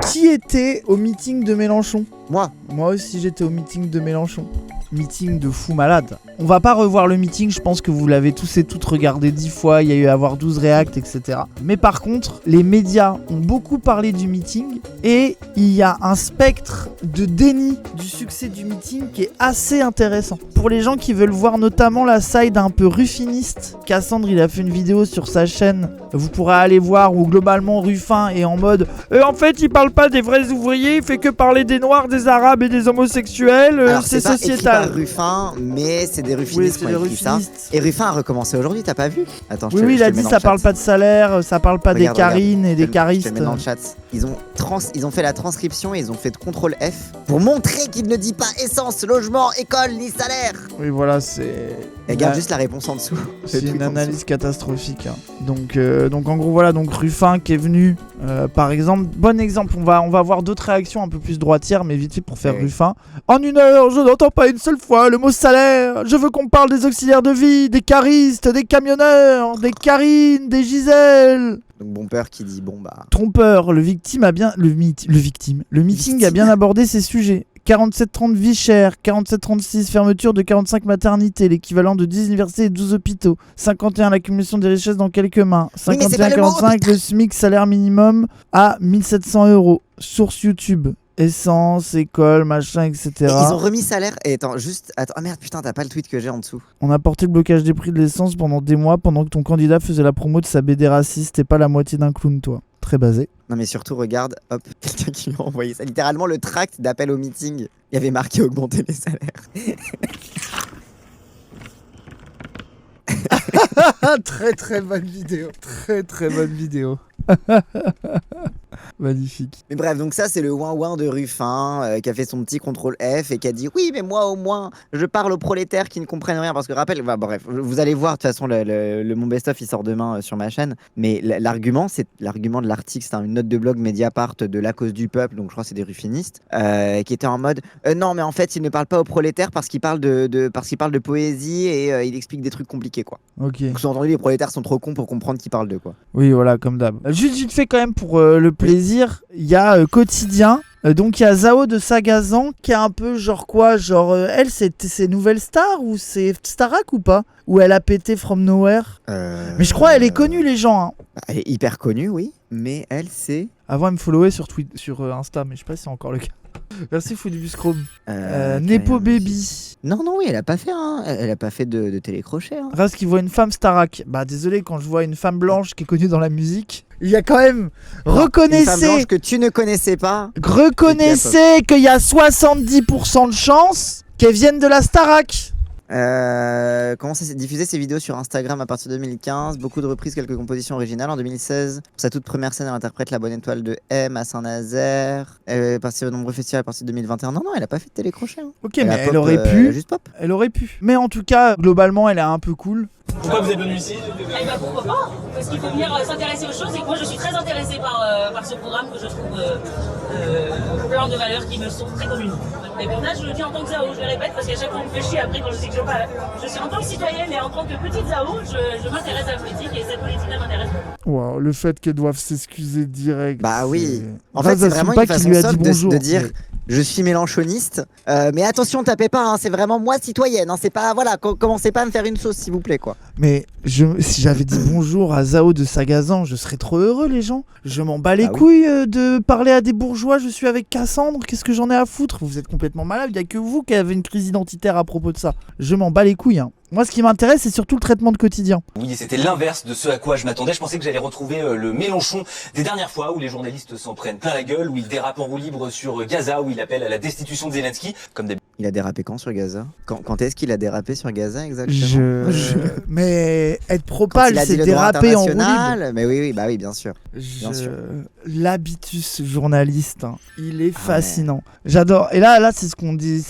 Qui était au meeting de Mélenchon? Moi. Moi aussi j'étais au meeting de Mélenchon. Meeting de fou malade. On va pas revoir le meeting, je pense que vous l'avez tous et toutes regardé 10 fois, il y a eu à avoir 12 réacts, etc. Mais par contre, les médias ont beaucoup parlé du meeting et il y a un spectre de déni du succès du meeting qui est assez intéressant. Pour les gens qui veulent voir notamment la side un peu ruffiniste, Cassandre il a fait une vidéo sur sa chaîne, vous pourrez aller voir où globalement Ruffin est en mode en fait il parle pas des vrais ouvriers, il fait que parler des noirs, des arabes et des homosexuels, c'est sociétal. Ruffin, mais c'est des ruffinistes qui ont écrit ça. Et Ruffin a recommencé aujourd'hui, t'as pas vu? Attends, oui, il a dit ça parle pas de salaire, ça parle pas des carines et des caristes. Je te mets dans le chat. Ils ont fait la transcription et ils ont fait de CTRL F pour montrer qu'il ne dit pas essence, logement, école ni salaire. Oui, voilà, c'est... Regarde juste la réponse en dessous. C'est une analyse catastrophique. Hein. Donc en gros, voilà, donc Ruffin qui est venu, par exemple, bon exemple, on va voir d'autres réactions un peu plus droitières, mais vite fait pour faire Ruffin. En une heure, je n'entends pas une seule fois le mot salaire. Je veux qu'on parle des auxiliaires de vie, des caristes, des camionneurs, des Karine, des Gisèle. Donc bon peur qui dit bon bah... Trompeur, le meeting a bien abordé ces sujets. 47-30 vie chère, 47-36 fermeture de 45 maternités, l'équivalent de 10 universités et 12 hôpitaux, 51 l'accumulation des richesses dans quelques mains, 51-45 le SMIC salaire minimum à 1700 €, source YouTube, essence, école, machin, etc. Et ils ont remis salaire, et attends, ah merde putain t'as pas le tweet que j'ai en dessous. On a porté le blocage des prix de l'essence pendant des mois pendant que ton candidat faisait la promo de sa BD raciste et pas la moitié d'un clown toi. Très basé. Non mais surtout regarde, hop, quelqu'un qui lui a envoyé ça. Littéralement le tract d'appel au meeting, il y avait marqué augmenter les salaires. Très bonne vidéo. Très bonne vidéo. Magnifique. Mais bref, donc ça c'est le ouin-ouin de Ruffin qui a fait son petit CTRL F et qui a dit oui mais moi au moins je parle aux prolétaires qui ne comprennent rien parce que rappelle, bah, bref, vous allez voir de toute façon mon best-of il sort demain sur ma chaîne, mais l'argument de l'article, c'est une note de blog Mediapart de La Cause du Peuple, donc je crois que c'est des ruffinistes qui étaient en mode non mais en fait il ne parle pas aux prolétaires parce qu'il parle de poésie et il explique des trucs compliqués quoi. Ok. Donc sous-entendu les prolétaires sont trop cons pour comprendre qu'il parle de quoi. Oui voilà comme d'hab. Juste vite fait quand même pour le plaisir, il y a Quotidien. Donc il y a Zao de Sagazan qui est un peu genre quoi, genre elle c'est Nouvelle Star ou c'est Starac ou pas? Ou elle a pété From Nowhere? Mais je crois elle est connue les gens. Hein. Elle est hyper connue oui, mais elle c'est... Avant elle me followait sur Insta mais je sais pas si c'est encore le cas. Merci Foodibus Chrome. Nepo Baby. Non, oui, elle a pas fait de télécrochet. Hein. Raz qui voit une femme Starac. Bah désolé, quand je vois une femme blanche qui est connue dans la musique, il y a quand même... Reconnaissez... Une femme blanche que tu ne connaissais pas. Reconnaissez qu'il y a 70% de chances qu'elle vienne de la Starac. Comment ça s'est diffusé ces vidéos sur Instagram à partir de 2015, beaucoup de reprises, quelques compositions originales. En 2016, pour sa toute première scène, elle interprète La Bonne Étoile de M à Saint-Nazaire. Elle participe à de nombreux festivals à partir de 2021. Non, elle a pas fait de télécrochet. Hein. Ok, mais elle aurait pu. Juste pop. Elle aurait pu. Mais en tout cas, globalement, elle est un peu cool. Pourquoi vous êtes venu ici? Eh ben pourquoi pas? Parce qu'il faut venir s'intéresser aux choses et que moi je suis très intéressée par ce programme que je trouve plein de valeurs qui me sont très communes. Et pour là je le dis en tant que Zao, je le répète parce qu'à chaque fois on me fait chier après quand je sais que je parle. Je suis en tant que citoyenne et en tant que petite Zao, je m'intéresse à la politique et cette politique-là m'intéresse. Wow, le fait qu'elle doive s'excuser direct. Bah oui. En fait c'est vraiment une façon soft de dire... Je suis mélenchoniste, mais attention, tapez pas, hein, c'est vraiment moi citoyenne, hein, c'est pas, voilà, commencez pas à me faire une sauce s'il vous plaît quoi. Mais si j'avais dit bonjour à Zao de Sagazan, je serais trop heureux les gens. Je m'en bats les couilles de parler à des bourgeois, je suis avec Cassandre, qu'est-ce que j'en ai à foutre? Vous êtes complètement malade, il y a que vous qui avez une crise identitaire à propos de ça. Je m'en bats les couilles, hein. Moi, ce qui m'intéresse, c'est surtout le traitement de Quotidien. Oui, c'était l'inverse de ce à quoi je m'attendais. Je pensais que j'allais retrouver le Mélenchon des dernières fois où les journalistes s'en prennent plein la gueule, où il dérape en roue libre sur Gaza, où il appelle à la destitution de Zelensky. Comme des... Il a dérapé quand sur Gaza? Quand est-ce qu'il a dérapé sur Gaza exactement? Mais être propal, c'est déraper en roue libre. Mais oui, bah oui, bien sûr. L'habitus journaliste, hein. Il est fascinant. J'adore. Et là, c'est ce qu'on dit.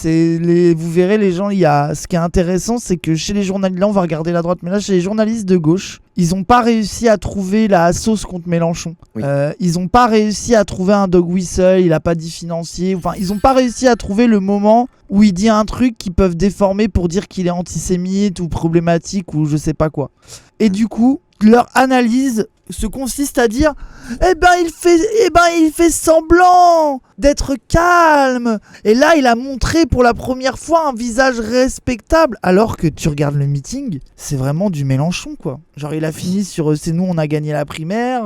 Vous verrez les gens. Ce qui est intéressant, c'est que chez les journalistes, là, on va regarder la droite, mais là, chez les journalistes de gauche, ils ont pas réussi à trouver la sauce contre Mélenchon. Oui. Ils ont pas réussi à trouver un dog whistle. Il a pas dit financier. Enfin, ils ont pas réussi à trouver le moment où il dit un truc qu'ils peuvent déformer pour dire qu'il est antisémite ou problématique ou je sais pas quoi. Et du coup, leur analyse se consiste à dire il fait semblant d'être calme. Et là, il a montré pour la première fois un visage respectable. Alors que tu regardes le meeting, c'est vraiment du Mélenchon, quoi. Genre, il a fini sur c'est nous, on a gagné la primaire.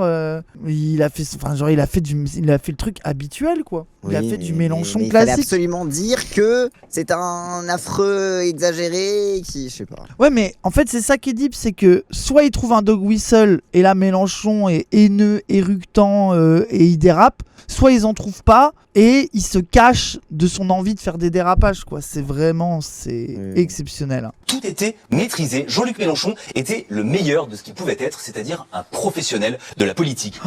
Il a fait le truc habituel, quoi. Il a fait du Mélenchon mais classique. Il fallait absolument dire que c'est un affreux exagéré qui, je sais pas. Ouais, mais en fait, c'est ça qui est deep, c'est que soit il trouve un dog whistle et là Mélenchon est haineux, éructant et il dérape, soit ils en trouvent pas et il se cache de son envie de faire des dérapages, quoi. C'est exceptionnel. Hein. Tout était maîtrisé. Jean-Luc Mélenchon était le meilleur de ce qu'il pouvait être, c'est-à-dire un professionnel de la politique.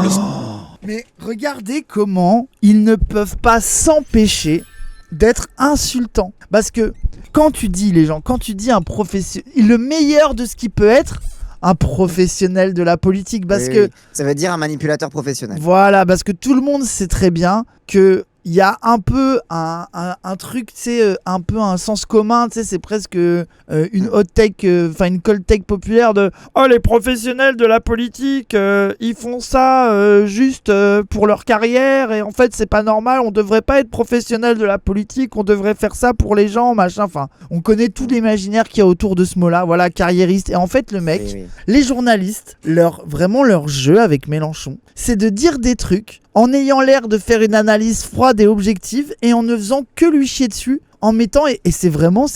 Mais regardez comment ils ne peuvent pas s'empêcher d'être insultants. Parce que quand tu dis un professionnel, le meilleur de ce qu'il peut être, un professionnel de la politique, parce que ça veut dire un manipulateur professionnel. Voilà, parce que tout le monde sait très bien que il y a un peu un truc, tu sais, un peu un sens commun, tu sais, c'est presque une hot take, une cold take populaire de « Oh, les professionnels de la politique, ils font ça juste pour leur carrière, et en fait, c'est pas normal, on devrait pas être professionnel de la politique, on devrait faire ça pour les gens, machin. » Enfin, on connaît tout l'imaginaire qu'il y a autour de ce mot-là, voilà, carriériste. Et en fait, le mec, les journalistes, leur jeu avec Mélenchon, c'est de dire des trucs en ayant l'air de faire une analyse froide et objective et en ne faisant que lui chier dessus, en mettant et c'est vraiment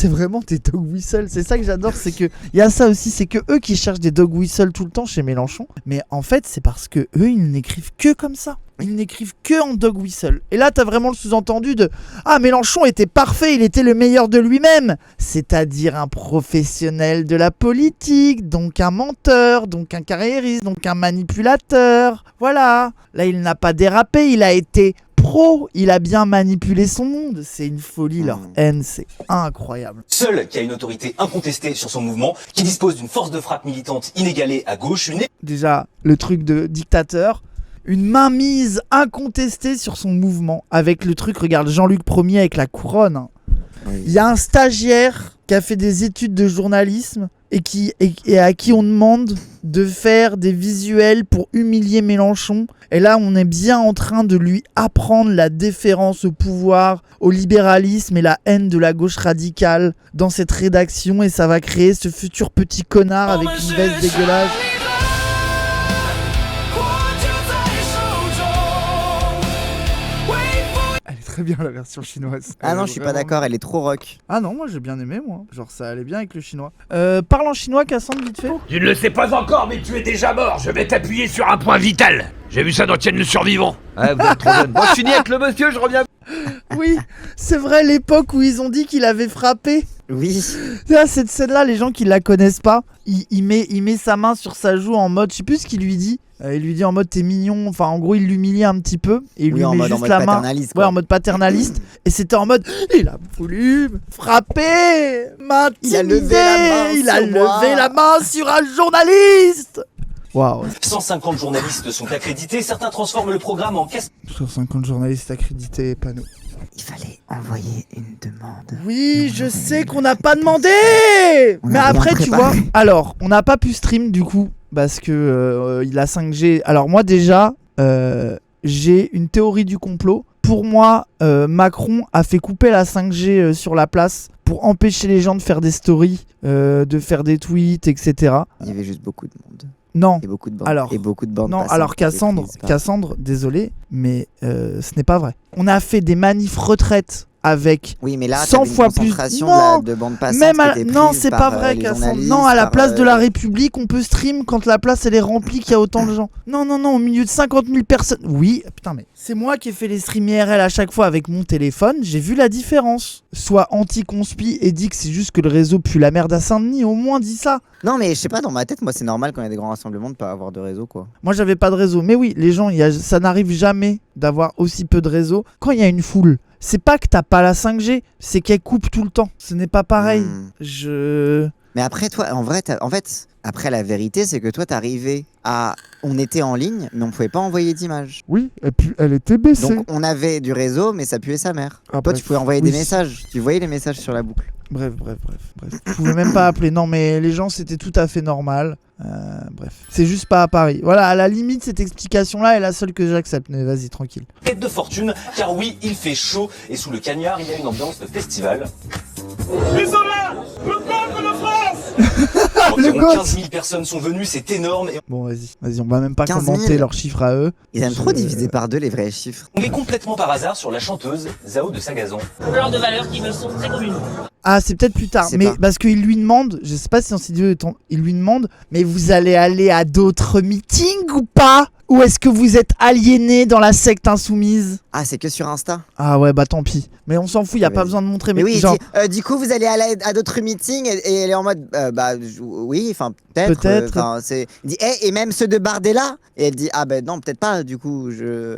des dog whistles. C'est ça que j'adore, c'est que il y a ça aussi, c'est que eux qui cherchent des dog whistles tout le temps chez Mélenchon, mais en fait c'est parce que eux ils n'écrivent que comme ça. Ils n'écrivent que en dog whistle. Et là, t'as vraiment le sous-entendu de « Ah, Mélenchon était parfait, il était le meilleur de lui-même !» C'est-à-dire un professionnel de la politique, donc un menteur, donc un carriériste, donc un manipulateur. Voilà. Là, il n'a pas dérapé, il a été pro, il a bien manipulé son monde. C'est une folie, leur haine, c'est incroyable. Seul qui a une autorité incontestée sur son mouvement, qui dispose d'une force de frappe militante inégalée à gauche, Déjà, le truc de dictateur, une mainmise incontestée sur son mouvement. Avec le truc, regarde Jean-Luc Ier avec la couronne. Hein. Il y a un stagiaire qui a fait des études de journalisme et à qui on demande de faire des visuels pour humilier Mélenchon. Et là, on est bien en train de lui apprendre la déférence au pouvoir, au libéralisme et la haine de la gauche radicale dans cette rédaction. Et ça va créer ce futur petit connard avec une veste dégueulasse. Très bien la version chinoise. Ah non, je suis pas d'accord, elle est trop rock. Ah non, moi j'ai bien aimé, moi. Genre ça allait bien avec le chinois. Parle en chinois, Cassandre, vite fait. Tu ne le sais pas encore, mais tu es déjà mort. Je vais t'appuyer sur un point vital. J'ai vu ça dans Tienne le survivant. Ouais, vous êtes trop jeune. Moi je finis avec le monsieur, je reviens. Oui, c'est vrai, l'époque où ils ont dit qu'il avait frappé. Oui. Là, cette scène-là, les gens qui la connaissent pas, il met sa main sur sa joue en mode, je sais plus ce qu'il lui dit. Il lui dit en mode t'es mignon, enfin en gros il l'humilie un petit peu et il lui met juste la main. Ouais, en mode paternaliste. Et c'était en mode il a voulu me frapper, m'intimider, il a levé la main sur un journaliste. Waouh. 150 journalistes sont accrédités, certains transforment le programme en casse. 150 journalistes accrédités, pas nous. Il fallait envoyer une demande. Oui, je sais qu'on n'a pas demandé. Mais après, tu vois, alors, on n'a pas pu stream du coup, parce que il a 5G. Alors moi déjà, j'ai une théorie du complot. Pour moi, Macron a fait couper la 5G sur la place pour empêcher les gens de faire des stories, de faire des tweets, etc. Il y avait juste beaucoup de monde. Non. Et beaucoup de bandes. Alors, et beaucoup de bandes. Non, alors Cassandre, désolé, mais ce n'est pas vrai. On a fait des manifs retraites avec oui, mais là, 100 fois plus. Non, de bande passante même non, c'est pas vrai, Cassandre. Non, à la place de la République, on peut stream quand la place elle est remplie, qu'il y a autant de gens. Non, au milieu de 50 000 personnes. Oui, putain, mais c'est moi qui ai fait les streams IRL à chaque fois avec mon téléphone. J'ai vu la différence. Soit anti-conspi et dit que c'est juste que le réseau pue la merde à Saint-Denis. Au moins, dis ça. Non, mais je sais pas, dans ma tête, moi, c'est normal quand il y a des grands rassemblements de pas avoir de réseau, quoi. Moi, j'avais pas de réseau. Mais oui, les gens, ça n'arrive jamais d'avoir aussi peu de réseau quand il y a une foule. C'est pas que t'as pas la 5G, c'est qu'elle coupe tout le temps. Ce n'est pas pareil. Mais après, toi, en fait, après, la vérité, c'est que toi, t'arrivais à... On était en ligne, mais on pouvait pas envoyer d'images. Oui, et puis elle était baissée. Donc, on avait du réseau, mais ça puait sa mère. Toi, tu pouvais envoyer des messages. Tu voyais les messages sur la boucle. Bref. Vous pouvez même pas appeler. Non, mais les gens, c'était tout à fait normal. Bref. C'est juste pas à Paris. Voilà, à la limite, cette explication-là est la seule que j'accepte. Mais vas-y, tranquille. Tête de fortune, car oui, il fait chaud et sous le cagnard, il y a une ambiance de festival. Ils sont là, le peuple de France. Environ gosse. 15 000 personnes sont venues, c'est énorme et Bon, vas-y, on va même pas 15 000. commenter leurs chiffres à eux. Ils aiment trop diviser par deux les vrais chiffres. on est complètement par hasard sur la chanteuse Zao de Sagazan. Plein de valeurs qui me sont très communes. Ah, c'est peut-être plus tard, Je sais mais pas. parce qu'il lui demande, je sais pas si on s'est dit, il lui demande, mais vous allez aller à d'autres meetings ou pas? Ou est-ce que vous êtes aliéné dans la secte insoumise? Ah, c'est que sur Insta. Ah ouais, bah tant pis. Mais on s'en fout, y a Ouais, pas vas-y. besoin de montrer. Mais oui, il genre, dit, du coup, vous allez aller à d'autres meetings et elle est en mode, oui, enfin, peut-être. Peut-être. Il dit, et même ceux de Bardella. Et elle dit, ah ben non, peut-être pas, du coup.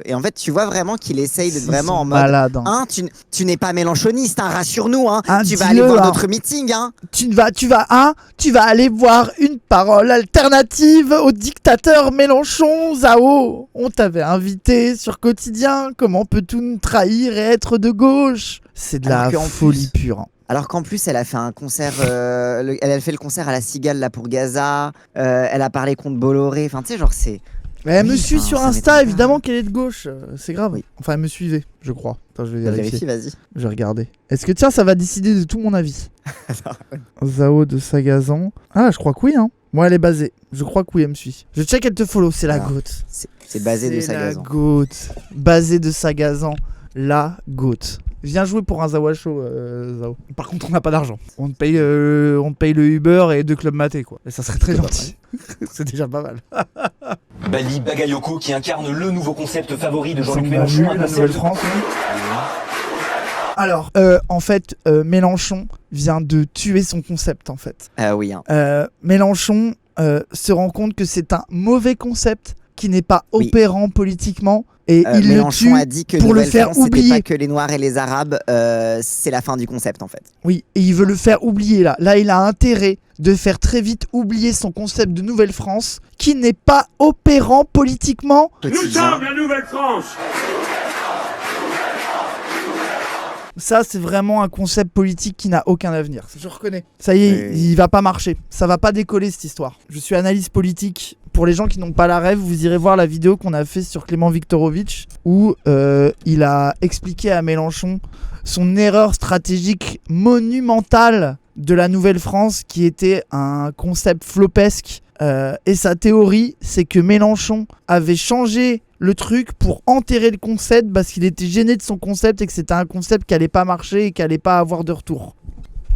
Et en fait, tu vois vraiment qu'il essaye d'être ils vraiment sont en mode. malades, hein. Hein, tu n'es pas mélanchoniste, hein, rassure-nous, hein. Hein, Tu vas aller dis-le, voir hein. d'autres meetings, hein. Tu vas aller voir une parole alternative au dictateur Mélenchon, Zao. On t'avait invité sur Quotidien. Comment peut-on nous trahir et être de gauche? C'est de la Alors qu'en folie pure, hein. Alors qu'en plus, elle a fait un concert, elle a fait le concert à la Cigale là pour Gaza, elle a parlé contre Bolloré, enfin tu sais, genre c'est. Mais elle Oui, me suit enfin, sur ça Insta, m'étonne pas. évidemment qu'elle est de gauche. C'est grave. Oui. Enfin, elle me suivait, je crois. Attends, je vais Vérifie, vérifier. vas-y. Je vais regarder. Est-ce que tiens, ça va décider de tout mon avis? Zao de Sagazan. Ah, je crois que oui, hein. Moi, elle est basée. Je crois que oui, elle me suit. Je check, elle te follow. C'est la Alors, goat. C'est basé de C'est la Sagazan. goat. Basée de Sagazan. La goat. Viens jouer pour un Zawa Show, Zao. Par contre, on n'a pas d'argent. On te paye le Uber et 2 clubs matés, quoi. Et ça serait très gentil. C'est déjà pas mal. Bali Bagayoko qui incarne le nouveau concept favori de Ça Jean-Luc me Mélenchon. va un mieux, la concept- Nouvelle-France, Alors, en fait, Mélenchon vient de tuer son concept, en fait. Ah oui, hein. Mélenchon se rend compte que c'est un mauvais concept qui n'est pas Oui. opérant politiquement et il le Mélenchon tue. a dit que pour le Nouvelle faire France, c'était oublier. pas que les Noirs et les Arabes, c'est la fin du concept en fait. Oui, et il veut le faire oublier là. Là, il a intérêt de faire très vite oublier son concept de Nouvelle-France qui n'est pas opérant politiquement. Nous sommes la Nouvelle-France. Ça, c'est vraiment un concept politique qui n'a aucun avenir. Je reconnais. Ça y est, Oui. il va pas marcher. Ça va pas décoller cette histoire. Je suis analyste politique. Pour les gens qui n'ont pas la rêve, vous irez voir la vidéo qu'on a fait sur Clément Viktorovitch où il a expliqué à Mélenchon son erreur stratégique monumentale de la Nouvelle-France qui était un concept flopesque. Et sa théorie, c'est que Mélenchon avait changé le truc pour enterrer le concept parce qu'il était gêné de son concept et que c'était un concept qui allait pas marcher et qui allait pas avoir de retour.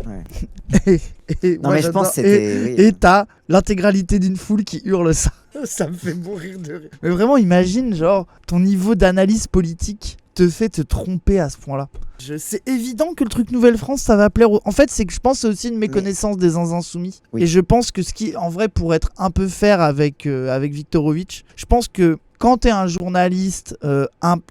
Ouais. Et Non moi, mais je pense j'adore. que c'était. oui. Et t'as l'intégralité d'une foule qui hurle ça. Ça me fait mourir de rire. Mais vraiment, imagine, genre, ton niveau d'analyse politique te fait te tromper à ce point-là. C'est évident que le truc Nouvelle-France, ça va plaire. En fait, c'est que je pense que c'est aussi une méconnaissance des insoumis. Oui. Et je pense que ce qui, en vrai, pour être un peu fair avec Viktorovitch, je pense que quand t'es un journaliste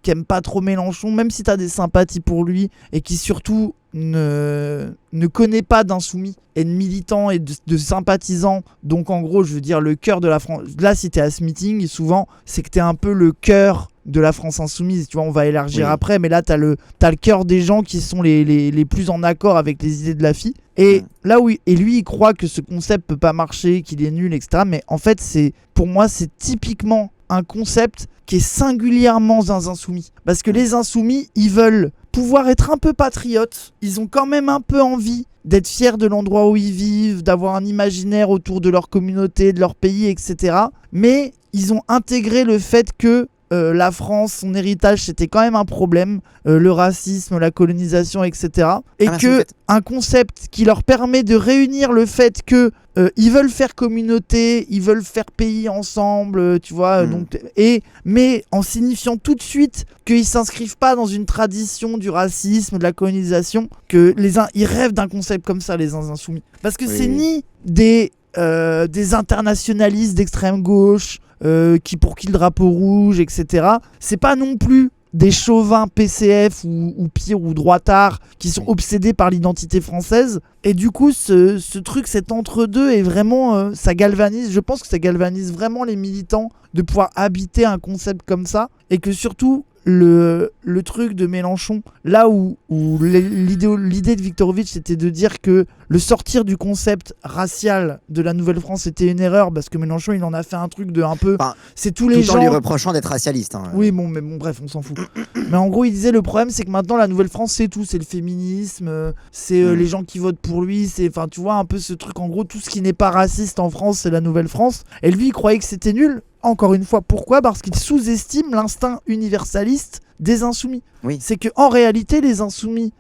qui aime pas trop Mélenchon, même si t'as des sympathies pour lui et qui surtout ne connaît pas d'insoumis et de militants et de sympathisants, donc en gros je veux dire le cœur de la France, là si t'es à ce meeting souvent c'est que t'es un peu le cœur de la France insoumise, tu vois, on va élargir Oui. après, mais là t'as le cœur des gens qui sont les plus en accord avec les idées de la fille. Et là où et lui il croit que ce concept peut pas marcher, qu'il est nul, etc. Mais en fait c'est, pour moi c'est typiquement un concept qui est singulièrement dans insoumis. Parce que les insoumis, ils veulent pouvoir être un peu patriotes. Ils ont quand même un peu envie d'être fiers de l'endroit où ils vivent, d'avoir un imaginaire autour de leur communauté, de leur pays, etc. Mais ils ont intégré le fait que la France, son héritage, c'était quand même un problème, le racisme, la colonisation, etc. Et Ah, que un concept qui leur permet de réunir le fait que ils veulent faire communauté, ils veulent faire pays ensemble, tu vois, mais en signifiant tout de suite qu'ils s'inscrivent pas dans une tradition du racisme, de la colonisation, que ils rêvent d'un concept comme ça, les insoumis. Parce que c'est ni des internationalistes d'extrême gauche, pour qui le drapeau rouge, etc. C'est pas non plus des chauvins PCF ou pire ou droitards qui sont obsédés par l'identité française. Et du coup, ce truc, cet entre-deux est vraiment, ça galvanise, je pense que ça galvanise vraiment les militants de pouvoir habiter un concept comme ça. Et que surtout, le truc de Mélenchon, là où l'idée de Viktorovitch c'était de dire que le sortir du concept racial de la Nouvelle-France était une erreur, parce que Mélenchon il en a fait un truc de un peu... Enfin, c'est tous les tout en gens... lui reprochant d'être racialiste. Hein. Oui, bon, mais bon, bref, on s'en fout. Mais en gros, il disait le problème, c'est que maintenant, la Nouvelle-France, c'est tout. C'est le féminisme, c'est les gens qui votent pour lui. C'est, enfin, tu vois, un peu ce truc. En gros, tout ce qui n'est pas raciste en France, c'est la Nouvelle-France. Et lui, il croyait que c'était nul. Encore une fois, pourquoi ? Parce qu'il sous-estime l'instinct universaliste des insoumis. Oui. C'est qu'en réalité, les insoumis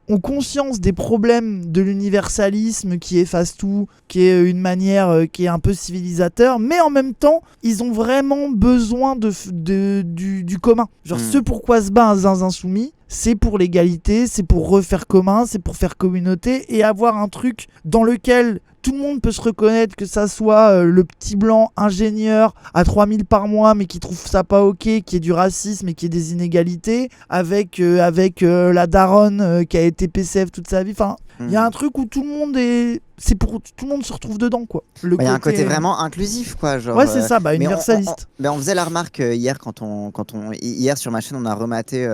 ont conscience des problèmes de l'universalisme qui efface tout, qui est une manière qui est un peu civilisateur, mais en même temps, ils ont vraiment besoin du commun. Genre, ce pourquoi se bat un insoumis, c'est pour l'égalité, c'est pour refaire commun, c'est pour faire communauté et avoir un truc dans lequel tout le monde peut se reconnaître, que ça soit le petit blanc ingénieur à 3000 par mois mais qui trouve ça pas ok, qui est du racisme et qui est des inégalités, avec la daronne qui a été PCF toute sa vie. Enfin, il y a un truc où tout le monde est... C'est pour tout le monde se retrouve dedans, quoi. Il y a un côté vraiment inclusif, quoi. Genre, ouais, c'est ça, universaliste. On faisait la remarque hier hier sur ma chaîne, on a rematé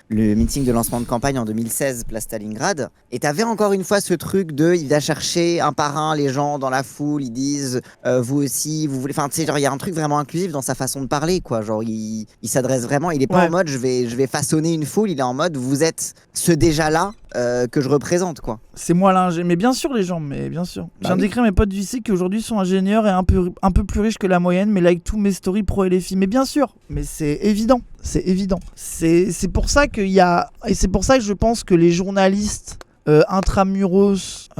le meeting de lancement de campagne en 2016, place Stalingrad. Et t'avais encore une fois ce truc de, il va chercher un par un les gens dans la foule, ils disent vous aussi, vous voulez. Enfin, tu sais, genre il y a un truc vraiment inclusif dans sa façon de parler, quoi. Genre il s'adresse vraiment, il est pas en mode je vais façonner une foule, il est en mode vous êtes ce déjà là que je représente, quoi. C'est moi l'ingé, mais bien sûr les gens, mais bien sûr. Je viens d'écrire mes potes du lycée qui aujourd'hui sont ingénieurs et un peu plus riches que la moyenne, mais like tous mes stories pro LFI. Mais bien sûr, mais c'est évident, c'est évident. C'est pour ça qu'il y a, et c'est pour ça que je pense que les journalistes intramuros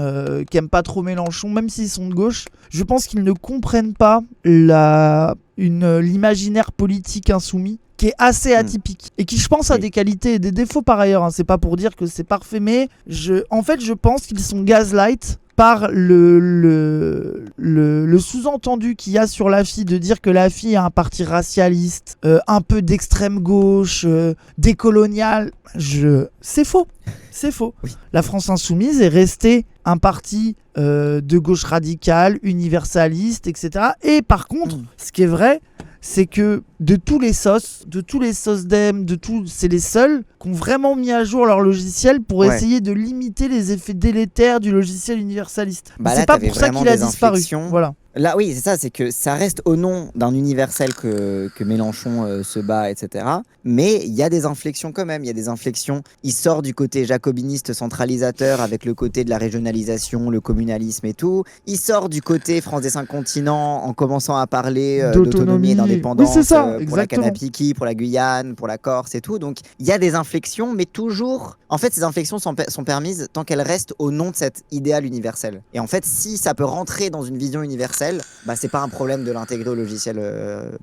qui aiment pas trop Mélenchon, même s'ils sont de gauche, je pense qu'ils ne comprennent pas l'imaginaire politique insoumis, qui est assez atypique et qui, je pense, a des qualités et des défauts par ailleurs, hein. C'est pas pour dire que c'est parfait, mais en fait je pense qu'ils sont gaslight par le sous-entendu qu'il y a sur LFI, de dire que LFI est un parti racialiste, un peu d'extrême gauche, décolonial. C'est faux. C'est faux. Oui. La France Insoumise est restée un parti de gauche radicale, universaliste, etc. Et par contre, ce qui est vrai, c'est que de tous les SOSDEM, c'est les seuls qui ont vraiment mis à jour leur logiciel pour essayer de limiter les effets délétères du logiciel universaliste. C'est pas pour ça qu'il a disparu. Voilà. Là, oui, c'est ça, c'est que ça reste au nom d'un universel que Mélenchon se bat, etc. Mais il y a des inflexions quand même, il y a des inflexions. Il sort du côté jacobiniste centralisateur avec le côté de la régionalisation, le communalisme et tout. Il sort du côté France des 5 continents en commençant à parler d'autonomie et d'indépendance pour la Kanapiki, pour la Guyane, pour la Corse et tout. Donc il y a des inflexions, mais toujours... En fait, ces inflexions sont permises tant qu'elles restent au nom de cet idéal universel. Et en fait, si ça peut rentrer dans une vision universelle, bah c'est pas un problème de l'intégrer au logiciel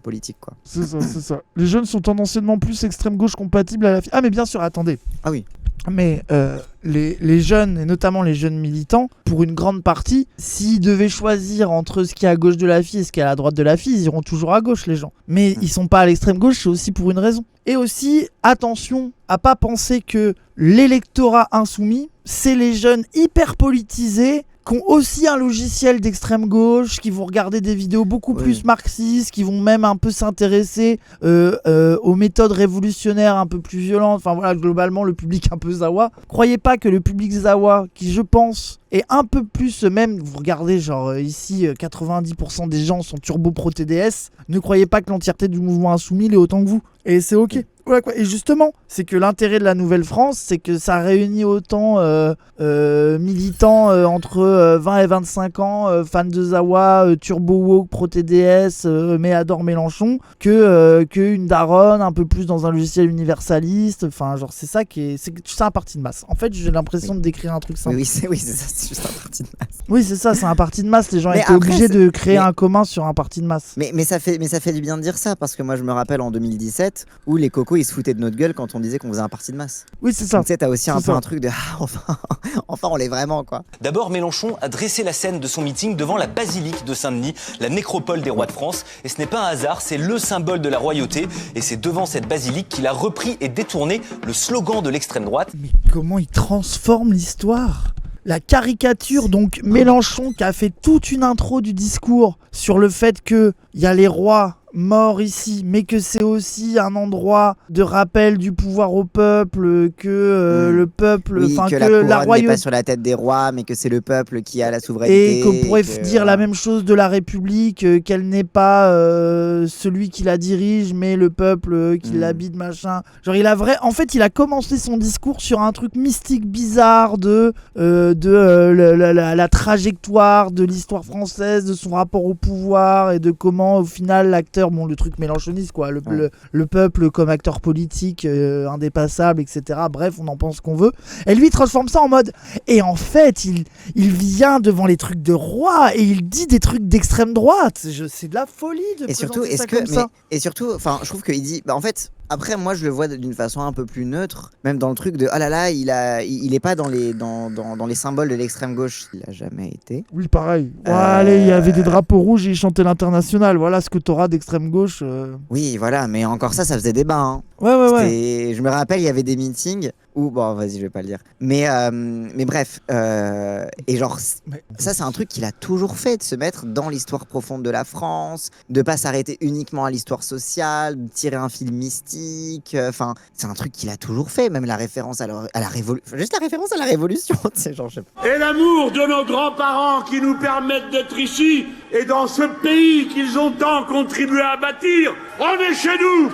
politique, quoi. C'est ça, c'est ça. Les jeunes sont tendanciellement plus extrême gauche compatibles à la... Ah mais bien sûr, attendez. Ah oui. Mais les jeunes, et notamment les jeunes militants, pour une grande partie, s'ils devaient choisir entre ce qui est à gauche de la FI et ce qui est à la droite de la FI, ils iront toujours à gauche, les gens. Mais ils sont pas à l'extrême gauche, c'est aussi pour une raison. Et aussi, attention à pas penser que l'électorat insoumis, c'est les jeunes hyper politisés qui ont aussi un logiciel d'extrême gauche, qui vont regarder des vidéos beaucoup plus marxistes, qui vont même un peu s'intéresser aux méthodes révolutionnaires un peu plus violentes. Enfin voilà, globalement le public un peu Zawa. Croyez pas que le public Zawa, qui je pense est un peu plus, même vous regardez genre ici 90% des gens sont turbo pro TDS, ne croyez pas que l'entièreté du mouvement insoumis l'est autant que vous. Et c'est ok. Ouais, quoi. Et justement, c'est que l'intérêt de la Nouvelle-France, c'est que ça réunit autant militants entre 20 et 25 ans, fans de Zawa, turbo woke, pro TDS, mais adore Mélenchon, que une daronne un peu plus dans un logiciel universaliste. Enfin, genre, c'est ça qui est... C'est un parti de masse. En fait, j'ai l'impression de décrire un truc simple. Oui, c'est ça, c'est juste un parti de masse. Oui, c'est ça, c'est un parti de masse. Les gens étaient obligés de créer un commun sur un parti de masse. Mais ça fait du bien de dire ça, parce que moi, je me rappelle en 2017, où les cocos, ils se foutaient de notre gueule quand on disait qu'on faisait un parti de masse. Oui, c'est ça. Tu sais, t'as aussi un peu un truc de enfin on l'est vraiment, quoi. D'abord, Mélenchon a dressé la scène de son meeting devant la basilique de Saint-Denis, la nécropole des rois de France. Et ce n'est pas un hasard, c'est le symbole de la royauté. Et c'est devant cette basilique qu'il a repris et détourné le slogan de l'extrême droite. Mais comment il transforme l'histoire ? La caricature, donc Mélenchon qui a fait toute une intro du discours sur le fait qu'il y a les rois mort ici, mais que c'est aussi un endroit de rappel du pouvoir au peuple, que le peuple, Oui, enfin que que la la couronne n'est royauté, pas sur la tête des rois, mais que c'est le peuple qui a la souveraineté. et qu'on pourrait que, dire la même chose de la République, qu'elle n'est pas celui qui la dirige, mais le peuple qui l'habite, machin. Genre en fait, il a commencé son discours sur un truc mystique bizarre de la trajectoire de l'histoire française, de son rapport au pouvoir et de comment au final l'acteur, bon le truc mélanchoniste quoi, le peuple comme acteur politique indépassable, etc. Bref, on en pense ce qu'on veut. Et lui il transforme ça en mode, et en fait il vient devant les trucs de roi et il dit des trucs d'extrême droite. C'est de la folie de Et surtout, présenter ça comme ça. et surtout, enfin, je trouve qu'il dit, en fait, après, moi, je le vois d'une façon un peu plus neutre, même dans le truc de, ah là là, il est pas dans les symboles de l'extrême gauche, il a jamais été. Oui, pareil. Allez, il y avait des drapeaux rouges et il chantait l'international. Voilà ce que t'auras d'extrême gauche. Oui, voilà, mais encore ça faisait débat. Hein. Ouais. Je me rappelle, il y avait des meetings où, bon, vas-y, je vais pas le dire. Mais bref, et genre, ça, c'est un truc qu'il a toujours fait, de se mettre dans l'histoire profonde de la France, de pas s'arrêter uniquement à l'histoire sociale, de tirer un fil mystique. Enfin, c'est un truc qu'il a toujours fait, même la référence à la révolution. Juste la référence à la révolution, tu sais, genre, je sais pas. Et l'amour de nos grands-parents qui nous permettent d'être ici et dans ce pays qu'ils ont tant contribué à bâtir. On est chez nous.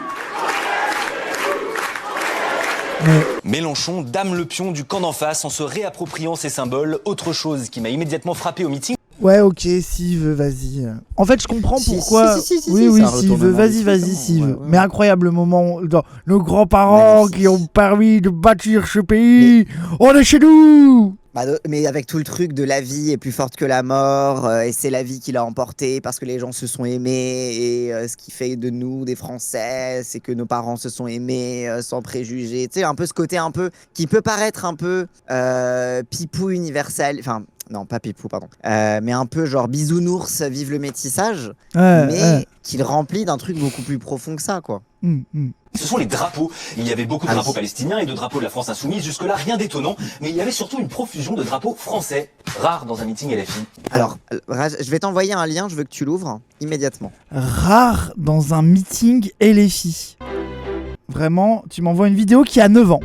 Mélenchon dame le pion du camp d'en face en se réappropriant ses symboles. Autre chose qui m'a immédiatement frappé au meeting. Ouais, ok, s'il veut, vas-y. En fait, je comprends pourquoi. Si, oui, c'est un s'il veut, retournement vas-y, d'esprit, s'il ouais, veut. ouais. Mais incroyable moment, nos grands-parents Magnifique. qui ont permis de bâtir ce pays. On est chez nous. Mais avec tout le truc de la vie est plus forte que la mort, et c'est la vie qui l'a emporté parce que les gens se sont aimés, et ce qui fait de nous des Français, c'est que nos parents se sont aimés sans préjugés. Tu sais, un peu ce côté un peu qui peut paraître un peu pipou universel, enfin non pas pipou pardon, mais un peu genre bisounours, vive le métissage, mais qu'il remplit d'un truc beaucoup plus profond que ça quoi. Ce sont les drapeaux. Il y avait beaucoup de drapeaux palestiniens et de drapeaux de la France insoumise. Jusque-là, rien d'étonnant. Mais il y avait surtout une profusion de drapeaux français, rare dans un meeting LFI. Alors, Raj, je vais t'envoyer un lien, je veux que tu l'ouvres immédiatement. Rare dans un meeting LFI. Vraiment, tu m'envoies une vidéo qui a 9 ans.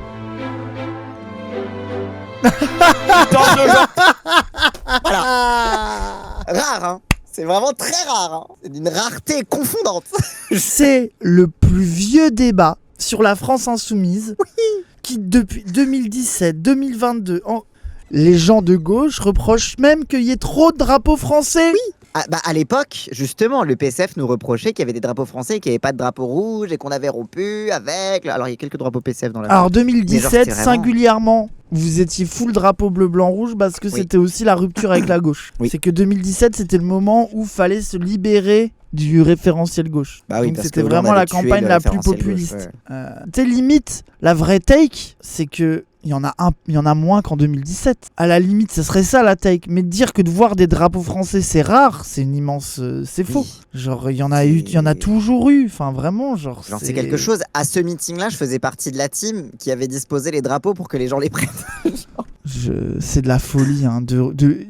Rare, hein. C'est vraiment très rare, hein. C'est d'une rareté confondante. C'est le plus vieux débat sur la France insoumise qui, depuis 2017-2022, les gens de gauche reprochent même qu'il y ait trop de drapeaux français. À l'époque, justement, le PCF nous reprochait qu'il y avait des drapeaux français et qu'il n'y avait pas de drapeau rouge et qu'on avait rompu avec... Alors, il y a quelques drapeaux PCF dans la... Alors 2017, Mais genre, vraiment... singulièrement, vous étiez full drapeau bleu, blanc, rouge parce que c'était aussi la rupture avec la gauche. Oui. C'est que 2017, c'était le moment où fallait se libérer du référentiel gauche. Bah oui, donc parce c'était que vraiment l'on la avait tué campagne le la plus référentiel populiste. gauche, ouais. Tu sais, limite, la vraie take, c'est que il y en a moins qu'en 2017. À la limite, ce serait ça la take. Mais de dire que de voir des drapeaux français c'est rare, c'est une immense, c'est faux. Genre il y en a toujours eu. Enfin vraiment, genre c'est quelque chose. À ce meeting-là, je faisais partie de la team qui avait disposé les drapeaux pour que les gens les prennent. C'est de la folie. Hein,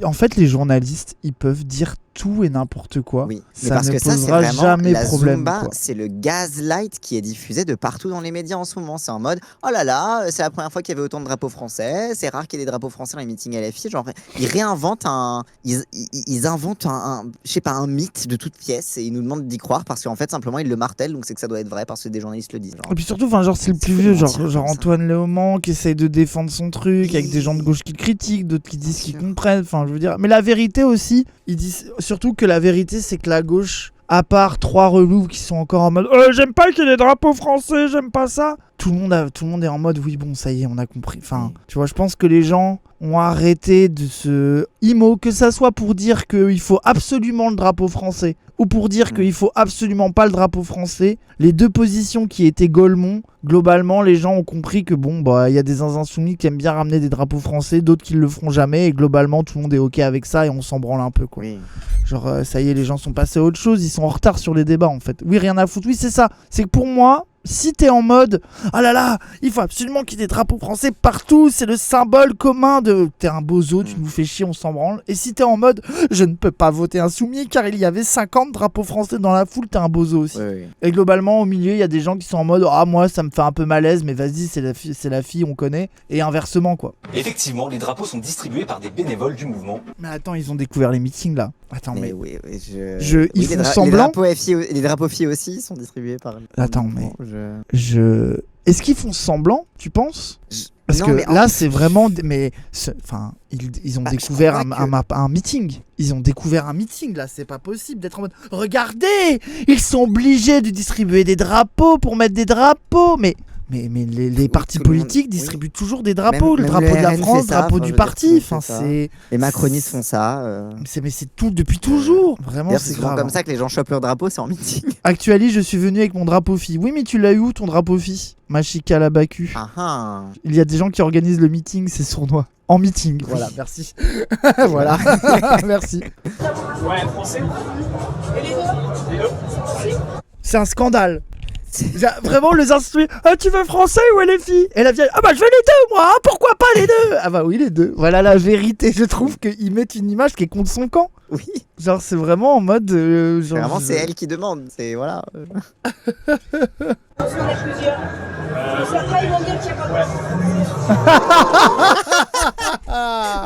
En fait, les journalistes, ils peuvent dire tout et n'importe quoi. Oui, ça mais parce ne que ça, c'est posera vraiment jamais la problème. Zumba, Quoi. c'est le gaslight qui est diffusé de partout dans les médias en ce moment. C'est en mode, oh là là, c'est la première fois qu'il y avait autant de drapeaux français. C'est rare qu'il y ait des drapeaux français dans les meetings LFI. Genre, ils réinventent ils inventent je sais pas, un mythe de toute pièce et ils nous demandent d'y croire parce qu'en fait, simplement, ils le martèlent. Donc, c'est que ça doit être vrai parce que des journalistes le disent. Genre. Et puis surtout, enfin, genre, c'est le plus vieux, genre Antoine Léaumont qui essaye de défendre son truc avec des gens de gauche qui le critiquent, d'autres qui disent qu'ils comprennent. Enfin, je veux dire. Mais la vérité aussi, ils disent surtout que la vérité, c'est que la gauche, à part 3 relous qui sont encore en mode j'aime pas qu'il y ait des drapeaux français, j'aime pas ça. Tout le monde est en mode oui, bon, ça y est, on a compris. Enfin, tu vois, je pense que les gens ont arrêté de se IMO, que ça soit pour dire qu'il faut absolument le drapeau français ou pour dire qu'il faut absolument pas le drapeau français. Les deux positions qui étaient Gaulmont, globalement, les gens ont compris que bon, bah, il y a des insoumis qui aiment bien ramener des drapeaux français, d'autres qui le feront jamais, et globalement, tout le monde est ok avec ça et on s'en branle un peu, quoi. Oui. Genre, ça y est, les gens sont passés à autre chose, ils sont en retard sur les débats, en fait. Oui, rien à foutre. Oui, c'est ça. C'est que pour moi, Si t'es en mode ah là là, il faut absolument qu'il y ait des drapeaux français partout, c'est le symbole commun de. T'es un bozo, tu nous fais chier, on s'en branle. Et si t'es en mode je ne peux pas voter insoumis car il y avait 50 drapeaux français dans la foule, t'es un bozo aussi. Oui. Et globalement, au milieu, il y a des gens qui sont en mode ah, moi ça me fait un peu malaise, mais vas-y, c'est la fille, on connaît. Et inversement, quoi. Effectivement, les drapeaux sont distribués par des bénévoles du mouvement. Mais attends, ils ont découvert les meetings là. Attends, mais. oui, Ils font semblant. Les drapeaux filles aussi sont distribués par. Attends, mais. Est-ce qu'ils font semblant, tu penses? Parce Non, que mais là, c'est vraiment. Enfin, ils ont découvert un meeting. Ils ont découvert un meeting, là. C'est pas possible d'être en mode. Regardez, ils sont obligés de distribuer des drapeaux pour mettre des drapeaux. Mais les partis tout le monde- politiques distribuent toujours des drapeaux. Même le drapeau de la RN fait France, le ça, drapeau enfin, du je veux dire, parti. tout le Enfin, monde fait ça. c'est. Les macronistes font ça. Mais c'est tout depuis toujours. Vraiment, D'ailleurs, c'est c'est souvent grave. comme ça que les gens chopent leur drapeau, c'est en meeting. Actually, je suis venu avec mon drapeau fille. Oui, mais tu l'as eu où ton drapeau fille? Machika Labacu. Ah. Il y a des gens qui organisent le meeting, c'est sournois. En meeting, voilà, merci. Voilà, merci. Ouais, français. Et les deux. C'est un scandale. Vraiment, les instruits. Ah, tu veux français ou les filles? Et la vieille. Ah, bah, je veux les deux, moi, hein, pourquoi pas les deux? Ah, bah, oui, les deux. Voilà la vérité. Je trouve qu'ils mettent une image qui est contre son camp. Oui. Genre, c'est vraiment en mode. Vraiment, c'est elle qui demande. C'est voilà.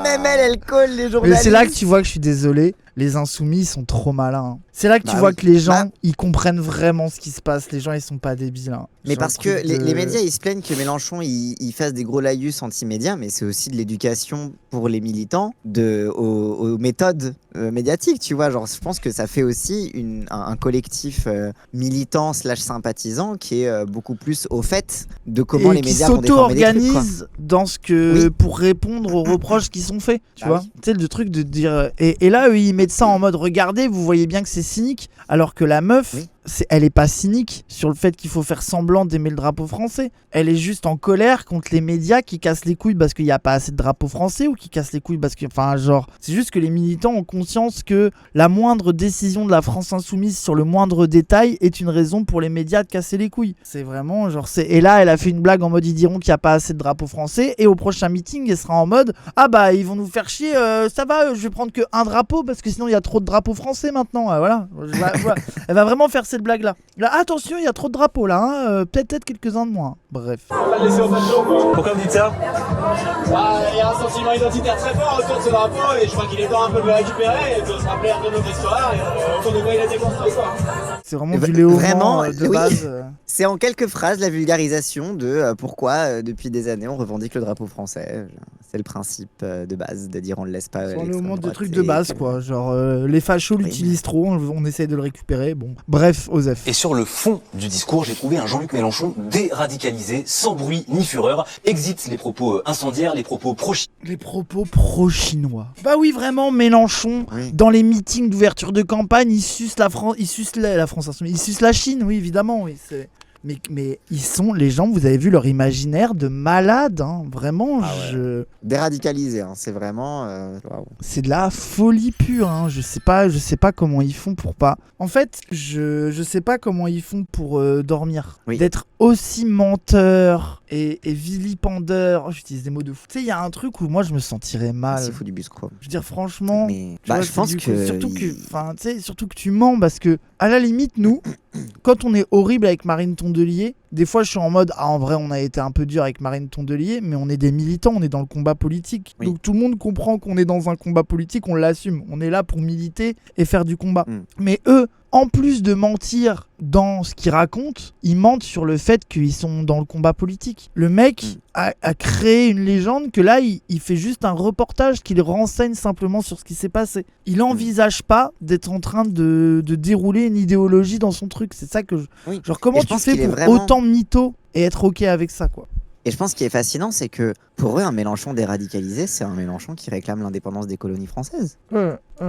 Même elle colle les Mais journalistes. c'est là que tu vois que je suis désolé. Les insoumis, ils sont trop malins. C'est là que tu Bah vois oui. que les gens, Bah- ils comprennent vraiment ce qui se passe. Les gens, ils sont pas débiles. Hein. Mais Genre, parce le que truc de- les médias, ils se plaignent que Mélenchon, il fasse des gros laïus anti-médias, mais c'est aussi de l'éducation pour les militants aux méthodes médiatiques, tu vois. Genre, je pense que ça fait aussi un collectif militant / sympathisant qui est beaucoup plus au fait de comment et les qui médias vont déformer des trucs, quoi. s'auto-organisent dans ce que Oui. pour répondre aux reproches qui sont faits, tu Ah vois. oui. Tu sais, le truc de dire et là eux, ils mettent ça en mode regardez, vous voyez bien que c'est cynique, alors que la meuf, Oui. elle est pas cynique sur le fait qu'il faut faire semblant d'aimer le drapeau français. Elle est juste en colère contre les médias qui cassent les couilles parce qu'il y a pas assez de drapeau français ou qui cassent les couilles parce que enfin genre, c'est juste que les militants ont conscience que la moindre décision de la France insoumise sur le moindre détail est une raison pour les médias de casser les couilles. C'est vraiment genre et là elle a fait une blague en mode ils diront qu'il y a pas assez de drapeau français et au prochain meeting elle sera en mode ah bah ils vont nous faire chier ça va je vais prendre que un drapeau parce que sinon il y a trop de drapeaux français maintenant voilà. Voilà. Elle va vraiment faire cette blague là. Attention il y a trop de drapeaux là hein, peut-être quelques-uns de moins. Bref. On va le laisser au macho, quoi. Pourquoi vous dites ça? Bah, il y a un sentiment identitaire très fort autour de ce drapeau et je crois qu'il est temps un peu de le récupérer et de se rappeler un peu notre histoire et autour de quoi il a été construit, quoi. C'est vraiment du Léo Vraiment, de oui. base. C'est en quelques phrases la vulgarisation de pourquoi depuis des années on revendique le drapeau français. C'est le principe de base de dire on le laisse pas. C'est le l'extrême moment de droite trucs et de base que- quoi. Genre les fachos l'utilisent trop, on essaye de le récupérer. Bon. Bref, Osef. Et sur le fond du discours, j'ai trouvé un Jean-Luc Mélenchon déradicalisé, sans bruit ni fureur. Exit les propos incendiaires, les propos Les propos pro-chinois. Bah oui, vraiment, Mélenchon, Oui. dans les meetings d'ouverture de campagne, il suce la France, il suce la France insoumise, il suce la Chine, oui, évidemment, oui. Mais ils sont, les gens, vous avez vu leur imaginaire de malade, hein, vraiment, Déradicalisé, hein, c'est vraiment. Waouh. c'est de la folie pure, hein, je sais pas comment ils font pour pas. En fait, je sais pas comment ils font pour dormir. Oui. D'être aussi menteur et vilipendeur. Oh, j'utilise des mots de fou. Tu sais, il y a un truc où moi je me sentirais mal. C'est fou du bus chrome. Je veux dire, franchement. Mais tu vois, je pense c'est que. surtout que tu mens parce que à la limite nous quand on est horrible avec Marine Tondelier, des fois je suis en mode en vrai on a été un peu dur avec Marine Tondelier mais on est des militants, on est dans le combat politique. Oui. Donc tout le monde comprend qu'on est dans un combat politique, on l'assume. On est là pour militer et faire du combat. Mais eux, en plus de mentir dans ce qu'ils racontent, ils mentent sur le fait qu'ils sont dans le combat politique. Le mec a créé une légende que là, il fait juste un reportage qui le renseigne simplement sur ce qui s'est passé. Il n'envisage pas d'être en train de dérouler une idéologie dans son truc. C'est ça que Oui. Genre, comment Et je tu pense fais qu'il est pour vraiment- autant mytho et être ok avec ça, quoi? Et je pense ce qui est fascinant, c'est que Pour eux, un Mélenchon déradicalisé, c'est un Mélenchon qui réclame l'indépendance des colonies françaises.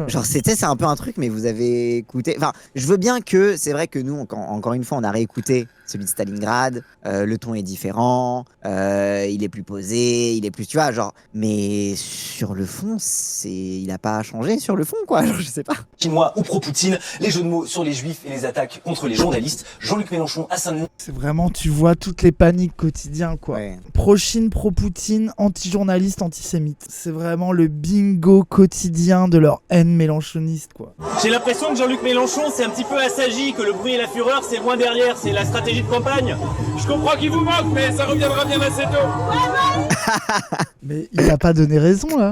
Genre, c'est un peu un truc, mais vous avez écouté. Enfin, je veux bien que. C'est vrai que nous, encore une fois, on a réécouté celui de Stalingrad. Le ton est différent. Il est plus posé. Il est plus. Tu vois, genre. Mais sur le fond, il a pas changé sur le fond, quoi. Genre, je sais pas. Chinois ou pro-Poutine, les jeux de mots sur les juifs et les attaques contre les journalistes. Jean-Luc Mélenchon à Saint-Denis. C'est vraiment, tu vois toutes les paniques quotidiennes, quoi. Ouais. Pro-Chine, pro-Poutine, anti-journaliste, antisémite. C'est vraiment le bingo quotidien de leur haine mélenchoniste, quoi. J'ai l'impression que Jean-Luc Mélenchon, c'est un petit peu assagi, que le bruit et la fureur, c'est loin derrière, c'est la stratégie de campagne. Je comprends qu'il vous manque, mais ça reviendra bien assez tôt. Mais il n'a pas donné raison, là.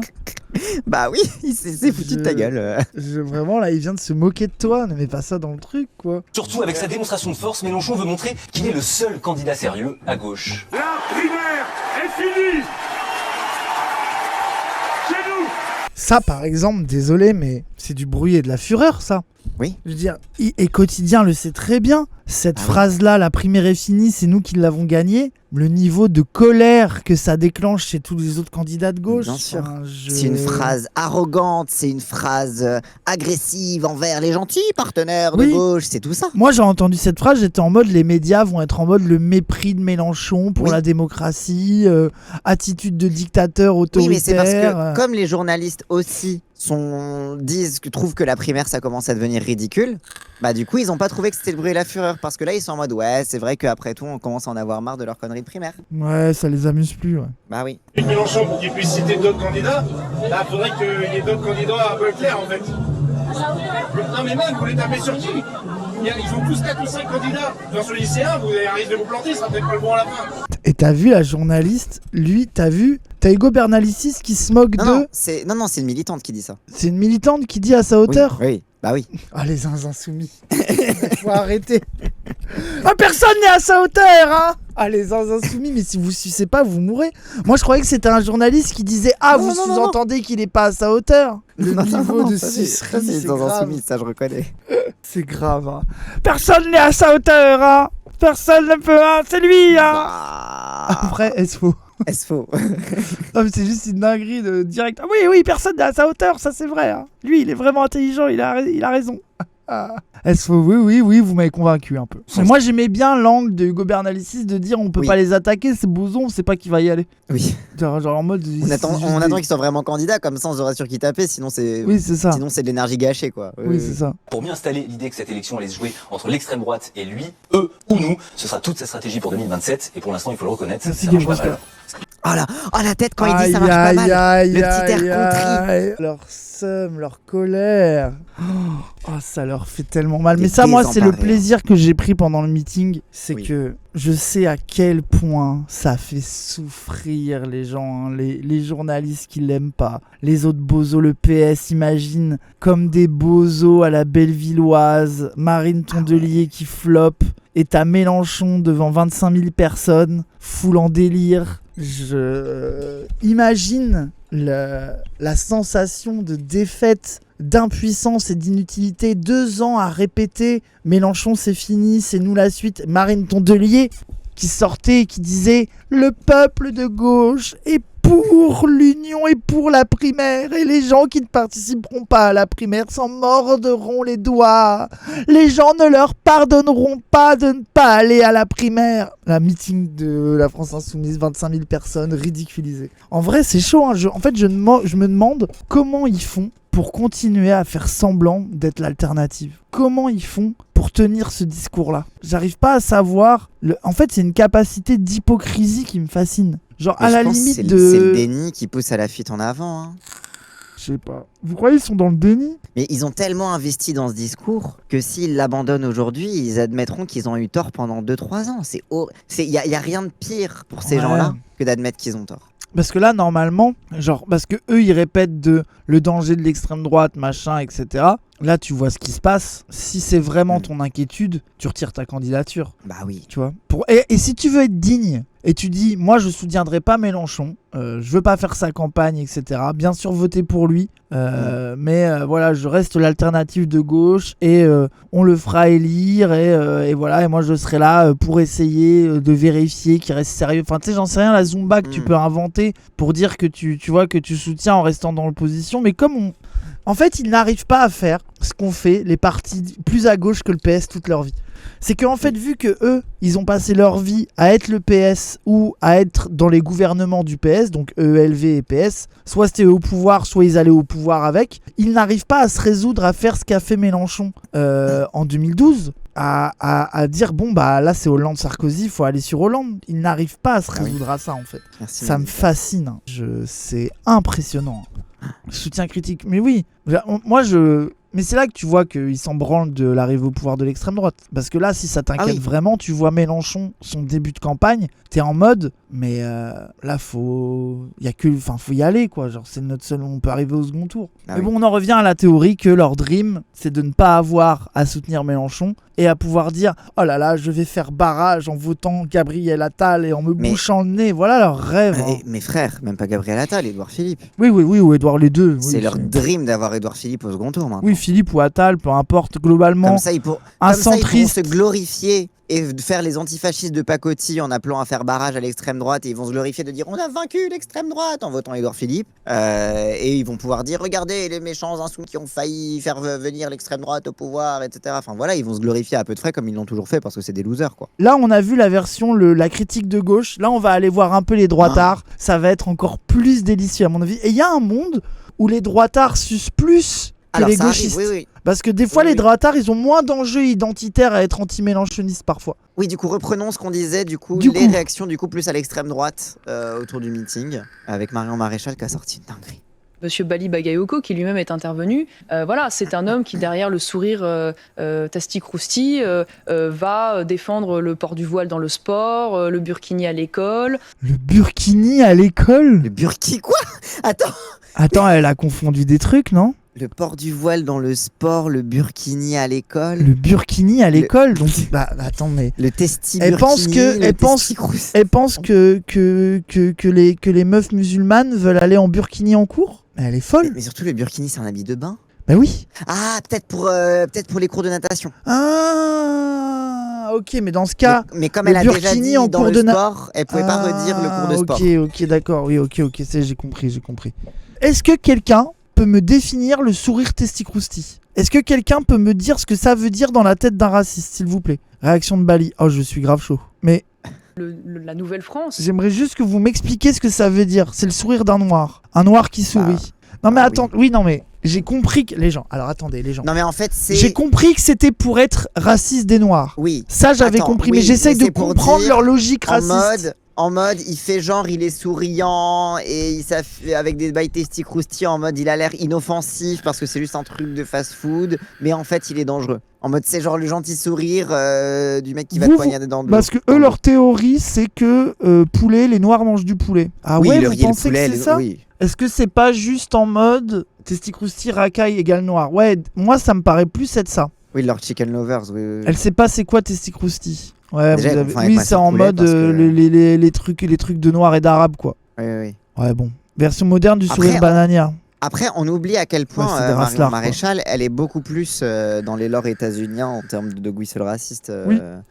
Bah oui, il s'est foutu de ta gueule. Vraiment, là, il vient de se moquer de toi. Ne mets pas ça dans le truc, quoi. Surtout avec sa démonstration de force, Mélenchon veut montrer qu'il est le seul candidat sérieux à gauche. La primaire est finie. Chez nous. Ça, par exemple, désolé, mais c'est du bruit et de la fureur, ça. Oui. Je veux dire, et Quotidien le sait très bien. Cette phrase-là, la primaire est finie, c'est nous qui l'avons gagnée. Le niveau de colère que ça déclenche chez tous les autres candidats de gauche. Bien sûr. C'est une phrase arrogante, c'est une phrase agressive envers les gentils partenaires de gauche, c'est tout ça. Moi, j'ai entendu cette phrase, j'étais en mode les médias vont être en mode le mépris de Mélenchon pour la démocratie, attitude de dictateur autoritaire. Oui, mais c'est parce que comme les journalistes aussi trouvent que la primaire ça commence à devenir ridicule, bah du coup ils ont pas trouvé que c'était le bruit et la fureur parce que là ils sont en mode ouais c'est vrai qu'après tout on commence à en avoir marre de leur connerie de primaire. Ouais, ça les amuse plus, ouais. Bah oui. Avec Mélenchon, pour qu'il puisse citer d'autres candidats, là, faudrait qu'il y ait d'autres candidats un peu clairs, en fait. Non, mais même, vous les tapez sur qui? Ils ont tous 4 ou 5 candidats. Dans ce lycéen, vous avez un risque de vous planter, ça sera peut-être pas le bon à la fin. Et t'as vu la journaliste, lui, t'as Hugo Bernalicis qui se moque non, de... Non, c'est une militante qui dit ça. C'est une militante qui dit à sa hauteur. Oui, bah oui. Ah, les insoumis. Faut arrêter. Ah, personne n'est à sa hauteur, hein. Ah, les insoumis, mais si vous sucez pas, vous mourrez. Moi, je croyais que c'était un journaliste qui disait vous sous-entendez qu'il est pas à sa hauteur. Le niveau de sucerie, ça, c'est les insoumis, ça je reconnais. C'est grave, hein. Personne n'est à sa hauteur, hein. Personne ne peut, hein. C'est lui, hein. Après, SFO. SFO. Non, mais c'est juste une dinguerie de direct. Ah, oui, personne n'est à sa hauteur, ça c'est vrai, hein. Lui, il est vraiment intelligent, il a raison. SFO, oui, vous m'avez convaincu un peu. Mais moi, j'aimais bien l'angle de Hugo Bernalicis de dire on peut pas les attaquer, c'est bousons, on sait pas qui va y aller. Oui. Genre en mode. On attend qu'ils soient vraiment candidats, comme ça on saura sur qui taper, sinon c'est. Oui, c'est ça. Sinon c'est de l'énergie gâchée, quoi. Oui, c'est ça. Pour mieux installer l'idée que cette élection allait se jouer entre l'extrême droite et lui, eux ou nous, ce sera toute sa stratégie pour 2027. Et pour l'instant, il faut le reconnaître, ça marche pas mal. Oh la tête quand il dit ça marche pas mal. Le petit air contrit. Leur seum, leur colère. Oh, ça leur fait tellement mal. Mais ça, moi, c'est le plaisir que j'ai pris pendant le meeting. C'est que je sais à quel point ça fait souffrir les gens, hein, les journalistes qui l'aiment pas. Les autres bozos, le PS, imagine, comme des bozos à la Bellevilloise. Marine Tondelier qui floppe. Et t'as Mélenchon devant 25 000 personnes, full en délire. Je imagine la sensation de défaite, d'impuissance et d'inutilité. 2 ans à répéter Mélenchon c'est fini, c'est nous la suite. Marine Tondelier qui sortait et qui disait le peuple de gauche est pour l'union et pour la primaire, et les gens qui ne participeront pas à la primaire s'en mordront les doigts. Les gens ne leur pardonneront pas de ne pas aller à la primaire. La meeting de la France Insoumise, 25 000 personnes ridiculisées. En vrai, c'est chaud, hein. Je me demande comment ils font pour continuer à faire semblant d'être l'alternative. Comment ils font pour tenir ce discours-là? J'arrive pas à savoir. En fait, c'est une capacité d'hypocrisie qui me fascine. Genre, à la limite c'est le déni qui pousse à la fuite en avant. Hein. Je sais pas. Vous croyez qu'ils sont dans le déni? Mais ils ont tellement investi dans ce discours que s'ils l'abandonnent aujourd'hui, ils admettront qu'ils ont eu tort pendant 2-3 ans. Il y a rien de pire pour ces gens-là que d'admettre qu'ils ont tort. Parce que là, normalement, parce que eux, ils répètent le danger de l'extrême droite, machin, etc. là tu vois ce qui se passe. Si c'est vraiment ton inquiétude, tu retires ta candidature. Bah oui. Tu vois. Et si tu veux être digne et tu dis moi je soutiendrai pas Mélenchon, je veux pas faire sa campagne, etc. Bien sûr voter pour lui, mais voilà, je reste l'alternative de gauche et on le fera élire et voilà, et moi je serai là pour essayer de vérifier qu'il reste sérieux. Enfin tu sais, j'en sais rien, la Zumba que tu peux inventer pour dire que tu vois que tu soutiens en restant dans l'opposition, mais comme en fait ils n'arrivent pas à faire ce qu'ont fait les partis plus à gauche que le PS toute leur vie. C'est qu'en fait, vu que eux, ils ont passé leur vie à être le PS ou à être dans les gouvernements du PS, donc EELV et PS, soit c'était au pouvoir, soit ils allaient au pouvoir avec, ils n'arrivent pas à se résoudre à faire ce qu'a fait Mélenchon en 2012, à dire bon bah là c'est Hollande-Sarkozy, il faut aller sur Hollande. Ils n'arrivent pas à se résoudre à ça en fait. Merci, ça me fascine, hein. C'est impressionnant. Soutien critique, mais oui, mais c'est là que tu vois qu'ils s'en branlent de l'arrivée au pouvoir de l'extrême droite. Parce que là, si ça t'inquiète vraiment, tu vois Mélenchon, son début de campagne, t'es en mode, mais là, faut y aller, quoi. Genre, c'est notre seul, on peut arriver au second tour. Mais bon, on en revient à la théorie que leur dream, c'est de ne pas avoir à soutenir Mélenchon et à pouvoir dire, oh là là, je vais faire barrage en votant Gabriel Attal et en me bouchant le nez. Voilà leur rêve. Mes frères, même pas Gabriel Attal, Édouard Philippe. Oui, ou Édouard les deux. C'est leur dream d'avoir Édouard Philippe au second tour maintenant. Oui, Philippe ou Attal, peu importe, globalement. Comme ça, ils pourront se glorifier et de faire les antifascistes de pacotille en appelant à faire barrage à l'extrême droite, et ils vont se glorifier de dire on a vaincu l'extrême droite en votant Édouard Philippe, et ils vont pouvoir dire regardez les méchants insoumis qui ont failli faire venir l'extrême droite au pouvoir, etc. Enfin voilà, ils vont se glorifier à peu de frais comme ils l'ont toujours fait parce que c'est des losers quoi. Là on a vu la version, la critique de gauche, là on va aller voir un peu les droitards, ça va être encore plus délicieux à mon avis, et il y a un monde où les droitards sucent plus que les gauchistes. Arrive, oui. Parce que des fois, les droitards, ils ont moins d'enjeux identitaires à être anti-mélenchonistes parfois. Oui, du coup, reprenons ce qu'on disait, les réactions plus à l'extrême droite autour du meeting, avec Marion Maréchal qui a sorti une dinguerie. Monsieur Bali Bagayoko, qui lui-même est intervenu, voilà, c'est un homme qui, derrière le sourire Tasti-Crousti, va défendre le port du voile dans le sport, le burkini à l'école. Le burkini à l'école ? Le burkini quoi ? Attends, elle a confondu des trucs, non ? Le port du voile dans le sport, le burkini à l'école. Le burkini à l'école, donc attends mais. Le testi elle burkini. Elle pense que les meufs musulmanes veulent aller en burkini en cours. Mais elle est folle. Mais surtout le burkini, c'est un habit de bain. Bah oui. Ah, peut-être pour les cours de natation. Ah, ok, mais dans ce cas, mais comme elle a déjà dit en cours de sport, elle pouvait pas redire le cours de sport. Ok, d'accord, oui, ok, j'ai compris. Est-ce que quelqu'un peut me définir le sourire Testi-Crousti ? Est-ce que quelqu'un peut me dire ce que ça veut dire dans la tête d'un raciste, s'il vous plaît ? Réaction de Bali. Oh, je suis grave chaud. Mais la Nouvelle-France. J'aimerais juste que vous m'expliquiez ce que ça veut dire. C'est le sourire d'un noir. Un noir qui sourit. Non mais attends, oui non mais j'ai compris que les gens. Alors attendez les gens. Non mais en fait c'est. J'ai compris que c'était pour être raciste des noirs. Oui. Ça j'avais compris, mais j'essaye de comprendre leur logique raciste. En mode, il fait genre, il est souriant et avec des bails Testi-Crousti en mode, il a l'air inoffensif parce que c'est juste un truc de fast-food, mais en fait, il est dangereux. En mode, c'est genre le gentil sourire du mec qui va te poignarder dans le dos. Parce que eux, leur théorie, c'est que poulet, les noirs mangent du poulet. Ah oui, ouais, vous pensez que c'est ça ? Oui. Est-ce que c'est pas juste en mode Testi-Crousti, racaille égale noir ? Ouais, moi, ça me paraît plus être ça. Oui, leur chicken lovers, oui. Elle sait pas c'est quoi Testi-Crousti. Ouais, déjà, oui, c'est en mode les trucs de noir et d'arabe, quoi. Oui. Ouais, bon. Version moderne du sourire bananière. Après, on oublie à quel point Marion Maréchal, elle est beaucoup plus dans les lores états-uniens en termes de whistle raciste.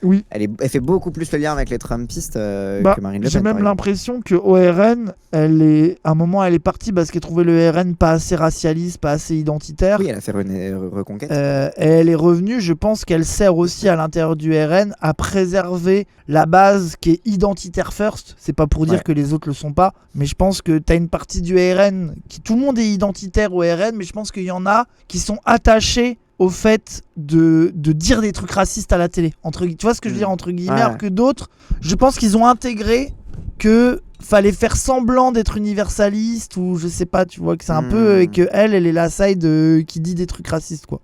Oui. Elle fait beaucoup plus le lien avec les Trumpistes que Marine Le Pen. J'ai même l'impression que ORN, à un moment, elle est partie parce qu'elle trouvait le RN pas assez racialiste, pas assez identitaire. Oui, elle a fait reconquête. Et elle est revenue, je pense qu'elle sert aussi à l'intérieur du RN à préserver la base qui est identitaire first. C'est pas pour dire que les autres le sont pas, mais je pense que t'as une partie du RN qui tout le monde est identitaire au RN, mais je pense qu'il y en a qui sont attachés au fait de dire des trucs racistes à la télé. Tu vois ce que je veux dire entre guillemets, alors que d'autres, je pense qu'ils ont intégré que fallait faire semblant d'être universaliste ou je sais pas, tu vois que c'est un peu et que elle est la side qui dit des trucs racistes quoi.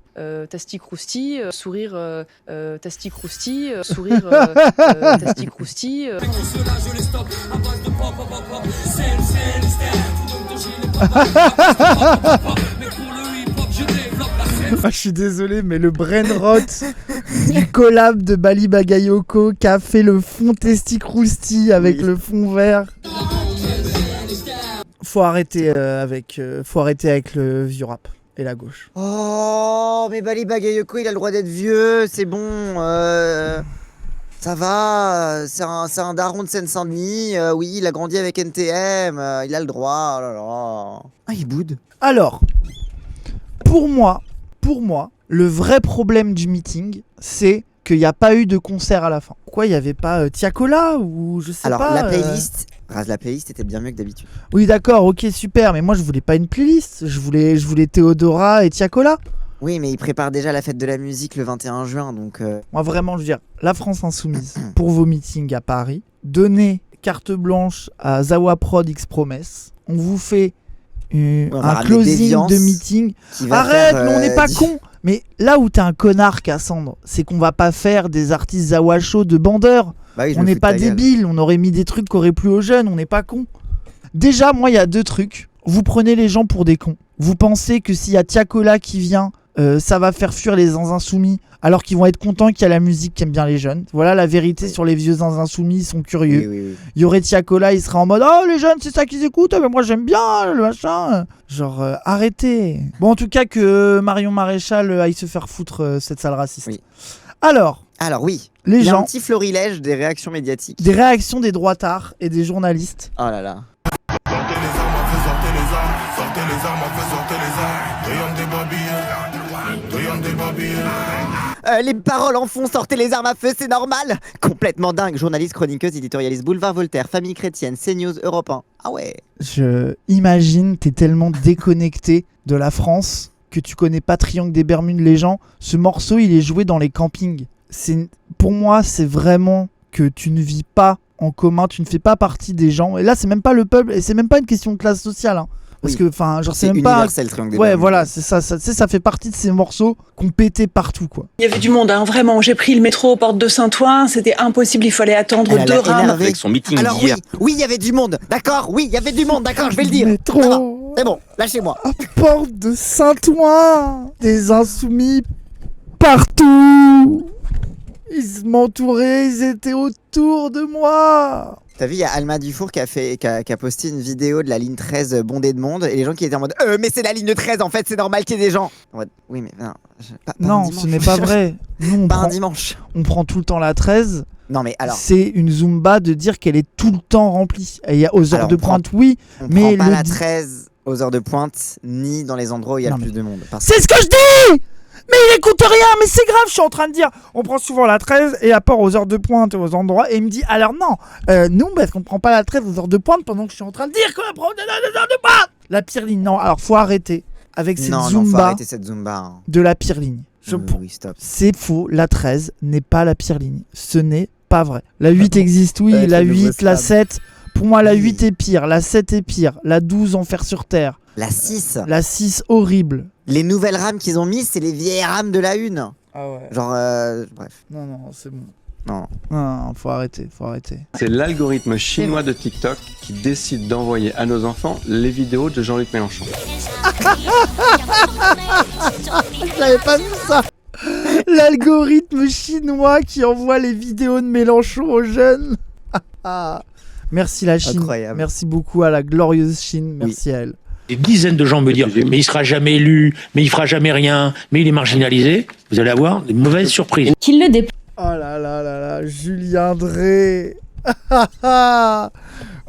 Tasti-Crousti, sourire Tasti-Crousti, sourire Tasti-Crousti. Ah, je suis désolé, mais le brain rot du collab de Bali Bagayoko qui a fait le fond Testi Crousti avec le fond vert. Faut arrêter avec le vieux rap et la gauche. Oh, mais Bali Bagayoko, il a le droit d'être vieux, c'est bon. Ça va, c'est un daron de Seine-Saint-Denis. Oui, il a grandi avec NTM, il a le droit. Oh là là. Ah, il boude. Alors, pour moi, le vrai problème du meeting, c'est qu'il n'y a pas eu de concert à la fin. Pourquoi il n'y avait pas Tiakola ou je sais Alors, pas. la playlist était bien mieux que d'habitude. Oui, d'accord, ok, super, mais moi je voulais pas une playlist, je voulais Théodora et Tiakola. Oui, mais il prépare déjà la fête de la musique le 21 juin, donc... Moi vraiment, je veux dire, la France Insoumise, pour vos meetings à Paris, donnez carte blanche à Zawa Prod X Promesse, on vous fait un closing de meeting. Arrête, mais on n'est pas con. Mais là où t'es un connard, Cassandre, c'est qu'on va pas faire des artistes Zawa Show de bandeurs. Bah oui, on n'est pas débiles, on aurait mis des trucs qui auraient plu aux jeunes, on n'est pas con. Déjà, moi, il y a 2 trucs. Vous prenez les gens pour des cons. Vous pensez que s'il y a Tiakola qui vient, ça va faire fuir les insoumis, alors qu'ils vont être contents qu'il y a la musique qu'aiment bien les jeunes. Voilà la vérité sur les vieux insoumis, ils sont curieux. Oui. Il y aurait Tiakola, il serait en mode « Oh, les jeunes, c'est ça qu'ils écoutent, mais moi j'aime bien le machin !» Genre, arrêtez. Bon, en tout cas, que Marion Maréchal aille se faire foutre cette sale raciste. Oui. Alors oui, les il y a gens, un petit florilège des réactions médiatiques. des réactions des droitards et des journalistes. Oh là là. Les paroles en fond, sortez les armes à feu, c'est normal. Complètement dingue. Journaliste, chroniqueuse, éditorialiste, Boulevard Voltaire, Famille Chrétienne, CNews, Europe 1. Ah ouais. Je imagine, t'es tellement déconnecté de la France que tu connais pas Triangle des Bermudes, les gens. Ce morceau, il est joué dans les campings. Pour moi, c'est vraiment que tu ne vis pas en commun, tu ne fais pas partie des gens. Et là, c'est même pas le peuple, et c'est même pas une question de classe sociale. Hein. Parce que, enfin, genre, c'est même pas. Universel, Triangle des Ouais, Bermudes. voilà, c'est ça. Ça fait partie de ces morceaux qu'on pétait partout, quoi. Il y avait du monde, hein, vraiment. J'ai pris le métro aux portes de Saint-Ouen, c'était impossible, il fallait attendre Elle a 2 l'air rames. énervée. Avec son meeting Alors d'hier. oui, il y avait du monde, d'accord. Oui, il y avait du monde, d'accord, je vais le dire. Métro. Ça va, c'est bon, lâchez-moi. À porte de Saint-Ouen, des insoumis partout. Ils m'entouraient, ils étaient autour de moi. T'as vu, il y a Alma Dufour qui a posté une vidéo de la ligne 13 bondée de monde et les gens qui étaient en mode mais c'est la ligne 13 en fait, c'est normal qu'il y ait des gens. En mode, oui, mais non, pas Non, un dimanche. ce n'est pas vrai. Nous, Pas un dimanche. on prend tout le temps la 13. Non, mais alors, C'est une Zumba de dire qu'elle est tout le temps remplie. Et il y a aux heures Alors, de on prend- pointe, oui. on mais prend pas le la di- 13 aux heures de pointe ni dans les endroits où il y a Non, le plus mais- de monde. Parce C'est ce que je dis. Mais il écoute rien, mais c'est grave, je suis en train de dire. On prend souvent la 13 et à part aux heures de pointe et aux endroits. Et il me dit, alors non, nous, parce qu'on prend pas la 13 aux heures de pointe pendant que je suis en train de dire qu'on prend les heures de pointe. La pire ligne, non, alors faut arrêter avec cette non, faut Zumba arrêter cette Zumba. Hein. de la pire ligne. Oui, stop. C'est faux, la 13 n'est pas la pire ligne. Ce n'est pas vrai. La 8 existe, oui, Avec la le nouveau 8, la slam. 7. Pour moi, la Oui. 8 est pire, la 7 est pire, la 12, enfer sur terre, La 6. la 6, horrible. Les nouvelles rames qu'ils ont mises, c'est les vieilles rames de la 1. Ah ouais. Genre, bref. Non, c'est bon. Non. Non, faut arrêter. C'est l'algorithme chinois de TikTok qui décide d'envoyer à nos enfants les vidéos de Jean-Luc Mélenchon. Je l'avais pas vu ça. L'algorithme chinois qui envoie les vidéos de Mélenchon aux jeunes. Merci la Chine. Incroyable. Merci beaucoup à la glorieuse Chine. Merci à elle. Des dizaines de gens me dire mais il sera jamais élu, mais il fera jamais rien, mais il est marginalisé. Vous allez avoir des mauvaises surprises. Qu'il le déploie. Oh là là là là, Julien Drey.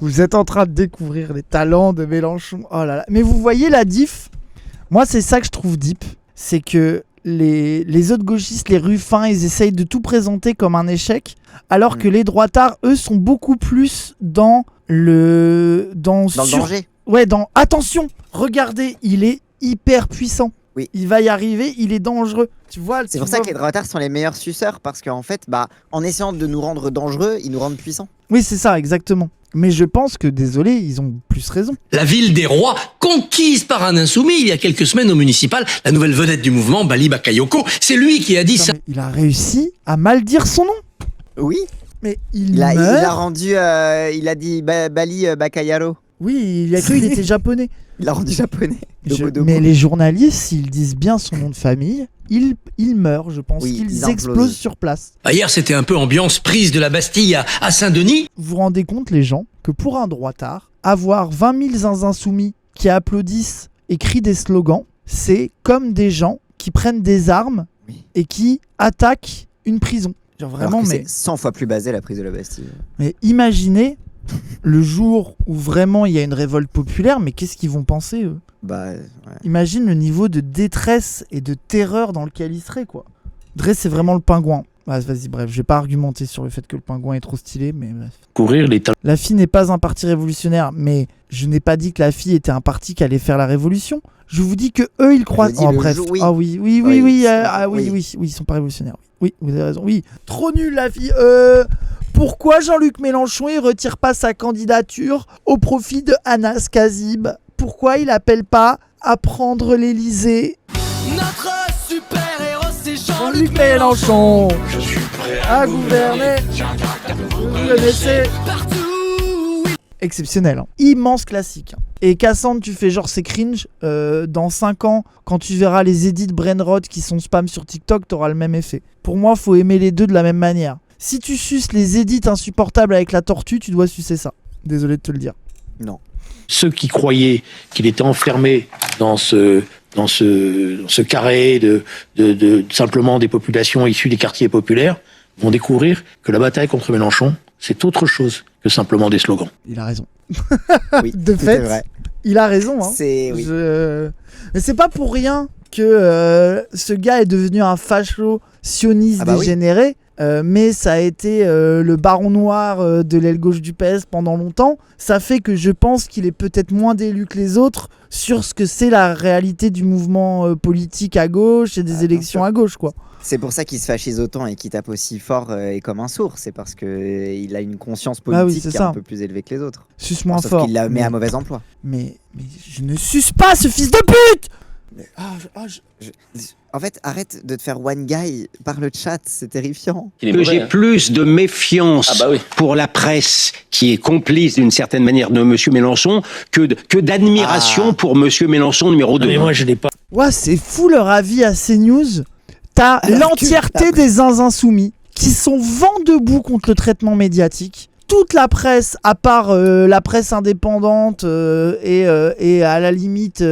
Vous êtes en train de découvrir les talents de Mélenchon. Oh là là. Mais vous voyez la diff. Moi, c'est ça que je trouve deep. C'est que les autres gauchistes, les Ruffins, ils essayent de tout présenter comme un échec. Alors que les droitards, eux, sont beaucoup plus dans le danger. Ouais, attention, regardez, il est hyper puissant. Oui. Il va y arriver, il est dangereux. Tu vois, C'est pour ça que les droitards sont les meilleurs suceurs parce qu'en fait, en essayant de nous rendre dangereux, ils nous rendent puissants. Oui, c'est ça, exactement. Mais je pense que, désolé, ils ont plus raison. La ville des rois, conquise par un insoumis il y a quelques semaines au municipal, la nouvelle vedette du mouvement, Bali Bakayoko, c'est lui qui a dit ça. Il a réussi à mal dire son nom. Oui. Mais Il a rendu, il a dit Bali Bakayaro. Oui, il a cru qu'il était japonais. Il l'a rendu japonais. Mais les journalistes, s'ils disent bien son nom de famille, ils meurent. Je pense qu'ils explosent sur place. Hier, c'était un peu ambiance prise de la Bastille à Saint-Denis. Vous vous rendez compte, les gens, que pour un droitard, avoir 20 000 zinzins soumis qui applaudissent et crient des slogans, c'est comme des gens qui prennent des armes et qui attaquent une prison. Genre vraiment, mais c'est 100 fois plus basé la prise de la Bastille. Mais imaginez le jour où vraiment il y a une révolte populaire, mais qu'est-ce qu'ils vont penser eux ? Imagine le niveau de détresse et de terreur dans lequel ils seraient, quoi. Dre, c'est vraiment le pingouin. Vas-y, bref, je vais pas argumenter sur le fait que le pingouin est trop stylé, mais bref. Courir les talons. La FI n'est pas un parti révolutionnaire, mais je n'ai pas dit que la FI était un parti qui allait faire la révolution. Je vous dis que eux, ils croient. Bref. Ah oui, ils sont pas révolutionnaires. Oui, vous avez raison. Oui, trop nul la FI. Pourquoi Jean-Luc Mélenchon il retire pas sa candidature au profit de Anas Kazib ? Pourquoi il appelle pas à prendre l'Elysée ? Notre super-héros, c'est Jean-Luc Mélenchon. Je suis prêt à gouverner. Vous connaissez exceptionnel, hein. Immense classique. Et Cassandre, tu fais genre c'est cringe. Dans 5 ans, quand tu verras les edits Brainrot qui sont spam sur TikTok, t'auras le même effet. Pour moi, faut aimer les deux de la même manière. Si tu suces les edits insupportables avec la tortue, tu dois sucer ça. Désolé de te le dire. Non. Ceux qui croyaient qu'il était enfermé dans ce carré de simplement des populations issues des quartiers populaires vont découvrir que la bataille contre Mélenchon, c'est autre chose que simplement des slogans. Il a raison. Oui, de fait, vrai. Il a raison. Hein. Mais c'est pas pour rien que ce gars est devenu un facho sioniste dégénéré. Mais ça a été le baron noir de l'aile gauche du PS pendant longtemps. Ça fait que je pense qu'il est peut-être moins d'élu que les autres sur ce que c'est la réalité du mouvement politique à gauche et des élections à gauche, quoi. C'est pour ça qu'il se fachise autant et qu'il tape aussi fort et comme un sourd. C'est parce qu'il a une conscience politique qui est un peu plus élevée que les autres. Suce moins sauf fort. qu'il la met à mauvais emploi. Mais je ne suce pas ce fils de pute. En fait, arrête de te faire one guy par le chat, c'est terrifiant. Que j'ai plus de méfiance pour la presse qui est complice d'une certaine manière de M. Mélenchon que d'admiration pour M. Mélenchon numéro 2. Mais moi, je n'ai pas. Ouais, c'est fou leur avis à CNews. T'as l'entièreté des zinzins soumis qui sont vent debout contre le traitement médiatique. Toute la presse, à part la presse indépendante et à la limite,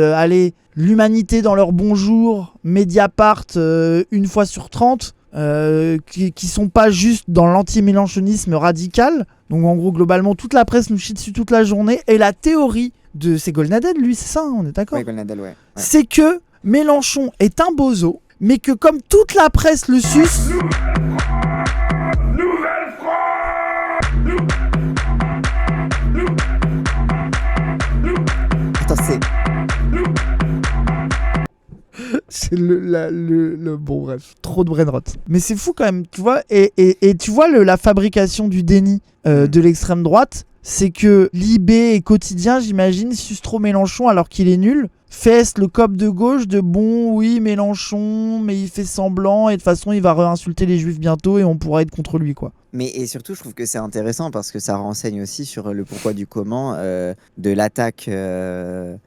l'Humanité dans leur bonjour, Mediapart une fois sur 30, qui sont pas juste dans l'anti-mélenchonisme radical. Donc en gros, globalement, toute la presse nous chie dessus toute la journée. Et la théorie de... C'est Golnadel, lui, c'est ça, hein, on est d'accord ? Oui, Golnadel, ouais. C'est que Mélenchon est un bozo, mais que comme toute la presse le suce... Attends, c'est... C'est bon bref, trop de brainrot. Mais c'est fou quand même, tu vois, et tu vois la fabrication du déni de l'extrême droite, c'est que Libé et Quotidien, j'imagine, sucent trop Mélenchon alors qu'il est nul. Fest, le cop de gauche, de bon, oui, Mélenchon, mais il fait semblant, et de toute façon, il va réinsulter les juifs bientôt, et on pourra être contre lui, quoi. Mais et surtout, je trouve que c'est intéressant parce que ça renseigne aussi sur le pourquoi du comment de l'attaque de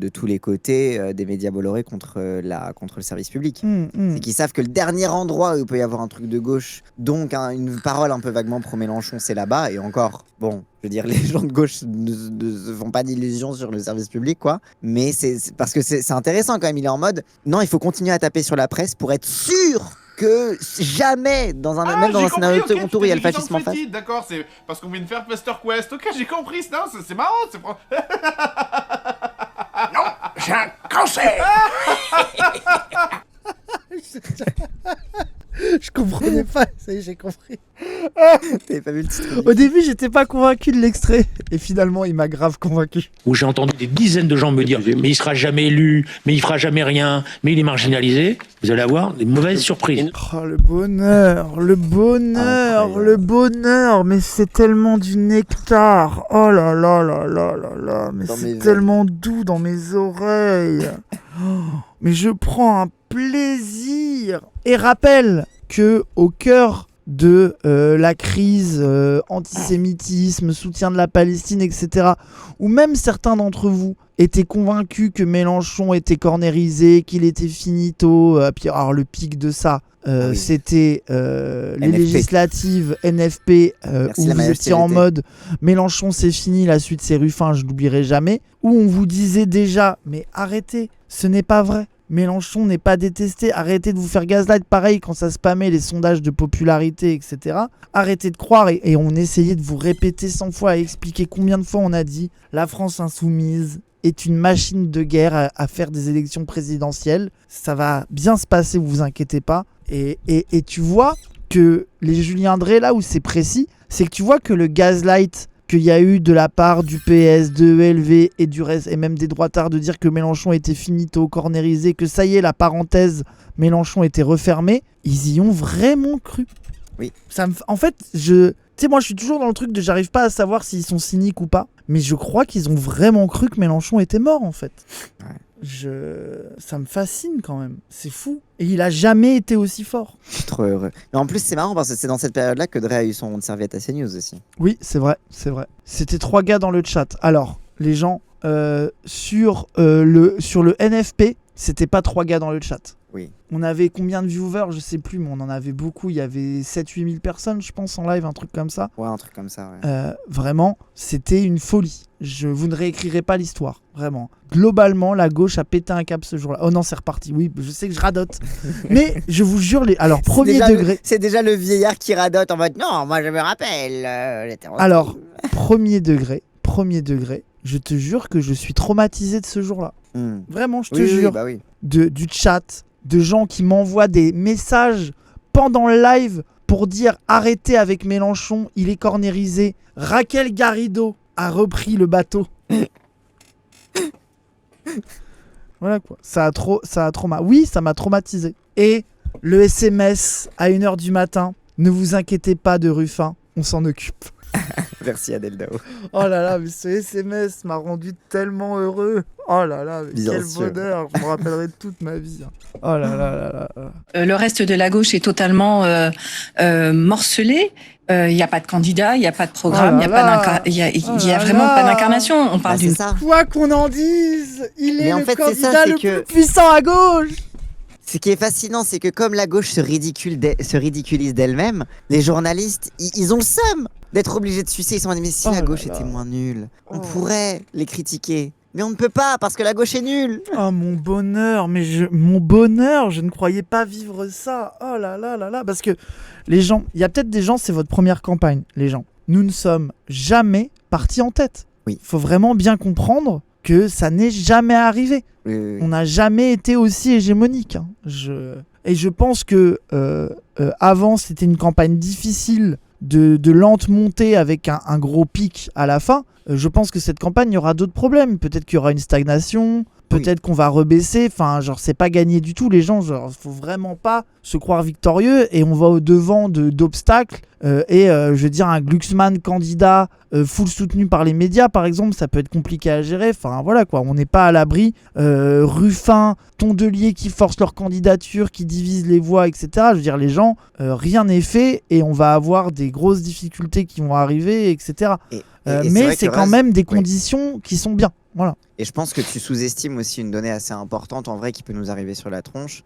tous les côtés des médias Bolloré contre le service public. C'est qu'ils savent que le dernier endroit où il peut y avoir un truc de gauche, donc une parole un peu vaguement pro-Mélenchon, c'est là-bas. Et encore, bon, je veux dire, les gens de gauche ne se font pas d'illusions sur le service public, quoi. Mais c'est parce que c'est intéressant quand même. Il est en mode, non, il faut continuer à taper sur la presse pour être sûr que jamais, même dans un scénario de second tour, il y a le fascisme en face. D'accord, c'est parce qu'on vient de faire Master Quest. Ok, j'ai compris, non, c'est marrant. Non, j'ai un cancer. Je comprenais pas, ça y est, j'ai compris. T'avais pas vu le titre? Au début, j'étais pas convaincu de l'extrait, et finalement, il m'a grave convaincu. Où j'ai entendu des dizaines de gens me dire mais il sera jamais élu, mais il fera jamais rien, mais il est marginalisé. Vous allez avoir des mauvaises surprises. Oh, le bonheur, le bonheur, mais c'est tellement du nectar. Oh là là là là là là, mais c'est tellement doux dans mes oreilles. Oh, mais je prends un plaisir. Et rappelle que au cœur de la crise, antisémitisme, soutien de la Palestine, etc., où même certains d'entre vous étaient convaincus que Mélenchon était cornérisé, qu'il était finito, puis alors le pic de ça, c'était les législatives NFP où vous étiez en mode Mélenchon c'est fini, la suite c'est Ruffin, je l'oublierai jamais, où on vous disait déjà mais arrêtez, ce n'est pas vrai, Mélenchon n'est pas détesté, arrêtez de vous faire gaslight, pareil quand ça spammait les sondages de popularité, etc. Arrêtez de croire, et on essayait de vous répéter 100 fois et expliquer combien de fois on a dit la France insoumise est une machine de guerre à faire des élections présidentielles, ça va bien se passer, vous inquiétez pas. Et tu vois que les Julien Drey, là où c'est précis, c'est que tu vois que le gaslight qu'il y a eu de la part du PS, de ELV et du reste, et même des droitards, de dire que Mélenchon était finito, cornérisé, que ça y est, la parenthèse Mélenchon était refermée, ils y ont vraiment cru. Oui. En fait, tu sais, moi je suis toujours dans le truc de j'arrive pas à savoir s'ils sont cyniques ou pas, mais je crois qu'ils ont vraiment cru que Mélenchon était mort en fait. Ouais. Ça me fascine quand même, c'est fou. Et il a jamais été aussi fort. Je suis trop heureux. Mais en plus, c'est marrant parce que c'est dans cette période-là que Drey a eu son rond de serviette à CNews aussi. Oui, c'est vrai, c'est vrai. C'était 3 gars dans le chat. Alors, les gens, sur le NFP, c'était pas 3 gars dans le chat. Oui. On avait combien de viewers, je sais plus, mais on en avait beaucoup. Il y avait 7-8 000 personnes, je pense, en live, un truc comme ça. Ouais, un truc comme ça, ouais. Vraiment, c'était une folie. Vous ne réécrirez pas l'histoire, vraiment. Globalement, la gauche a pété un câble ce jour-là. Oh non, c'est reparti. Oui, je sais que je radote. Mais je vous jure, alors, premier degré... C'est déjà le vieillard qui radote en mode « Non, moi je me rappelle. Alors, premier degré, je te jure que je suis traumatisé de ce jour-là. Vraiment, je te jure. Oui, bah oui. Du chat, de gens qui m'envoient des messages pendant le live pour dire arrêtez avec Mélenchon, il est cornérisé. Raquel Garrido a repris le bateau. Voilà quoi. Ça a Oui, ça m'a traumatisé. Et le SMS à 1h du matin, ne vous inquiétez pas de Ruffin, on s'en occupe. Merci Adèle Dao. Oh là là, mais ce SMS m'a rendu tellement heureux. Oh là là, mais quel bonheur. Je me rappellerai toute ma vie. Oh là là là là. Le reste de la gauche est totalement morcelé. Il n'y a pas de candidat, il n'y a pas de programme, il n'y a vraiment pas d'incarnation. On parle d'une... Quoi qu'on en dise, il est en le fait, candidat le plus puissant à gauche. Ce qui est fascinant, c'est que comme la gauche se ridiculise d'elle-même, les journalistes, ils ont le seum d'être obligés de sucer. Ils sont dit, mais si la gauche était moins nulle, on pourrait les critiquer. Mais on ne peut pas parce que la gauche est nulle. Oh mon bonheur, mon bonheur, je ne croyais pas vivre ça. Oh là là là là, parce que les gens, il y a peut-être des gens, c'est votre première campagne, les gens. Nous ne sommes jamais partis en tête. Oui. Faut vraiment bien comprendre que ça n'est jamais arrivé. Oui. On n'a jamais été aussi hégémonique. Hein. Et je pense que avant, c'était une campagne difficile de lente montée avec un gros pic à la fin. Je pense que cette campagne, il y aura d'autres problèmes. Peut-être qu'il y aura une stagnation, peut-être qu'on va rebaisser. Enfin, genre, c'est pas gagné du tout. Les gens, genre, faut vraiment pas se croire victorieux et on va au devant d'obstacles. Je veux dire, un Glucksmann candidat full soutenu par les médias, par exemple, ça peut être compliqué à gérer. Enfin, voilà quoi, on n'est pas à l'abri. Ruffin, Tondelier qui forcent leur candidature, qui divisent les voix, etc. Je veux dire, les gens, rien n'est fait et on va avoir des grosses difficultés qui vont arriver, etc. Mais c'est quand même des conditions qui sont bien. Voilà. Et je pense que tu sous-estimes aussi une donnée assez importante en vrai qui peut nous arriver sur la tronche.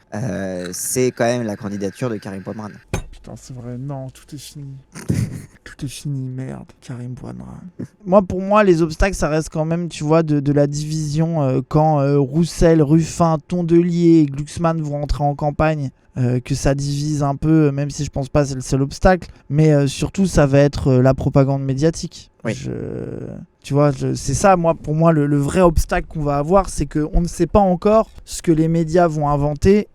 C'est quand même la candidature de Karim Poimran. Putain, c'est vrai, non, tout est fini. Tout est fini, merde, Karim Poimran. Pour moi, les obstacles, ça reste quand même, tu vois, de la division quand Roussel, Ruffin, Tondelier et Glucksmann vont entrer en campagne. Que ça divise un peu, même si je pense pas que c'est le seul obstacle, mais surtout ça va être la propagande médiatique. Oui. Tu vois, c'est ça, pour moi, le vrai obstacle qu'on va avoir, c'est qu'on ne sait pas encore ce que les médias vont inventer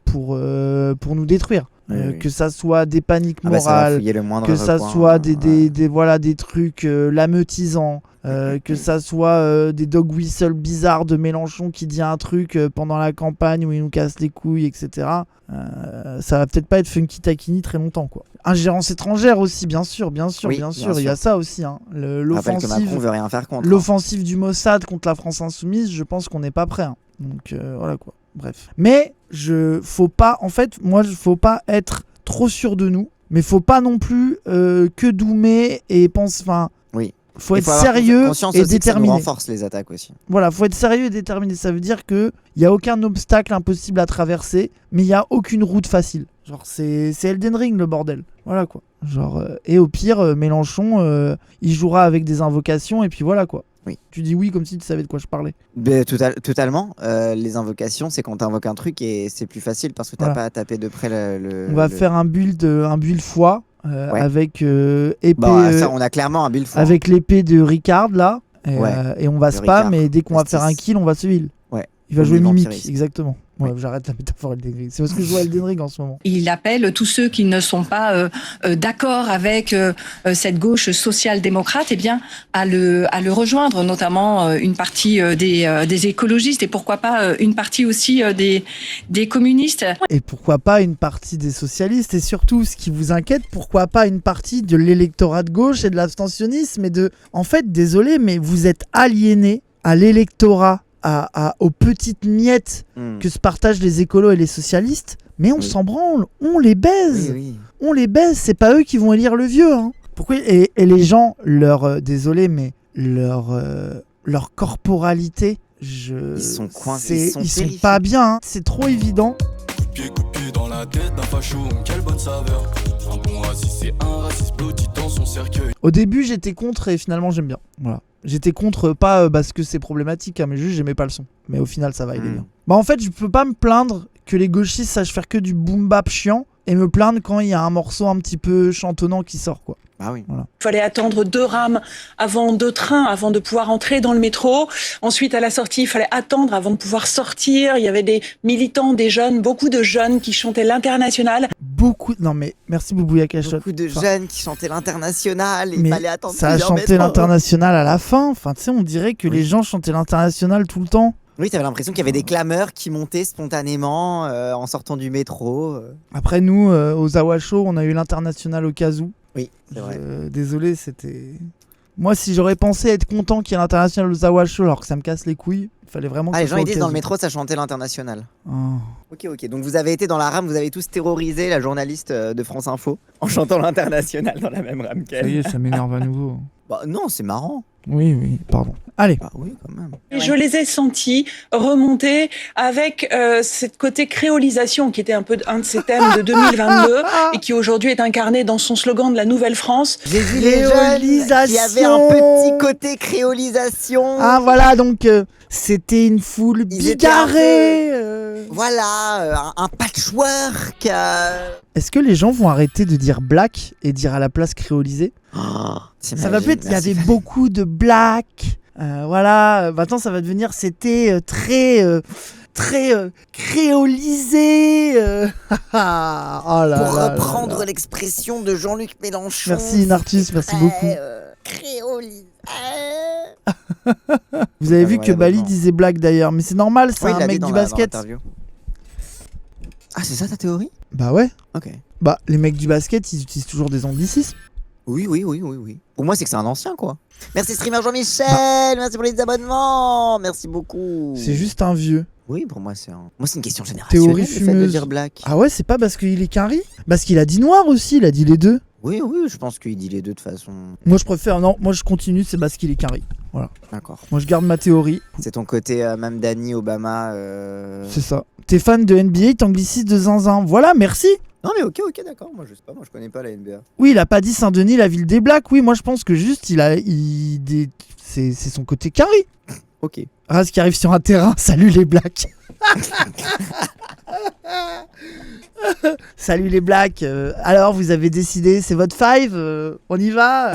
pour nous détruire. Oui. Que ça soit des paniques morales, que ça soit des trucs lameutisants, que ça soit des dog whistles bizarres de Mélenchon qui dit un truc pendant la campagne où il nous casse les couilles, etc. Ça va peut-être pas être funky taquini très longtemps, quoi. Ingérence étrangère aussi, bien sûr, il y a ça aussi. Hein. L'offensive du Mossad contre la France insoumise, je pense qu'on n'est pas prêt. Hein. Donc voilà quoi. Bref. Mais faut pas être trop sûr de nous Mais faut pas non plus que doumer et pense. Enfin, Oui. faut Il être faut avoir sérieux conscience et aussi que ça nous déterminé. renforce les attaques aussi. Voilà, faut être sérieux et déterminé. Ça veut dire que y a aucun obstacle impossible à traverser, mais il y a aucune route facile. Genre c'est Elden Ring le bordel. Voilà quoi. Genre et au pire Mélenchon il jouera avec des invocations et puis voilà quoi. Oui. Tu dis oui comme si tu savais de quoi je parlais. Totalement. Les invocations, c'est quand t'invoques un truc et c'est plus facile parce que t'as Voilà. pas à taper de près On va faire un build foi Ouais. avec épée. Bah, ça, on a clairement un build fort. Avec l'épée de Ricard là. Et, Ouais. et on va De spam Ricard. et dès qu'on va faire un Justice. kill on va se heal. Ouais. Il va jouer Mimic, Omnivampirisme. exactement. Ouais, j'arrête la métaphore Elden Ring. C'est parce que je joue à Elden Ring en ce moment. Il appelle tous ceux qui ne sont pas d'accord avec cette gauche social-démocrate, eh bien, à le rejoindre, notamment une partie des écologistes et pourquoi pas une partie aussi des communistes. Et pourquoi pas une partie des socialistes et surtout, ce qui vous inquiète, pourquoi pas une partie de l'électorat de gauche et de l'abstentionnisme et de... En fait, désolé, mais vous êtes aliénés à l'électorat, aux petites miettes que se partagent les écolos et les socialistes, mais on s'en branle, on les baise. Oui. On les baise, c'est pas eux qui vont élire le vieux. Hein. Pourquoi et les gens, désolé, mais leur corporalité, Ils sont coincés, ils sont pas bien. Hein. C'est trop évident. Coup de pied dans la tête d'un facho, quelle bonne saveur. Un bon raciste, c'est un raciste petit dans son cercueil. Au début, j'étais contre et finalement, j'aime bien. Voilà. J'étais contre, pas parce que c'est problématique, hein, mais juste j'aimais pas le son. Mais au final, ça va, il est bien. Bah, en fait, je peux pas me plaindre que les gauchistes sachent faire que du boom bap chiant et me plaindre quand il y a un morceau un petit peu chantonnant qui sort, quoi. Ah oui. Voilà. Il fallait attendre 2 rames avant 2 trains avant de pouvoir entrer dans le métro. Ensuite, à la sortie, il fallait attendre avant de pouvoir sortir. Il y avait des militants, des jeunes, beaucoup de jeunes qui chantaient l'Internationale. Non mais merci Boubouya Cachot. Beaucoup de jeunes qui chantaient l'Internationale. Il Mais fallait attendre ça a plusieurs chanté métros. l'Internationale à la fin. Enfin, tu sais, on dirait que les gens chantaient l'Internationale tout le temps. Oui, t'avais l'impression qu'il y avait des clameurs qui montaient spontanément en sortant du métro. Après, nous, aux Awa Show, on a eu l'Internationale au cas où. Oui, c'est vrai. Désolé, c'était... Moi, si j'aurais pensé être content qu'il y ait l'Internationale aux Awa Show alors que ça me casse les couilles, il fallait vraiment que Ah, ça les gens soit ils au disent cas dans le où. métro ça chantait l'Internationale. Oh. Ok, donc vous avez été dans la rame, vous avez tous terrorisé la journaliste de France Info en chantant l'Internationale dans la même rame qu'elle. Ça y est, ça m'énerve à nouveau. Bah non, c'est marrant. Oui, pardon. Allez. Bah oui, quand même. Et je les ai sentis remonter avec cette côté créolisation qui était un de ses thèmes de 2022 et qui aujourd'hui est incarné dans son slogan de la Nouvelle France. J'ai vu les jeunes qui avaient un petit côté créolisation. Ah voilà, donc c'était une foule Ils étaient un bigarrée. Voilà, un patchwork. Est-ce que les gens vont arrêter de dire black et dire à la place créolisé? Ça va peut-être, il y avait beaucoup de black. Voilà, maintenant ça va devenir, c'était très créolisé. Oh là Pour là reprendre là là. l'expression de Jean-Luc Mélenchon. Merci Nartus, merci beaucoup. Créolisé. Vous avez vu que Incroyable, Bali non. disait black d'ailleurs, mais c'est normal, c'est Oui, il un l'a mec dit dans du dans basket. l'interview. Ah, c'est ça ta théorie? Bah ouais. Ok. Bah les mecs du basket, ils utilisent toujours des anglicismes. Oui. Pour moi, c'est que c'est un ancien, quoi. Merci streamer Jean-Michel, merci pour les abonnements, merci beaucoup. C'est juste un vieux. Oui, pour moi, c'est une question générationnelle. Théorie le fait de fumeuse. dire black. Ah ouais, c'est pas parce qu'il est carré? Parce qu'il a dit noir aussi, il a dit les deux. Oui, je pense qu'il dit les deux de façon. Moi je préfère, non, moi je continue, c'est parce qu'il est carré. Voilà. D'accord. Moi je garde ma théorie. C'est ton côté même Danny, Obama. C'est ça. T'es fan de NBA, t'anglicisme de zinzin. Voilà, merci. Non mais ok, d'accord. Moi je sais pas, moi je connais pas la NBA. Oui, il a pas dit Saint-Denis, la ville des blacks. Oui, moi je pense que juste c'est son côté carré. Ok. Raz qui arrive sur un terrain, salut les blacks. Salut les blacks. Alors vous avez décidé, c'est votre five, on y va.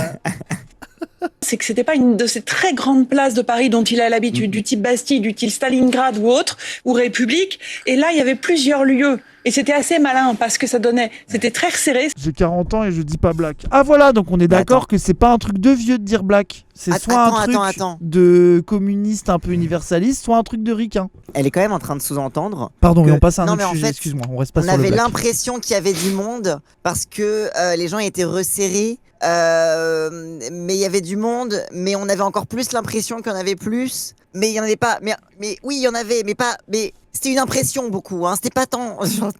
C'est que c'était pas une de ces très grandes places de Paris dont il a l'habitude, du type Bastille, du type Stalingrad ou autre, ou République. Et là, il y avait plusieurs lieux. Et c'était assez malin parce que c'était très resserré. J'ai 40 ans et je dis pas black. Ah voilà, donc on est d'accord que c'est pas un truc de vieux de dire black. C'est soit un truc de communiste un peu universaliste, soit un truc de ricain. Elle est quand même en train de sous-entendre. Pardon, que... mais on passe à un non, autre mais en sujet, fait, excuse-moi, on reste pas on sur le avait black. l'impression qu'il y avait du monde parce que les gens étaient resserrés. Mais il y avait du monde, mais on avait encore plus l'impression qu'il y en avait plus. Mais il y en avait pas. Mais oui, il y en avait, mais pas. Mais c'était une impression beaucoup. Hein, c'était pas tant. Genre,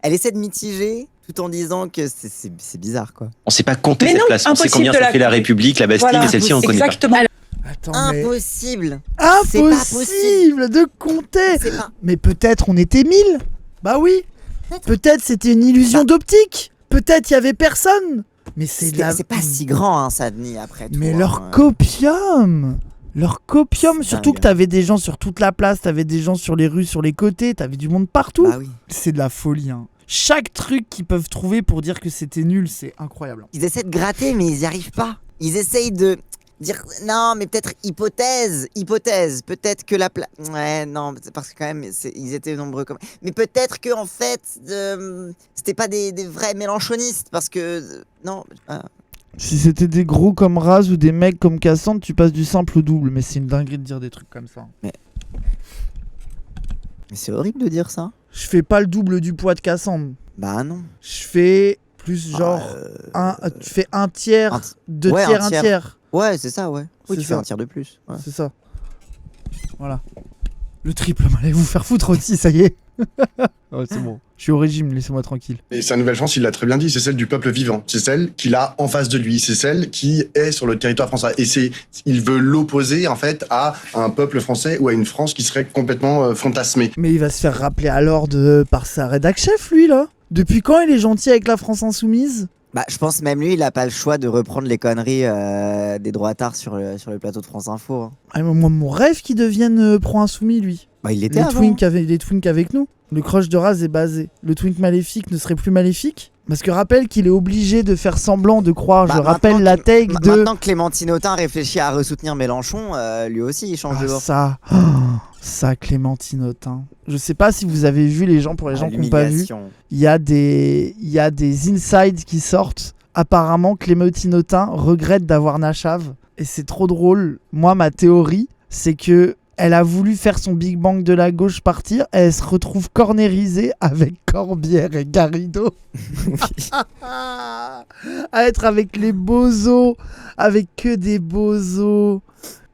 elle essaie de mitiger tout en disant que c'est bizarre, quoi. On sait pas compter Mais cette non, place. On sait combien impossible de ça la fait la compter. République, la Bastille, Voilà, et celle-ci on connaît pas. exactement. Attends, mais... Impossible. C'est pas possible. Impossible de compter. C'est pas- Mais peut-être on était 1000. Bah oui. Peut-être c'était une illusion d'optique. Peut-être il y avait personne. Mais c'est de la... C'est pas si grand, hein, Saint-Denis, après tout. Mais hein. leur copium. Leur copium, C'est surtout dingue. que t'avais des gens sur toute la place, t'avais des gens sur les rues, sur les côtés, t'avais du monde partout. Bah oui. C'est de la folie, hein. Chaque truc qu'ils peuvent trouver pour dire que c'était nul, c'est incroyable. Ils essaient de gratter, mais ils y arrivent pas. Ils essayent de dire non, mais peut-être hypothèse. Peut-être que la place. Ouais, non, parce que quand même, ils étaient nombreux comme. Mais peut-être que en fait, c'était pas des vrais mélanchonistes, parce que non. Si c'était des gros comme Raz ou des mecs comme Cassandre, tu passes du simple au double, mais c'est une dinguerie de dire des trucs comme ça. Mais c'est horrible de dire ça. Je fais pas le double du poids de Cassandre. Bah non. Je fais plus genre tu fais un tiers, deux ouais, tiers, un tiers. Ouais, c'est ça, ouais. Oui, C'est tu fais ça. un tiers de plus. Ouais. C'est ça. Voilà. Le triple, allez vous faire foutre aussi, ça y est. Ouais, c'est bon. Je suis au régime, laissez-moi tranquille. Et sa Nouvelle-France, il l'a très bien dit, c'est celle du peuple vivant. C'est celle qu'il a en face de lui. C'est celle qui est sur le territoire français. Et il veut l'opposer, en fait, à un peuple français ou à une France qui serait complètement fantasmée. Mais il va se faire rappeler à l'ordre par sa rédac chef, lui, là. Depuis quand il est gentil avec la France Insoumise? Bah, je pense même lui, il a pas le choix de reprendre les conneries des droitards sur le plateau de France Info. Hein. Ah, moi, mon rêve qu'il devienne pro-insoumis, lui. Bah, il était les avant. twinks avec nous. Le crush de Raz est basé. Le twink maléfique ne serait plus maléfique? Parce que rappelle qu'il est obligé de faire semblant de croire. Je rappelle la take de... Maintenant que Clémentine Autain réfléchit à ressoutenir Mélenchon, lui aussi, il change de bord. Ça, Clémentine Autain. Je sais pas si vous avez vu, les gens qui n'ont pas vu. l'humiliation. Il y a des insides qui sortent. Apparemment, Clémentine Autain regrette d'avoir Nachave. Et c'est trop drôle. Moi, ma théorie, c'est que elle a voulu faire son Big Bang de la gauche partir et elle se retrouve cornérisée avec Corbière et Garrido. À être avec les bozos, avec que des bozos.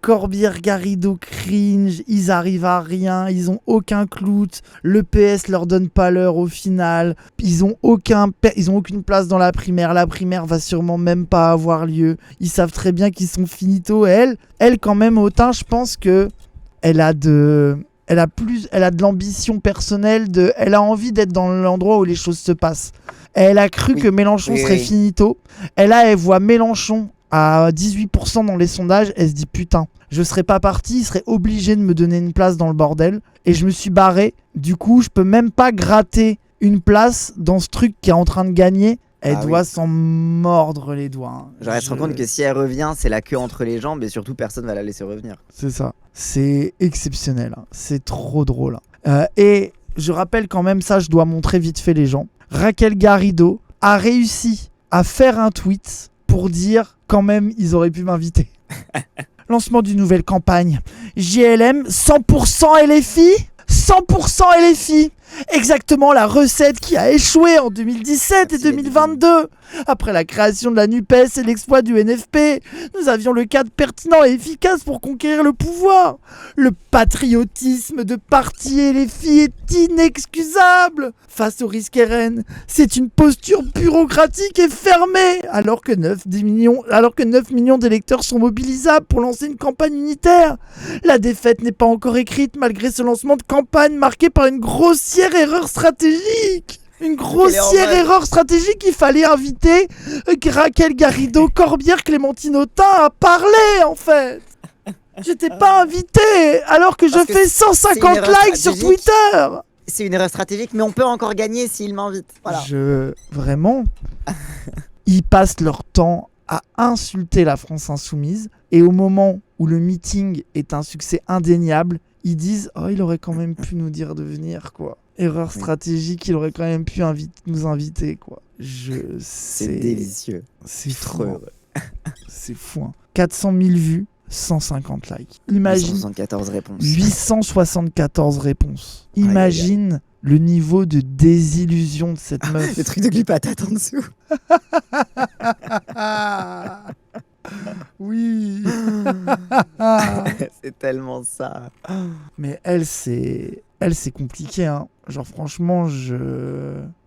Corbière, Garrido, cringe, ils arrivent à rien, ils ont aucun clout, le PS leur donne pas l'heure au final, ils ont aucune place dans la primaire va sûrement même pas avoir lieu, ils savent très bien qu'ils sont finito, et elle quand même, Autain, je pense que elle a de l'ambition personnelle, elle a envie d'être dans l'endroit où les choses se passent. Elle a cru que Mélenchon serait finito, elle voit Mélenchon à 18% dans les sondages, elle se dit putain, je serais pas parti, il serait obligé de me donner une place dans le bordel, et je me suis barré, du coup je peux même pas gratter une place dans ce truc qui est en train de gagner, elle doit s'en mordre les doigts. Hein. Genre, elle se rend compte que si elle revient, c'est la queue entre les jambes et surtout personne va la laisser revenir. C'est ça, c'est exceptionnel, hein. C'est trop drôle. Hein. Et je rappelle quand même ça, je dois montrer vite fait les gens, Raquel Garrido a réussi à faire un tweet pour dire quand même ils auraient pu m'inviter. Lancement d'une nouvelle campagne. JLM 100% LFI. 100% LFI. Exactement la recette qui a échoué en 2017 et 2022. Après la création de la NUPES et l'exploit du NFP, nous avions le cadre pertinent et efficace pour conquérir le pouvoir. Le patriotisme de parti LFI est inexcusable. Face au risque RN, c'est une posture bureaucratique et fermée, alors que 9 millions d'électeurs sont mobilisables pour lancer une campagne unitaire. La défaite n'est pas encore écrite malgré ce lancement de campagne marqué par une grossière erreur stratégique. Une grossière erreur stratégique, il fallait inviter Raquel Garrido, Corbière, Clémentine Autain à parler en fait. J'étais pas invité alors que je fais 150 likes sur Twitter. C'est une erreur stratégique, mais on peut encore gagner s'il m'invite. Voilà. Vraiment, ils passent leur temps à insulter la France Insoumise et au moment où le meeting est un succès indéniable, ils disent « Oh, il aurait quand même pu nous dire de venir, quoi. » Erreur stratégique, il aurait quand même pu nous inviter, quoi. C'est délicieux. C'est trop heureux. C'est fou, hein. 400 000 vues, 150 likes. Imagine 874 réponses. 874 réponses. Imagine le niveau de désillusion de cette meuf. Le truc de glupatate en dessous. Oui. C'est tellement ça. Mais elle c'est compliqué, hein. Genre franchement,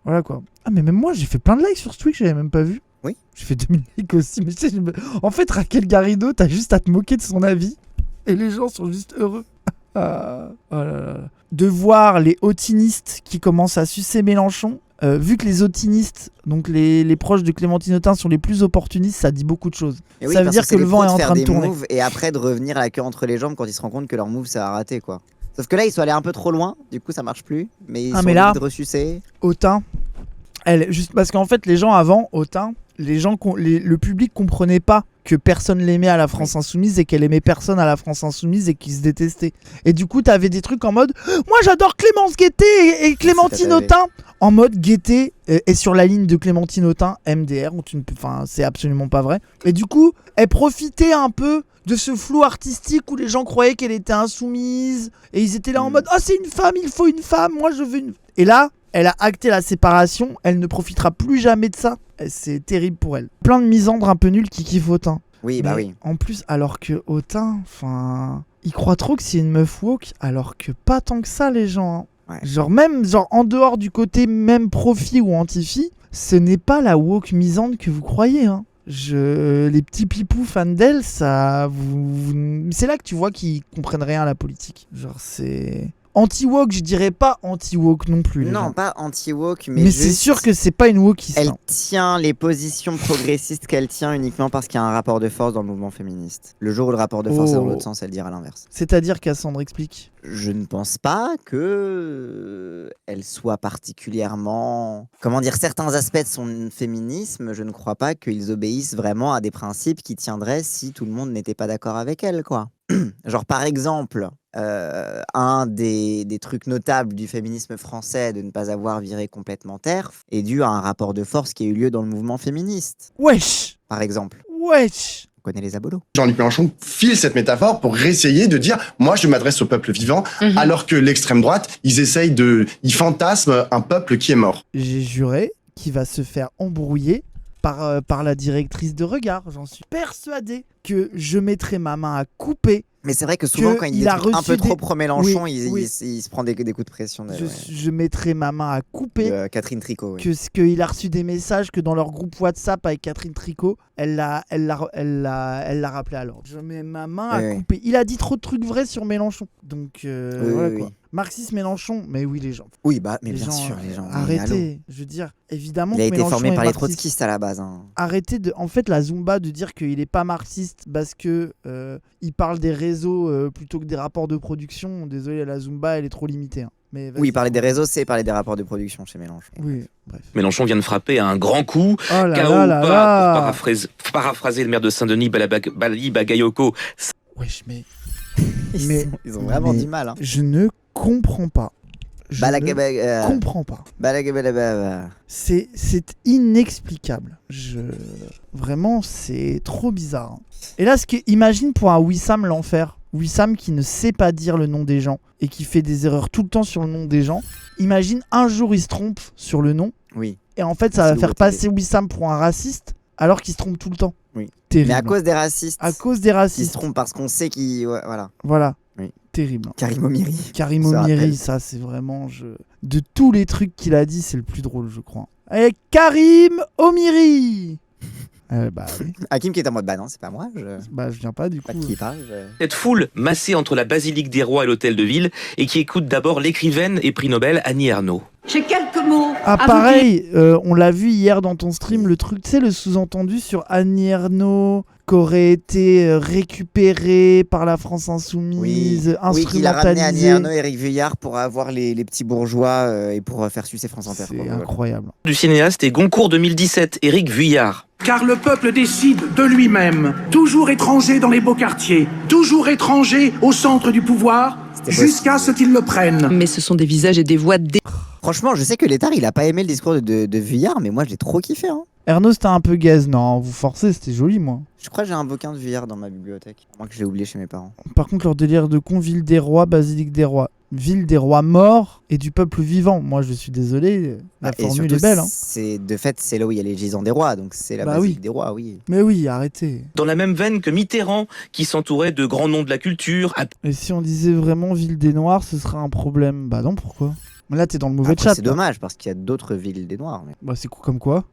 Voilà quoi. Ah mais même moi j'ai fait plein de likes sur ce tweet que j'avais même pas vu. Oui. J'ai fait 2000 likes aussi. Mais tu sais, en fait Raquel Garrido, t'as juste à te moquer de son avis et les gens sont juste heureux. Oh là là. De voir les hotinistes qui commencent à sucer Mélenchon. Vu que les hotinistes, donc les proches de Clémentine Autain sont les plus opportunistes, ça dit beaucoup de choses. Et oui, ça veut dire que le vent est en train de tourner. Moves et après de revenir la queue entre les jambes quand ils se rendent compte que leur move ça a raté quoi. Sauf que là ils sont allés un peu trop loin, du coup ça marche plus. Mais ils sont là, de ressucer. Autain, juste parce qu'en fait les gens avant Autain, le public comprenait pas que personne l'aimait à la France Insoumise et qu'elle aimait personne à la France Insoumise et qu'ils se détestaient. Et du coup t'avais des trucs en mode moi j'adore Clémence Guettet et Clémentine Autain en mode Guettet est sur la ligne de Clémentine Autain MDR, enfin c'est absolument pas vrai. Et du coup elle profitait un peu de ce flou artistique où les gens croyaient qu'elle était insoumise et ils étaient là en mode c'est une femme, il faut une femme, moi je veux une... Et là elle a acté la séparation, elle ne profitera plus jamais de ça. C'est terrible pour elle. Plein de misandres un peu nuls qui kiffent Autain. Oui, bah oui. En plus, alors que Autain, il croit trop que c'est une meuf woke, alors que pas tant que ça, les gens. Hein. Ouais. Genre en dehors du côté même profi ou anti-fi, ce n'est pas la woke misandre que vous croyez. Hein. Les petits pipous fans d'elle, ça, c'est là que tu vois qu'ils comprennent rien à la politique. Genre c'est... Anti-woke, je dirais pas anti-woke non plus. Non, pas anti-woke, mais c'est sûr que c'est pas une wokiste. Elle tient les positions progressistes qu'elle tient uniquement parce qu'il y a un rapport de force dans le mouvement féministe. Le jour où le rapport de force est dans l'autre sens, elle dira l'inverse. C'est-à-dire, Cassandre, explique. Je ne pense pas que elle soit particulièrement... Comment dire, certains aspects de son féminisme, je ne crois pas qu'ils obéissent vraiment à des principes qui tiendraient si tout le monde n'était pas d'accord avec elle, quoi. Genre par exemple, un des trucs notables du féminisme français de ne pas avoir viré complètement TERF est dû à un rapport de force qui a eu lieu dans le mouvement féministe. Wesh. Par exemple. Wesh. On connaît les abolos. Jean-Luc Mélenchon file cette métaphore pour essayer de dire « moi je m'adresse au peuple vivant alors que l'extrême droite, ils fantasment un peuple qui est mort. » J'ai juré qu'il va se faire embrouiller par la directrice de Regard. J'en suis persuadé que je mettrai ma main à couper. Mais c'est vrai que souvent, quand il dit un peu trop pro-Mélenchon, il se prend des coups de pression. Je mettrai ma main à couper. Catherine Tricot. Oui. Qu'il a reçu des messages que dans leur groupe WhatsApp avec Catherine Tricot, elle l'a rappelé à l'ordre. Je mets ma main à couper. Il a dit trop de trucs vrais sur Mélenchon. Donc voilà quoi. Marxiste Mélenchon, mais oui les gens. Oui mais bien sûr les gens. Arrêtez, je veux dire évidemment. Il a été formé par les marxiste. trotskistes à la base. Hein. Arrêtez en fait la Zumba de dire qu'il est pas marxiste parce que il parle des réseaux plutôt que des rapports de production. Désolé, la Zumba elle est trop limitée. Hein. Mais oui, parler des réseaux, c'est parler des rapports de production chez Mélenchon. Oui, bref. Mélenchon vient de frapper un grand coup. Pour paraphraser le maire de Saint-Denis, Bali Bagayoko. Wesh, mais... Ils ont vraiment du mal. Hein. Je ne comprends pas. Comprends pas. C'est inexplicable. Vraiment, c'est trop bizarre. Hein. Et là, imagine pour un Wissam l'enfer. Wissam qui ne sait pas dire le nom des gens et qui fait des erreurs tout le temps sur le nom des gens. Imagine un jour il se trompe sur le nom. Oui. Et en fait, ça va faire passer Wissam pour un raciste alors qu'il se trompe tout le temps. Oui. Terrible. Mais à cause des racistes. À cause des racistes. Ils se trompent parce qu'on sait qu'ils... Ouais, voilà. Voilà. Oui. Terrible. Karim Omiri. Karim Omiri, ça c'est vraiment... De tous les trucs qu'il a dit, c'est le plus drôle, je crois. Et Karim Omiri. Bah oui. Hakim qui est en mode non, c'est pas moi. Je viens pas du coup. Qui parle, Cette foule massée entre la basilique des rois et l'hôtel de ville et qui écoute d'abord l'écrivaine et prix Nobel Annie Ernaux. J'ai quelques mots. Ah pareil, on l'a vu hier dans ton stream, le truc, tu sais, le sous-entendu sur Annie Ernaux qu'aurait été récupéré par la France Insoumise, instrumentalisé. Oui, qu'il a ramené Annie Ernaux et Éric Vuillard pour avoir les petits bourgeois et pour faire sucer France Inter. C'est incroyable. Du cinéaste et Goncourt 2017, Éric Vuillard. Car le peuple décide de lui-même, toujours étranger dans les beaux quartiers, toujours étranger au centre du pouvoir, jusqu'à ce qu'ils le prennent. Mais ce sont des visages et des voix Franchement, je sais que Létard, il a pas aimé le discours de Vuillard, mais moi, je l'ai trop kiffé. Hein. Ernaux, c'était un peu gaze. Non, vous forcez, c'était joli, moi. Je crois que j'ai un bouquin de Vuillard dans ma bibliothèque. Moi, que j'ai oublié chez mes parents. Par contre, leur délire de con, ville des rois, basilique des rois. Ville des rois morts et du peuple vivant. Moi, je suis désolé, la formule est belle. Hein. De fait, c'est là où il y a les gisants des rois, donc c'est la basilique des rois, oui. Mais oui, arrêtez. Dans la même veine que Mitterrand, qui s'entourait de grands noms de la culture. Et si on disait vraiment ville des noirs, ce serait un problème. Bah non, pourquoi ? Là, t'es dans le mauvais Après, chat. c'est là. dommage parce qu'il y a d'autres villes des Noirs. Mais... Bah, c'est comme quoi?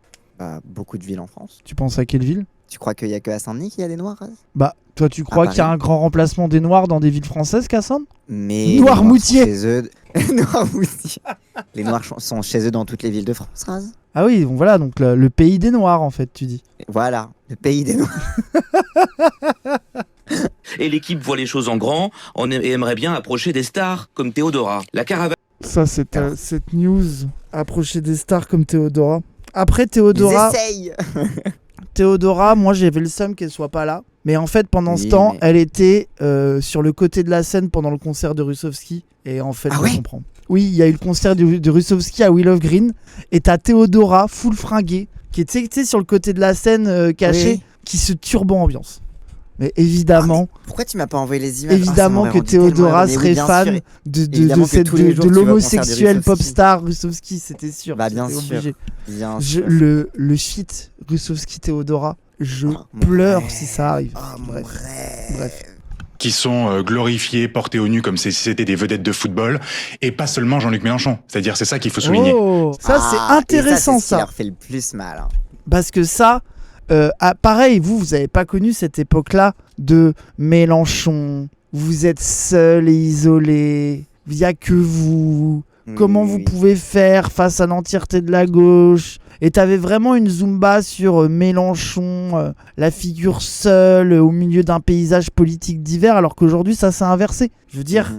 Beaucoup de villes en France. Tu penses à quelle ville? Tu crois qu'il y a que à Saint-Denis qu'il y a des Noirs? Bah, toi, tu crois qu'il y a un grand remplacement des Noirs dans des villes françaises, Cassandre? Mais Noirmoutier. Noirmoutier. Les Noirs sont chez eux dans toutes les villes de France, Raz. Ah oui, bon, voilà, donc le pays des Noirs, en fait, tu dis. Voilà, le pays des Noirs. Et l'équipe voit les choses en grand et aimerait bien approcher des stars comme Théodora. La caravane... Ça, c'est cette news. Approcher des stars comme Théodora. Après, Théodora... Ils essayent. Théodora, moi, j'avais le seum qu'elle soit pas là. Mais en fait, pendant ce temps, elle était sur le côté de la scène pendant le concert de Russovski. Et en fait, je comprends. Oui, il y a eu le concert de Russovski à Willow Green. Et t'as Théodora, full fringuée, qui était sur le côté de la scène cachée, qui se turbo ambiance. Mais évidemment... pourquoi tu m'as pas envoyé les images? Évidemment que Théodora serait fan de l'homosexuel popstar Russovski, c'était sûr. Bah bien sûr. Obligé. Bien sûr. Le feat Russovski-Théodora, je pleure si ça arrive. Bref. Qui sont glorifiés, portés au nu comme si c'était des vedettes de football, et pas seulement Jean-Luc Mélenchon. C'est-à-dire, c'est ça qu'il faut souligner. Oh, ça c'est intéressant, ça. C'est ce qui leur fait le plus mal. Hein. Parce que ça... pareil, vous avez pas connu cette époque-là de Mélenchon. Vous êtes seul et isolé. Il n'y a que vous. Comment vous pouvez faire face à l'entièreté de la gauche? Et t'avais vraiment une zumba sur Mélenchon, la figure seule au milieu d'un paysage politique divers, alors qu'aujourd'hui ça s'est inversé. Je veux dire,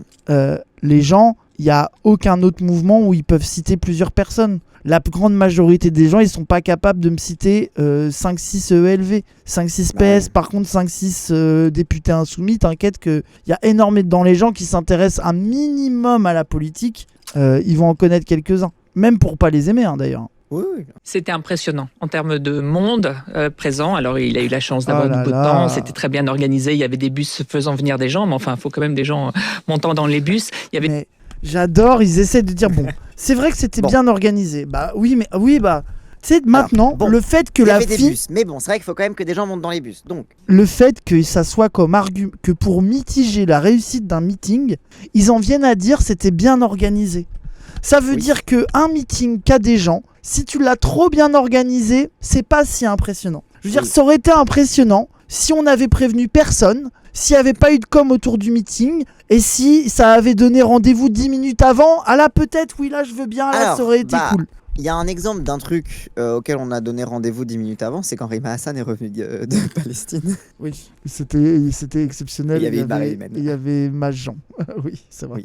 les gens, il n'y a aucun autre mouvement où ils peuvent citer plusieurs personnes. La grande majorité des gens, ils sont pas capables de me citer 5-6 ELV, 5-6 PS. Par contre, 5-6 députés insoumis, t'inquiète qu'il y a énormément dans les gens qui s'intéressent un minimum à la politique. Ils vont en connaître quelques-uns. Même pour pas les aimer, hein, d'ailleurs. Oui. C'était impressionnant en termes de monde présent. Alors, il a eu la chance d'avoir du beau temps. C'était très bien organisé. Il y avait des bus faisant venir des gens. Mais enfin, il faut quand même des gens montant dans les bus. Il y avait... Mais j'adore, ils essaient de dire, bon, c'est vrai que c'était bien organisé. Bah oui, mais tu sais, maintenant, le fait que la fille... Bus, mais bon, c'est vrai qu'il faut quand même que des gens montent dans les bus. Donc, le fait que ça soit comme argument, que pour mitiger la réussite d'un meeting, ils en viennent à dire c'était bien organisé. Ça veut dire qu'un meeting qu'a des gens, si tu l'as trop bien organisé, c'est pas si impressionnant. Je veux dire, ça aurait été impressionnant si on n'avait prévenu personne, s'il n'y avait pas eu de com autour du meeting, et si ça avait donné rendez-vous 10 minutes avant. Ah là, peut-être, oui, là, je veux bien, là, ça aurait été cool. Il y a un exemple d'un truc auquel on a donné rendez-vous 10 minutes avant, c'est quand Rima Hassan est revenu de Palestine. Oui, c'était exceptionnel. Il y avait Majan. Oui, c'est vrai.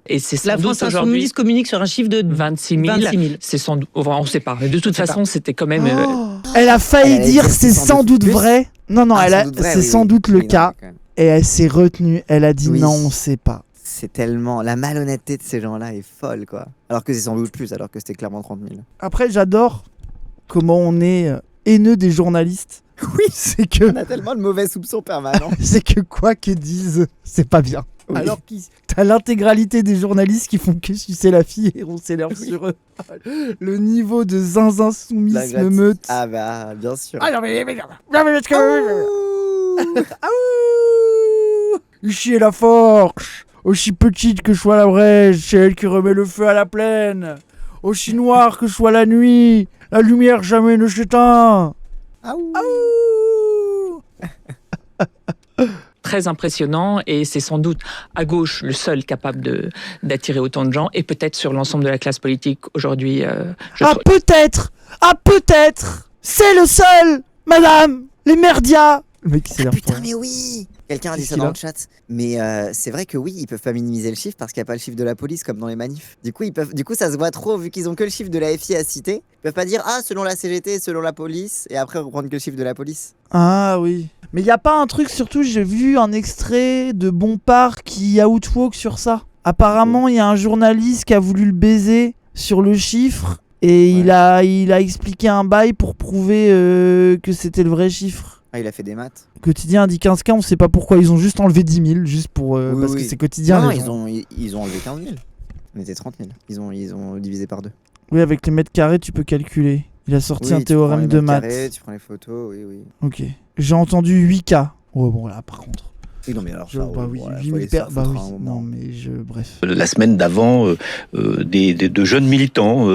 Et c'est la France Insoumise communique sur un chiffre de 26 000. C'est sans doute... On ne sait pas. Mais de toute façon, c'était quand même... Elle a failli dire c'est sans doute vrai. Non, c'est sans doute le cas. Et elle s'est retenue. Elle a dit non, on ne sait pas. C'est tellement... La malhonnêteté de ces gens-là est folle, quoi. Alors que c'est sans doute plus, alors que c'était clairement 30 000. Après, j'adore comment on est haineux des journalistes. Oui, c'est que... On a tellement de mauvais soupçons permanents. C'est que quoi qu'ils disent, c'est pas bien. Oui. Alors que t'as l'intégralité des journalistes qui font que sucer la fille et on s'énerve sur eux. Le niveau de zinzin soumisme meute. Ah bah, bien sûr. Ah non mais Ici est la force. Aussi petite que soit la brèche, c'est elle qui remet le feu à la plaine. Aussi noire que soit la nuit, la lumière jamais ne s'éteint. Très impressionnant, et c'est sans doute à gauche le seul capable d'attirer autant de gens, et peut-être sur l'ensemble de la classe politique aujourd'hui. Peut-être c'est le seul, madame, les merdias. Le mec s'énerve. Putain, mais oui. Quelqu'un a dit ça dans le chat. Mais c'est vrai que oui, ils peuvent pas minimiser le chiffre parce qu'il n'y a pas le chiffre de la police comme dans les manifs. Du coup, ça se voit trop, vu qu'ils ont que le chiffre de la FI à citer. Ils peuvent pas dire selon la CGT, selon la police, et après reprendre que le chiffre de la police. Ah oui. Mais il y a pas un truc, surtout j'ai vu un extrait de Bompard qui outwalk sur ça. Apparemment, il y a un journaliste qui a voulu le baiser sur le chiffre et il a expliqué un bail pour prouver que c'était le vrai chiffre. Ah, il a fait des maths. Quotidien dit 15K, on sait pas pourquoi, ils ont juste enlevé 10 000, juste pour parce que c'est quotidien. Non, ils ont enlevé 15 000. On était 30 000. Ils ont divisé par 2. Oui, avec les mètres carrés, tu peux calculer. Il a sorti un théorème de maths. Tu prends les photos, oui. Ok. J'ai entendu 8K. Ouais, bon, là, par contre. Oui, non, mais alors, oui, 8000 non, mais bref. La semaine d'avant, de jeunes militants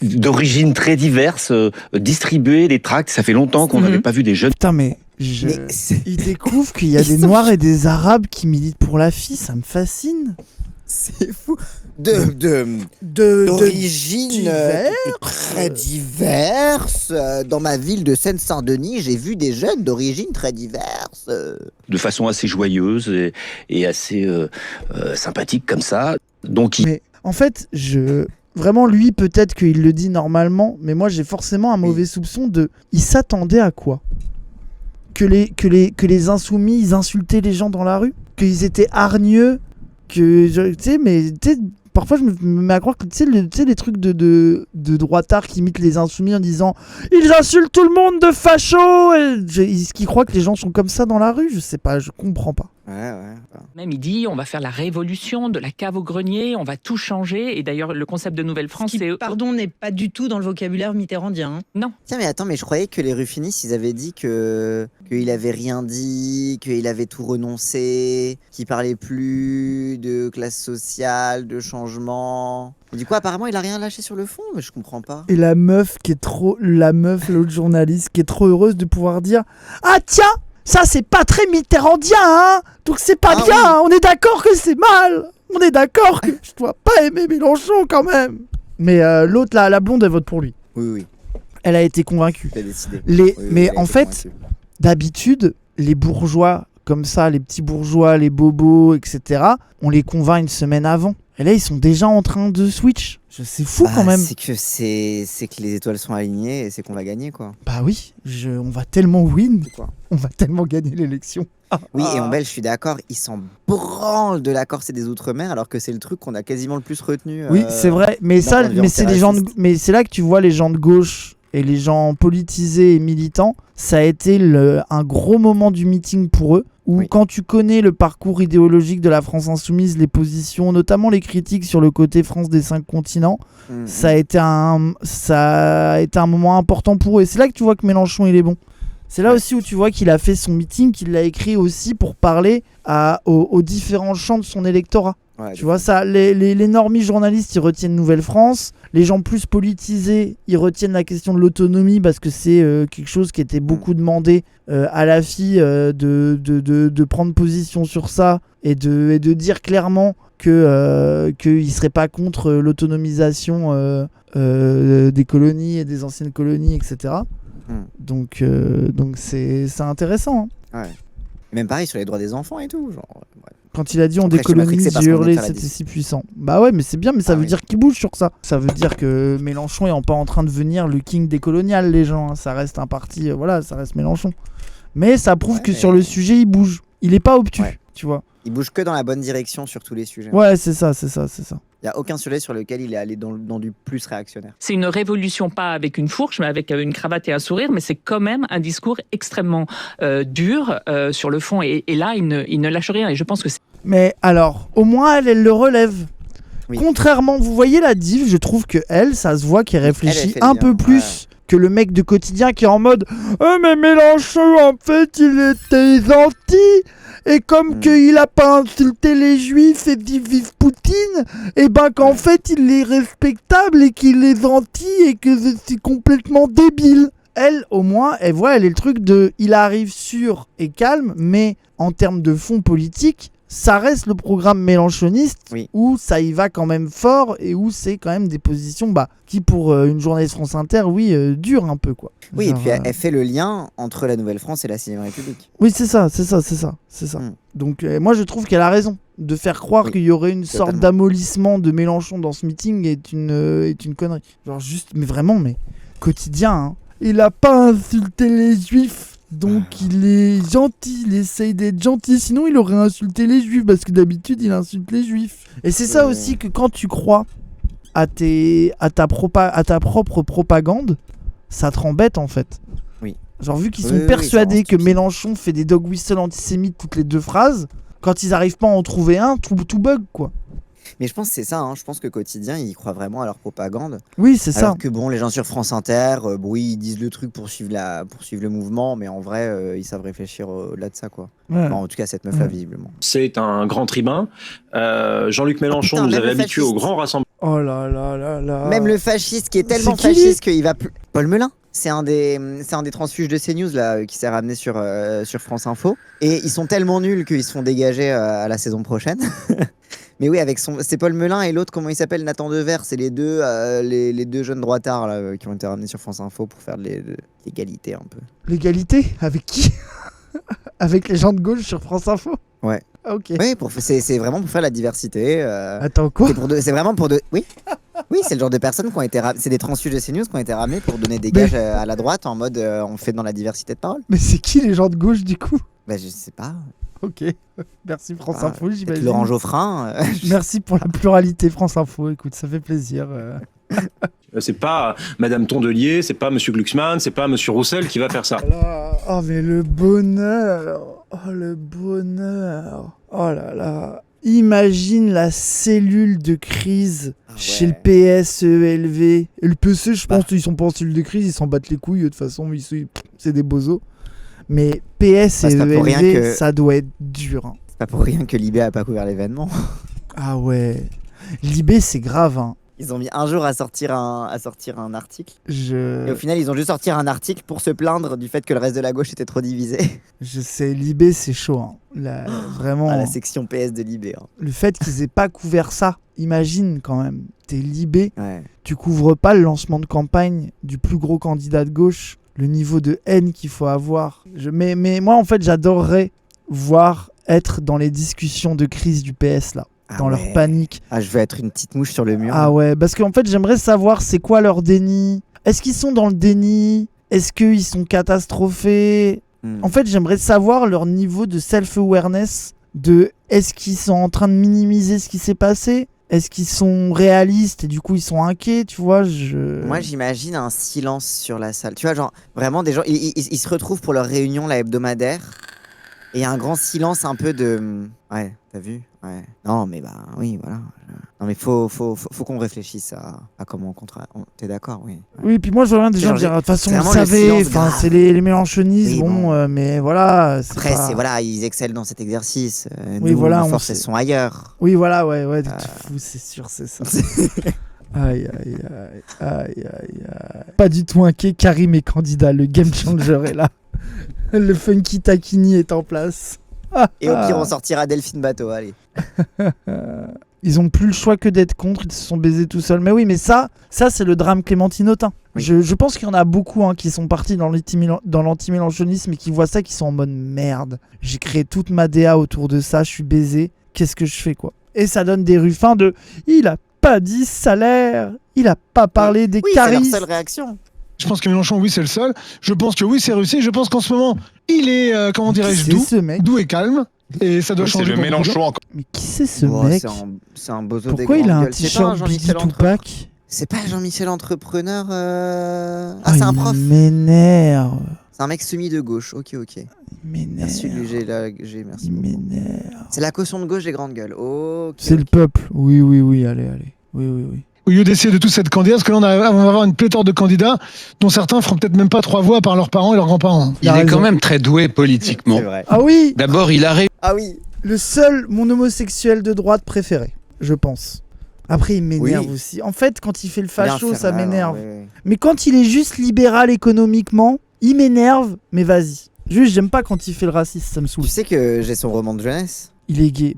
d'origines très diverses distribuaient des tracts. Ça fait longtemps qu'on n'avait pas vu des jeunes. Putain, mais ils découvrent qu'il y a des Noirs et des Arabes qui militent pour la fille, ça me fascine. C'est fou. D'origines très diverses. Dans ma ville de Seine-Saint-Denis, j'ai vu des jeunes d'origines très diverses. De façon assez joyeuse et assez sympathique comme ça. Donc, Mais en fait, vraiment, lui, peut-être qu'il le dit normalement, mais moi, j'ai forcément un mauvais soupçon de... Il s'attendait à quoi ? Que les insoumis, ils insultaient les gens dans la rue ? Qu'ils étaient hargneux ? Tu sais, mais tu sais, parfois je me mets à croire que tu sais les trucs de droitards qui imitent les insoumis en disant ils insultent tout le monde de facho, est-ce qu'ils croient que les gens sont comme ça dans la rue? Je sais pas, je comprends pas. Ouais. Même il dit on va faire la révolution de la cave au grenier, on va tout changer. Et d'ailleurs le concept de Nouvelle-France, pardon, n'est pas du tout dans le vocabulaire mitterrandien. Hein. Non. Tiens, mais attends, mais je croyais que les Rufinis, ils avaient dit qu'il avait rien dit, qu'il avait tout renoncé, qu'il parlait plus de classe sociale, de changement. Et du coup, apparemment, il a rien lâché sur le fond, mais je comprends pas. Et la meuf, l'autre journaliste, qui est trop heureuse de pouvoir dire ah tiens, ça c'est pas très mitterrandien, hein, donc c'est pas bien, oui. Hein, on est d'accord que c'est mal, on est d'accord que je dois pas aimer Mélenchon quand même. Mais l'autre, la blonde, elle vote pour lui. Oui. Elle a été convaincue. Elle a décidé. Mais en fait, d'habitude, les bourgeois comme ça, les petits bourgeois, les bobos, etc., on les convainc une semaine avant. Et là, ils sont déjà en train de switch. C'est fou quand même. C'est que les étoiles sont alignées et c'est qu'on va gagner, quoi. Bah oui, on va tellement win. On va tellement gagner l'élection. Oui, et en Belge, je suis d'accord, ils s'en branlent de la Corse et des Outre-mer, alors que c'est le truc qu'on a quasiment le plus retenu. Oui, c'est vrai. Mais c'est là que tu vois les gens de gauche et les gens politisés et militants. Ça a été un gros moment du meeting pour eux. Où quand tu connais le parcours idéologique de la France insoumise, les positions, notamment les critiques sur le côté France des 5 continents, ça a été un moment important pour eux. Et c'est là que tu vois que Mélenchon, il est bon. C'est là aussi où tu vois qu'il a fait son meeting, qu'il l'a écrit aussi pour parler aux différents champs de son électorat. Ouais, tu vois ça, les normies journalistes, ils retiennent Nouvelle-France. Les gens plus politisés, ils retiennent la question de l'autonomie parce que c'est quelque chose qui était beaucoup demandé à la fille de prendre position sur ça et de dire clairement qu'il ne serait pas contre l'autonomisation des colonies et des anciennes colonies, etc. Donc c'est intéressant. Hein. Ouais. Même pareil sur les droits des enfants et tout. Genre, ouais. Quand il a dit on décolonise, j'ai hurlé, c'était si puissant. Bah ouais, mais c'est bien, mais ça veut dire qu'il bouge sur ça. Ça veut dire que Mélenchon est pas en train de devenir le king décolonial, les gens. Hein. Ça reste un parti, voilà, ça reste Mélenchon. Mais ça prouve que sur le sujet, il bouge. Il est pas obtus, tu vois. Il bouge que dans la bonne direction sur tous les sujets. Ouais, c'est ça. Il n'y a aucun sujet sur lequel il est allé dans du plus réactionnaire. C'est une révolution, pas avec une fourche, mais avec une cravate et un sourire, mais c'est quand même un discours extrêmement dur sur le fond. Et là, il ne lâche rien. Et je pense que c'est... Mais alors, au moins, elle le relève. Oui. Contrairement, vous voyez la div, je trouve que ça se voit qu'elle réfléchit un peu plus que le mec de quotidien qui est en mode « Oh, mais Mélenchon, en fait, il était gentil !» Et comme qu'il a pas insulté les juifs et dit vive Poutine, et ben qu'en fait il est respectable et qu'il est gentil et que c'est complètement débile. Elle, au moins, elle est le truc de il arrive sûr et calme, mais en termes de fond politique, ça reste le programme mélenchoniste où ça y va quand même fort et où c'est quand même des positions qui pour une journaliste France Inter, durent un peu quoi. Oui, genre, et puis elle fait le lien entre la Nouvelle-France et la 6ème République. Oui, c'est ça. Donc moi je trouve qu'elle a raison de faire croire qu'il y aurait une sorte d'amollissement de Mélenchon dans ce meeting est une connerie. Genre juste, mais vraiment, mais quotidien, hein. Il a pas insulté les juifs. Donc il est gentil, il essaye d'être gentil, sinon il aurait insulté les juifs, parce que d'habitude il insulte les juifs. Et c'est ça aussi que quand tu crois à ta propre propagande, ça te rembête en fait. Oui. Genre vu qu'ils sont persuadés que Mélenchon fait des dog whistles antisémites toutes les 2 phrases, quand ils arrivent pas à en trouver un, tout bug quoi. Mais je pense que c'est ça, je pense que Quotidien, ils croient vraiment à leur propagande. Oui, c'est ça. Alors que bon, les gens sur France Inter, oui, ils disent le truc pour suivre le mouvement, mais en vrai, ils savent réfléchir au-delà de ça, quoi. Ouais. Enfin, en tout cas, cette meuf-là, visiblement. C'est un grand tribun. Jean-Luc Mélenchon nous avait habitués au grand rassemblement. Oh là là là là. Même le fasciste qui est tellement C'est qui, fasciste qu'il va plus... Paul Melun. C'est un des transfuges de CNews là, qui s'est ramené sur France Info. Et ils sont tellement nuls qu'ils se font dégager à la saison prochaine. Mais oui, c'est Paul Melun et l'autre, comment il s'appelle, Nathan Dever. C'est les deux jeunes droitards là, qui ont été ramenés sur France Info pour faire de l'égalité un peu. L'égalité ? Avec qui ? Avec les gens de gauche sur France Info ? Ouais. Ok. Oui, c'est vraiment pour faire la diversité. Attends, quoi ? C'est vraiment pour de... Oui. Oui, c'est le genre de personnes qui ont été c'est des transfuges de CNews qui ont été ramenés pour donner des gages à la droite en mode on fait dans la diversité de parole. Mais c'est qui les gens de gauche du coup ? Bah je sais pas. Ok, merci France Info, j'imagine. Laurent Geoffrin. Merci pour la pluralité France Info, écoute, ça fait plaisir. C'est pas Madame Tondelier, c'est pas Monsieur Glucksmann, c'est pas Monsieur Roussel qui va faire ça. Oh mais le bonheur, oh le bonheur, oh là là. Imagine la cellule de crise chez le PS, ELV. Et le PC, je pense qu'ils sont pas en cellule de crise, ils s'en battent les couilles, de toute façon, c'est des bozos. Mais PS et ELV, ça doit être dur. C'est pas pour rien que Libé a pas couvert l'événement. Ah ouais. Libé, c'est grave. Hein. Ils ont mis un jour à sortir un article. Et au final, ils ont juste sorti un article pour se plaindre du fait que le reste de la gauche était trop divisé. Je sais, Libé, c'est chaud. Hein. Vraiment. La section PS de Libé. Hein. Le fait qu'ils aient pas couvert ça, imagine quand même. T'es Libé, tu couvres pas le lancement de campagne du plus gros candidat de gauche. Le niveau de haine qu'il faut avoir. Mais moi, en fait, j'adorerais être dans les discussions de crise du PS, là. Dans leur panique. Ah, je veux être une petite mouche sur le mur. Ah ouais, parce qu'en fait, j'aimerais savoir c'est quoi leur déni. Est-ce qu'ils sont dans le déni ? Est-ce qu'ils sont catastrophés ? En fait, j'aimerais savoir leur niveau de self-awareness. Est-ce qu'ils sont en train de minimiser ce qui s'est passé ? Est-ce qu'ils sont réalistes et du coup ils sont inquiets, tu vois Moi j'imagine un silence sur la salle. Tu vois, genre vraiment des gens, ils se retrouvent pour leur réunion la hebdomadaire et il y a un grand silence un peu de... Ouais, t'as vu ? Ouais. Non mais bah oui, voilà. Non mais faut qu'on réfléchisse à comment on contre... T'es d'accord ? Oui. Oui, puis moi je vois rien des gens dire de toute façon vous savez, c'est les mélenchonistes, oui, bon. Mais voilà... Après pas... voilà, ils excellent dans cet exercice. Oui, nous, voilà, nos forces elles sont ailleurs. Oui voilà, ouais, tu fous, c'est sûr, c'est ça. Aïe. Pas du tout inquiet, Karim est candidat, le game changer est là. Le funky taquini est en place. Et au pire, on sortira Delphine Bateau, allez. Ils ont plus le choix que d'être contre, ils se sont baisés tout seuls. Mais oui, mais ça c'est le drame Clémentine Autain. Oui. Je pense qu'il y en a beaucoup qui sont partis dans l'anti-mélenchonisme et qui voient ça, qui sont en mode merde. J'ai créé toute ma DA autour de ça, je suis baisé, qu'est-ce que je fais quoi ? Et ça donne des Ruffins de il a pas dit salaire, il a pas parlé des caristes. C'est leur seule réaction. Je pense que Mélenchon, oui, c'est le seul. Je pense que oui, c'est réussi. Je pense qu'en ce moment, il est, comment dirais-je, doux et calme. Et ça doit changer. C'est le Mélenchon encore. Mais qui c'est ce mec ? C'est un bozo. Pourquoi il a un t-shirt Biggie Tupac ? C'est pas Jean-Michel Entrepreneur Ah, c'est un prof. Il m'énerve. C'est un mec semi de gauche. Ok. Il m'énerve. Merci, merci. Il m'énerve. C'est la caution de gauche des grandes gueules. C'est le peuple. Oui, allez. Oui. Au lieu d'essayer de tous être candidats, parce que là, on va avoir une pléthore de candidats, dont certains feront peut-être même pas 3 voix par leurs parents et leurs grands-parents. Il est quand même très doué politiquement. C'est vrai. Ah oui. D'abord, il a Ah oui. Mon homosexuel de droite préféré, je pense. Après, il m'énerve aussi. En fait, quand il fait le facho, ça m'énerve. Oui. Mais quand il est juste libéral économiquement, il m'énerve, mais vas-y. Juste, j'aime pas quand il fait le raciste, ça me saoule. Tu sais que j'ai son roman de jeunesse ? Il est gay,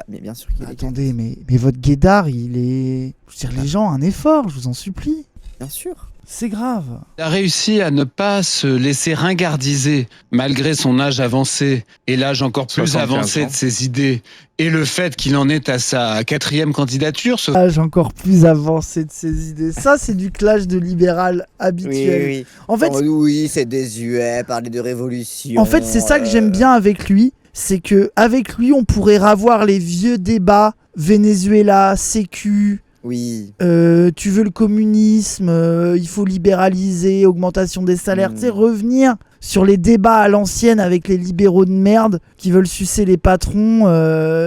mais bien sûr qu'il est gay. Attendez, mais votre guédard, il est... Je veux dire, les gens, un effort, je vous en supplie. Bien sûr. C'est grave. Il a réussi à ne pas se laisser ringardiser malgré son âge avancé et l'âge encore plus avancé de ses idées et le fait qu'il en est à sa 4e candidature. L'âge encore plus avancé de ses idées. Ça, c'est du clash de libéral habituel. Oui. En fait, oui, c'est désuet, parler de révolution. En fait, c'est ça que j'aime bien avec lui. C'est que avec lui, on pourrait revoir les vieux débats Venezuela, Sécu. Oui. Tu veux le communisme, il faut libéraliser, augmentation des salaires. Tu sais, revenir sur les débats à l'ancienne avec les libéraux de merde qui veulent sucer les patrons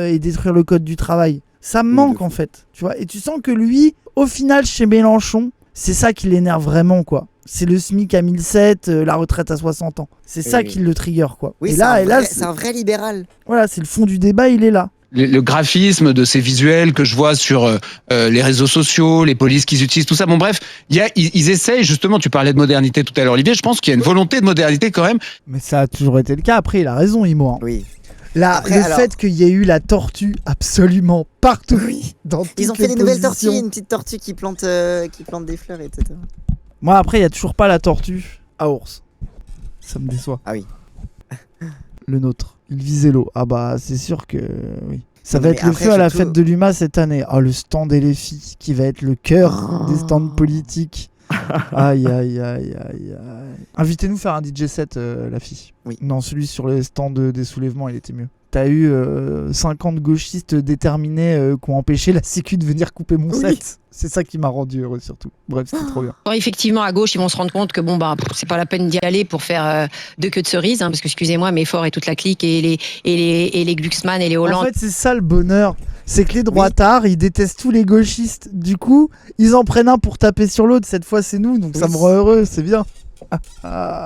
et détruire le code du travail. Ça me manque en fait, tu vois. Et tu sens que lui, au final, chez Mélenchon, c'est ça qui l'énerve vraiment, quoi. C'est le SMIC à 1007, la retraite à 60 ans. C'est ça qui le trigger, quoi. Oui, et c'est un vrai libéral. Voilà, c'est le fond du débat, il est là. Le graphisme de ces visuels que je vois sur les réseaux sociaux, les polices qu'ils utilisent, tout ça. Bon, bref, ils essayent, justement, tu parlais de modernité tout à l'heure, Olivier, je pense qu'il y a une volonté de modernité quand même. Mais ça a toujours été le cas. Après, il a raison, Imo. Hein. Oui. Fait qu'il y ait eu la tortue absolument partout. Dans toutes Ils ont fait les des nouvelles tortues, positions. une petite tortue qui plante des fleurs, etc. Moi, après, il n'y a toujours pas la tortue à ours. Ça me déçoit. Ah oui. Le nôtre. Il visait l'eau. Ah bah, c'est sûr que oui. Ça Non, va mais être le après, feu à la surtout- fête de l'UMA cette année. Ah, le stand et les filles, qui va être le cœur des stands politiques. Aïe, aïe, aïe, aïe, aïe. Invitez-nous faire un DJ set, la fille. Oui. Non, celui sur les stands des soulèvements, il était mieux. T'as eu 50 gauchistes déterminés qui ont empêché la sécu de venir couper mon set. C'est ça qui m'a rendu heureux surtout. Bref, c'était trop bien. Bon, effectivement, à gauche, ils vont se rendre compte que c'est pas la peine d'y aller pour faire deux queues de cerise, parce que excusez-moi, mais Faure et toute la clique et les Glucksmann et les Hollande. En fait, c'est ça le bonheur. C'est que les droitards, ils détestent tous les gauchistes. Du coup, ils en prennent un pour taper sur l'autre. Cette fois, c'est nous, donc ça me rend heureux, c'est bien.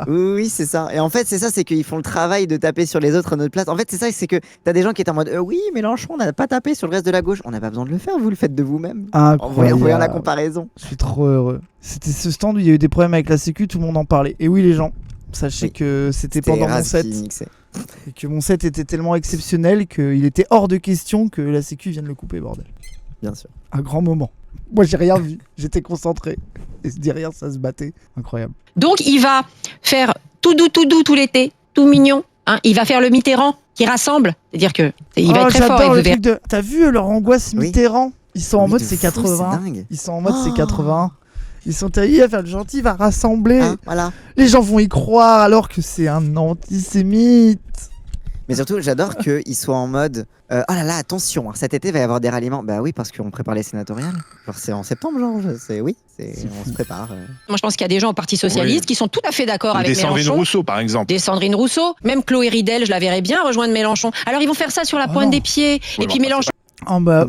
Oui, c'est ça. Et en fait, c'est ça, c'est qu'ils font le travail de taper sur les autres à notre place. En fait, c'est ça, c'est que t'as des gens qui étaient en mode oui, Mélenchon, on n'a pas tapé sur le reste de la gauche. On n'a pas besoin de le faire, vous le faites de vous-même. En voyant la comparaison. Je suis trop heureux. C'était ce stand où il y a eu des problèmes avec la sécu, tout le monde en parlait. Et oui, les gens, sachez que c'était pendant mon set. Et que mon set était tellement exceptionnel qu'il était hors de question que la sécu vienne le couper, bordel. Bien sûr. Un grand moment. Moi, j'ai rien vu. J'étais concentré. Et derrière, ça se battait. Incroyable. Donc, il va faire tout doux tout l'été, tout mignon. Il va faire le Mitterrand qui rassemble. C'est-à-dire que il va être très fort. J'adore le truc de... T'as vu leur angoisse Mitterrand? Ils sont en mode c'est fou, 80. c'est dingue. Ils sont en mode c'est 80. Ils sont taillés à faire le gentil, il va rassembler. Voilà. Les gens vont y croire alors que c'est un antisémite. Mais surtout, j'adore qu'ils soient en mode oh là là, attention, cet été, il va y avoir des ralliements. Bah oui, parce qu'on prépare les sénatoriales. Genre, c'est en septembre, genre. On se prépare. Moi, je pense qu'il y a des gens au Parti Socialiste qui sont tout à fait d'accord avec Mélenchon. Des Sandrine Rousseau, par exemple. Des Sandrine Rousseau. Même Chloé Ridel, je la verrais bien rejoindre Mélenchon. Alors, ils vont faire ça sur la pointe des pieds. Et puis Mélenchon. Oh bah,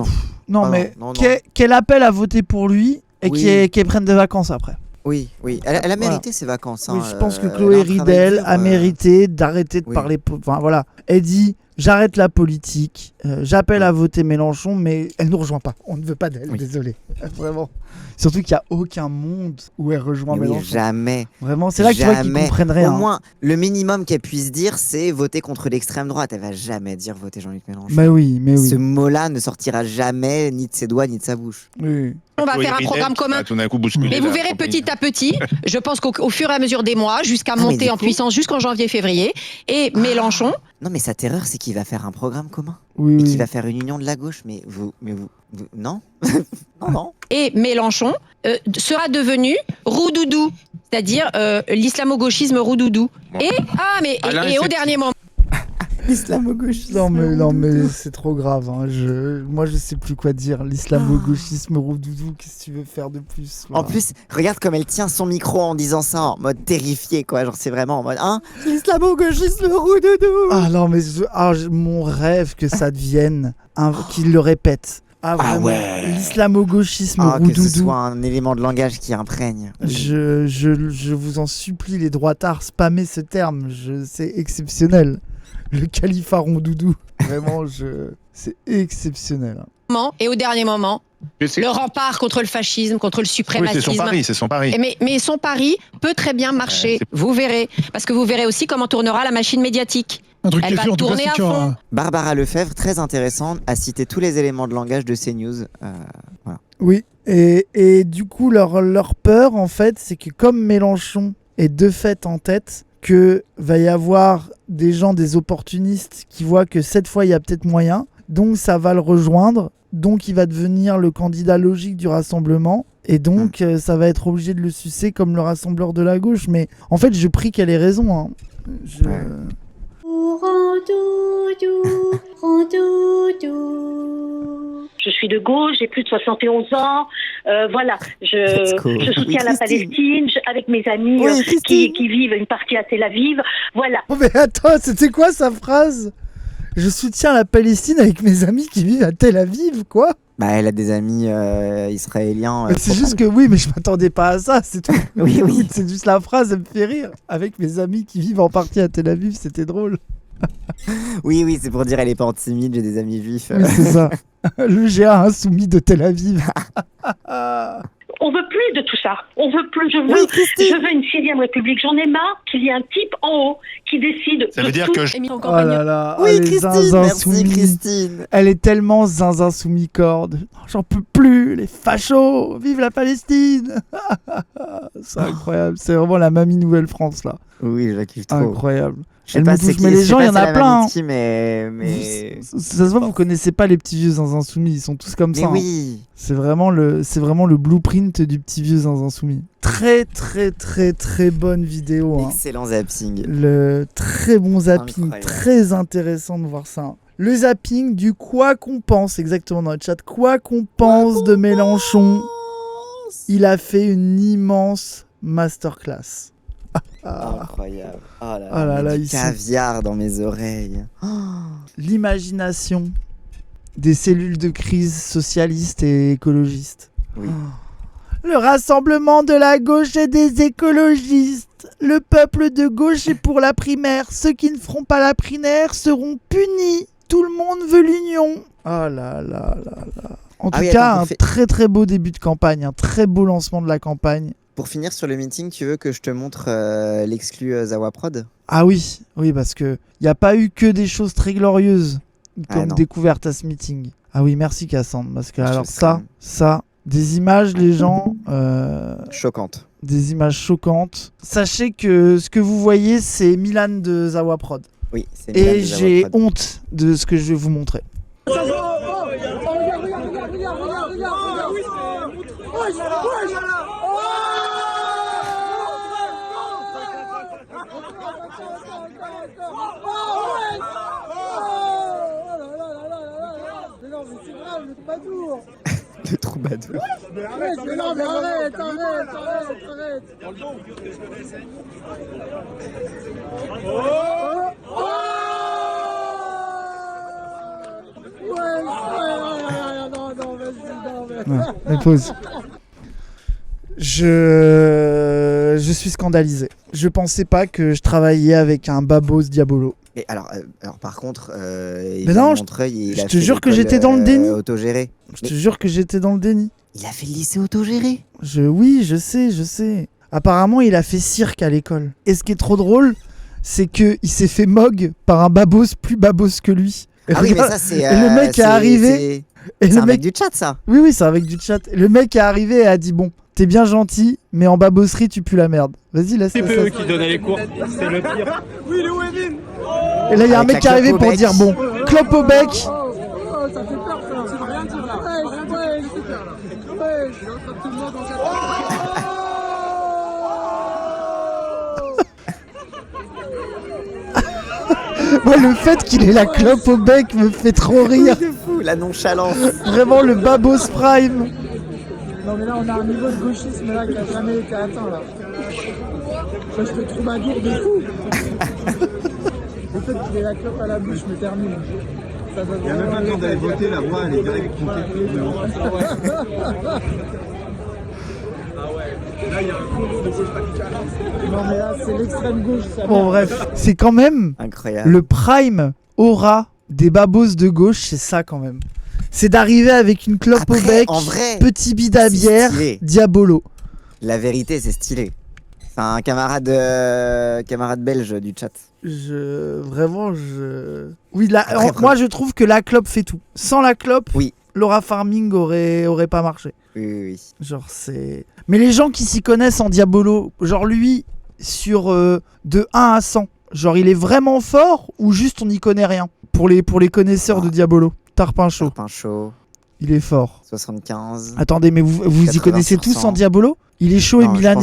qu'elle appelle à voter pour lui et qu'elle prenne des vacances après. Oui, elle a mérité ses vacances. Oui, je pense que Chloé Ridel a mérité d'arrêter de parler. Enfin voilà, elle dit j'arrête la politique, j'appelle à voter Mélenchon, mais elle ne rejoint pas. On ne veut pas d'elle, désolé. Vraiment. Surtout qu'il n'y a aucun monde où elle rejoint Mélenchon. Jamais. Vraiment, c'est là que tu vois qu'ils comprennent rien. Au moins, le minimum qu'elle puisse dire, c'est voter contre l'extrême droite. Elle va jamais dire voter Jean-Luc Mélenchon. Mais oui. Ce mot-là ne sortira jamais ni de ses doigts ni de sa bouche. Oui. On va faire un programme commun. Et vous verrez petit à petit, je pense qu'au fur et à mesure des mois, jusqu'à monter en puissance jusqu'en janvier-février, et Mélenchon. Non, mais sa terreur, c'est qu'il va faire un programme commun. Oui, et qu'il va faire une union de la gauche. Mais vous non. Non. Et Mélenchon sera devenu roudoudou, c'est-à-dire l'islamo-gauchisme roudoudou. Et au dernier moment. L'islamo-gauchisme. Non mais c'est trop grave. Hein. Moi je sais plus quoi dire. L'islamo-gauchisme roudoudou, qu'est-ce que tu veux faire de plus là? En plus, regarde comme elle tient son micro en disant ça en mode terrifié quoi. Genre c'est vraiment en mode l'islamo-gauchisme roudoudou. Ah non mais mon rêve que ça devienne qu'il le répète. L'islamo-gauchisme roudoudou. Que ce soit un élément de langage qui imprègne. Je vous en supplie, les droitards, spammez ce terme. C'est exceptionnel. Le califat roudoudou. Vraiment, c'est exceptionnel. Et au dernier moment, le rempart contre le fascisme, contre le suprémacisme. Oui, c'est son pari. Mais son pari peut très bien marcher. Vous verrez. Parce que vous verrez aussi comment tournera la machine médiatique. Elle va tourner à fond. Barbara Lefebvre, très intéressante, a cité tous les éléments de langage de CNews. Voilà. Oui, et du coup, leur peur, en fait, c'est que comme Mélenchon est de fait en tête, que va y avoir des gens, des opportunistes qui voient que cette fois, il y a peut-être moyen. Donc, ça va le rejoindre. Donc, il va devenir le candidat logique du rassemblement. Et donc, ça va être obligé de le sucer comme le rassembleur de la gauche. Mais en fait, je prie qu'elle ait raison. Hein. Je suis de gauche, j'ai plus de 71 ans. Voilà, je soutiens la Palestine avec mes amis qui vivent une partie à Tel Aviv. Voilà. Oh mais attends, c'était quoi sa phrase? Je soutiens la Palestine avec mes amis qui vivent à Tel Aviv, quoi. Bah, elle a des amis israéliens. C'est juste que oui, mais je m'attendais pas à ça, c'est tout. Oui. C'est juste la phrase, elle me fait rire. Avec mes amis qui vivent en partie à Tel Aviv, c'était drôle. Oui, c'est pour dire elle est pas antisémite, j'ai des amis juifs. Oui, c'est ça. Le GA insoumis de Tel Aviv. On veut plus de tout ça. On veut plus. Je veux une 6ème République. J'en ai marre qu'il y ait un type en haut qui décide. Ça veut dire que je... Oh là là. Oui, les Christine, zinzins merci soumis. Christine. Elle est tellement zinzin soumis corde. J'en peux plus, les fachos. Vive la Palestine. C'est incroyable. C'est vraiment la mamie Nouvelle-France là. Oui, je la kiffe trop. Incroyable. Je sais Elle pas me c'est touche, mais les gens, il y en a plein. Hein. Mais... Ça se voit, vous connaissez pas les petits vieux zinzins soumis. Ils sont tous comme ça. Oui. Hein. C'est vraiment le blueprint du petit vieux zinzin soumis. Très très très très bonne vidéo. Hein. Excellent zapping. Le très bon zapping. Incroyable. Très intéressant de voir ça. Le zapping du quoi qu'on pense, exactement dans le chat. Quoi qu'on pense de Mélenchon. Il a fait une immense masterclass. Incroyable. Oh là là, caviar dans mes oreilles. L'imagination des cellules de crise socialistes et écologistes. Oui. Le rassemblement de la gauche et des écologistes. Le peuple de gauche est pour la primaire. Ceux qui ne feront pas la primaire seront punis. Tout le monde veut l'union. Oh là là là là. En tout cas, un très très beau début de campagne. Un très beau lancement de la campagne. Pour finir sur le meeting, tu veux que je te montre l'exclu Zawaprod ? Ah oui, parce que il n'y a pas eu que des choses très glorieuses comme découverte à ce meeting. Ah oui, merci Cassandre, parce que alors ça, des images, les gens... choquantes. Des images choquantes. Sachez que ce que vous voyez, c'est Milan de Zawaprod. Oui, c'est Milan de Et j'ai honte de ce que je vais vous montrer. Le troubadour. Mais non, mais arrête. Mais pause. Je suis scandalisé. Je pensais pas que je travaillais avec un babos diabolo. Mais alors par contre, mais non, je te jure que j'étais dans le déni. Autogéré. Je te jure que j'étais dans le déni. Il a fait le lycée autogéré. Oui, je sais. Apparemment, il a fait cirque à l'école. Et ce qui est trop drôle, c'est que il s'est fait mog par un babos plus babos que lui. Ah oui, mais ça c'est. Et le mec est arrivé. C'est un mec du chat, ça. Oui, c'est un mec du chat. Et le mec est arrivé et a dit bon, t'es bien gentil, mais en babosserie, tu pues la merde. Vas-y, laisse. C'est eux qui donnaient les cours. C'est le pire. Oui, le Webin. Et là, il y a un mec qui est arrivé pour dire bon, clope au bec. Ça fait peur, ça. Tu vas rien dire là. Ouais, je sais faire là. Ouais, je suis en train de tout le monde en Moi, le fait qu'il ait la clope au bec me fait trop rire. C'est fou, la nonchalance. Vraiment le babos prime. Non, mais là, on a un niveau de gauchisme là qui a jamais été atteint là. Je fais troubadour de fou. Le fait qu'il ait la clope à la bouche me termine. Il n'y a même pas le temps d'aller voter, la voix elle est direct comptée. Là, il y a un cours de gauche radicale. Non, mais là, c'est l'extrême gauche. Ça bon, bref, c'est quand même incroyable. Le prime aura des babos de gauche, c'est ça quand même. C'est d'arriver avec une clope au bec, petit bide à bière, diabolo. La vérité, c'est stylé. C'est un camarade belge du chat. Oui, moi je trouve que la clope fait tout. Sans la clope, Laura Farming aurait pas marché. Oui. Genre c'est... Mais les gens qui s'y connaissent en diabolo, genre lui, sur de 1 à 100, genre il est vraiment fort ou juste on n'y connaît rien pour les connaisseurs de diabolo. Tarpin chaud. Il est fort. 75. Attendez, mais vous y connaissez tous en diabolo ? Il est chaud. Non, et Milan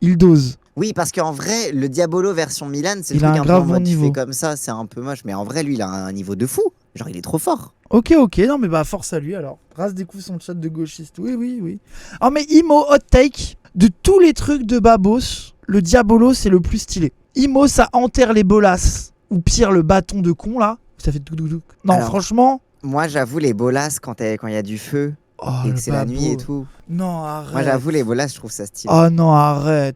il dose. Oui, parce qu'en vrai, le Diabolo version Milan, c'est le truc un peu niveau. Comme ça, c'est un peu moche. Mais en vrai, lui, il a un niveau de fou. Genre, il est trop fort. Ok, non, mais bah, force à lui alors. Race découvre son chat de gauchiste. Oui. Oh, mais Imo, hot take. De tous les trucs de Babos, le Diabolo, c'est le plus stylé. Imo, ça enterre les bolasses. Ou pire, le bâton de con, là. Ça fait tout. Non, Alors, franchement. Moi, j'avoue, les bolasses, quand il y a du feu et que c'est la nuit et tout. Non, arrête. Moi, j'avoue, les bolasses, je trouve ça stylé. Oh non, arrête.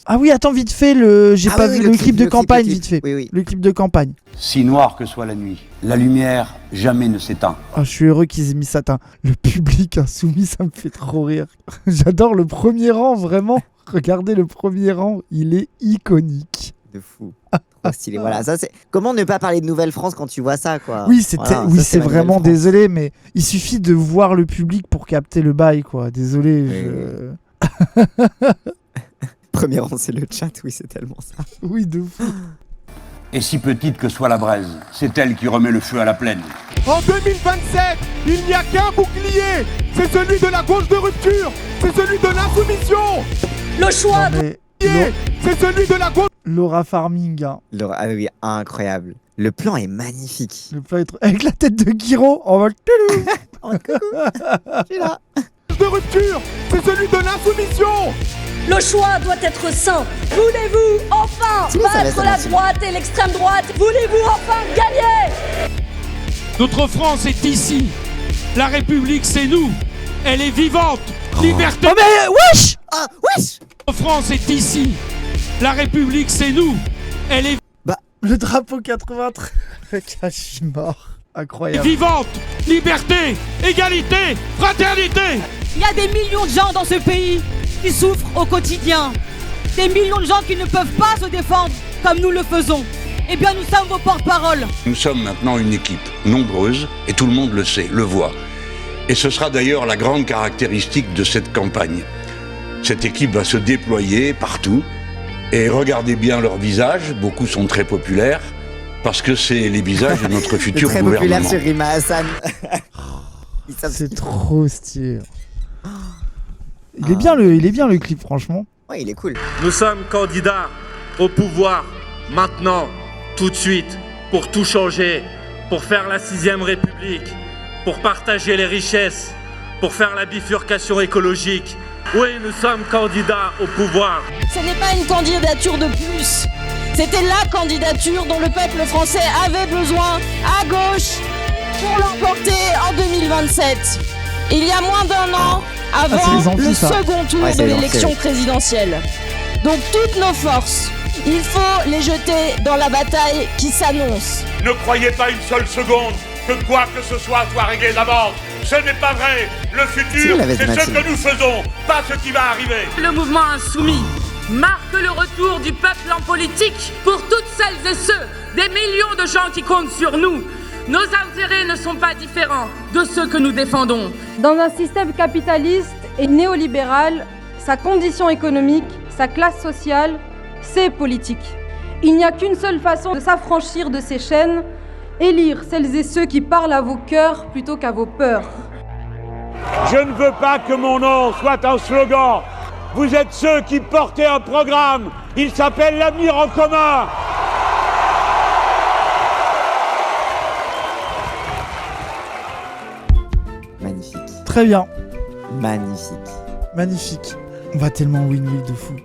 Ah oui, attends, vite fait, j'ai pas vu le clip de campagne, vite fait. Oui. Le clip de campagne. Si noir que soit la nuit, la lumière jamais ne s'éteint. Oh, je suis heureux qu'ils aient mis ça. Le public insoumis, ça me fait trop rire. J'adore le premier rang, vraiment. Regardez le premier rang, il est iconique. De fou. Trop stylé. Voilà, ça c'est. Comment ne pas parler de Nouvelle-France quand tu vois ça, quoi. Oui, c'est vraiment désolé, mais il suffit de voir le public pour capter le bail, quoi. Désolé. Premier rang, c'est le chat, oui, c'est tellement ça. Oui, de fou. Et si petite que soit la braise, c'est elle qui remet le feu à la plaine. En 2027, il n'y a qu'un bouclier. C'est celui de la gauche de rupture. C'est celui de l'insoumission. Le choix. C'est celui de la gauche. Laura Farming. Hein. Ah oui, incroyable. Le plan est magnifique. Le plan est avec la tête de Guiraud. On va Je suis là. De rupture, c'est celui de l'insoumission. Le choix doit être sain. Voulez-vous enfin battre la droite et l'extrême droite? Voulez-vous enfin gagner? Notre France est ici. La République, c'est nous. Elle est vivante. Liberté. Oh mais wesh! Ah, wesh! Notre France est ici. La République, c'est nous. Elle est... Le drapeau 93. Je suis mort. Incroyable. Vivante. Liberté. Égalité. Fraternité. Il y a des millions de gens dans ce pays qui souffrent au quotidien. Des millions de gens qui ne peuvent pas se défendre comme nous le faisons. Eh bien, nous sommes vos porte-parole. Nous sommes maintenant une équipe nombreuse, et tout le monde le sait, le voit. Et ce sera d'ailleurs la grande caractéristique de cette campagne. Cette équipe va se déployer partout, et regardez bien leurs visages, beaucoup sont très populaires, parce que c'est les visages de notre futur très gouvernement. Populaire sur Rima Hassan. C'est trop stylé. Il est bien le clip, franchement. Ouais, il est cool. Nous sommes candidats au pouvoir maintenant, tout de suite, pour tout changer, pour faire la 6ème République, pour partager les richesses, pour faire la bifurcation écologique. Oui, nous sommes candidats au pouvoir. Ce n'est pas une candidature de plus. C'était la candidature dont le peuple français avait besoin à gauche pour l'emporter en 2027. Il y a moins d'un an, avant le second tour de l'élection présidentielle. Donc toutes nos forces, il faut les jeter dans la bataille qui s'annonce. Ne croyez pas une seule seconde que quoi que ce soit réglé d'avance. Ce n'est pas vrai. Le futur, c'est ce que nous faisons, pas ce qui va arriver. Le mouvement insoumis marque le retour du peuple en politique pour toutes celles et ceux, des millions de gens qui comptent sur nous. Nos intérêts ne sont pas différents de ceux que nous défendons. Dans un système capitaliste et néolibéral, sa condition économique, sa classe sociale, c'est politique. Il n'y a qu'une seule façon de s'affranchir de ces chaînes, élire celles et ceux qui parlent à vos cœurs plutôt qu'à vos peurs. Je ne veux pas que mon nom soit un slogan. Vous êtes ceux qui portez un programme. Il s'appelle l'avenir en commun. Magnifique. Très bien. Magnifique. Magnifique. On va tellement win-win de fou.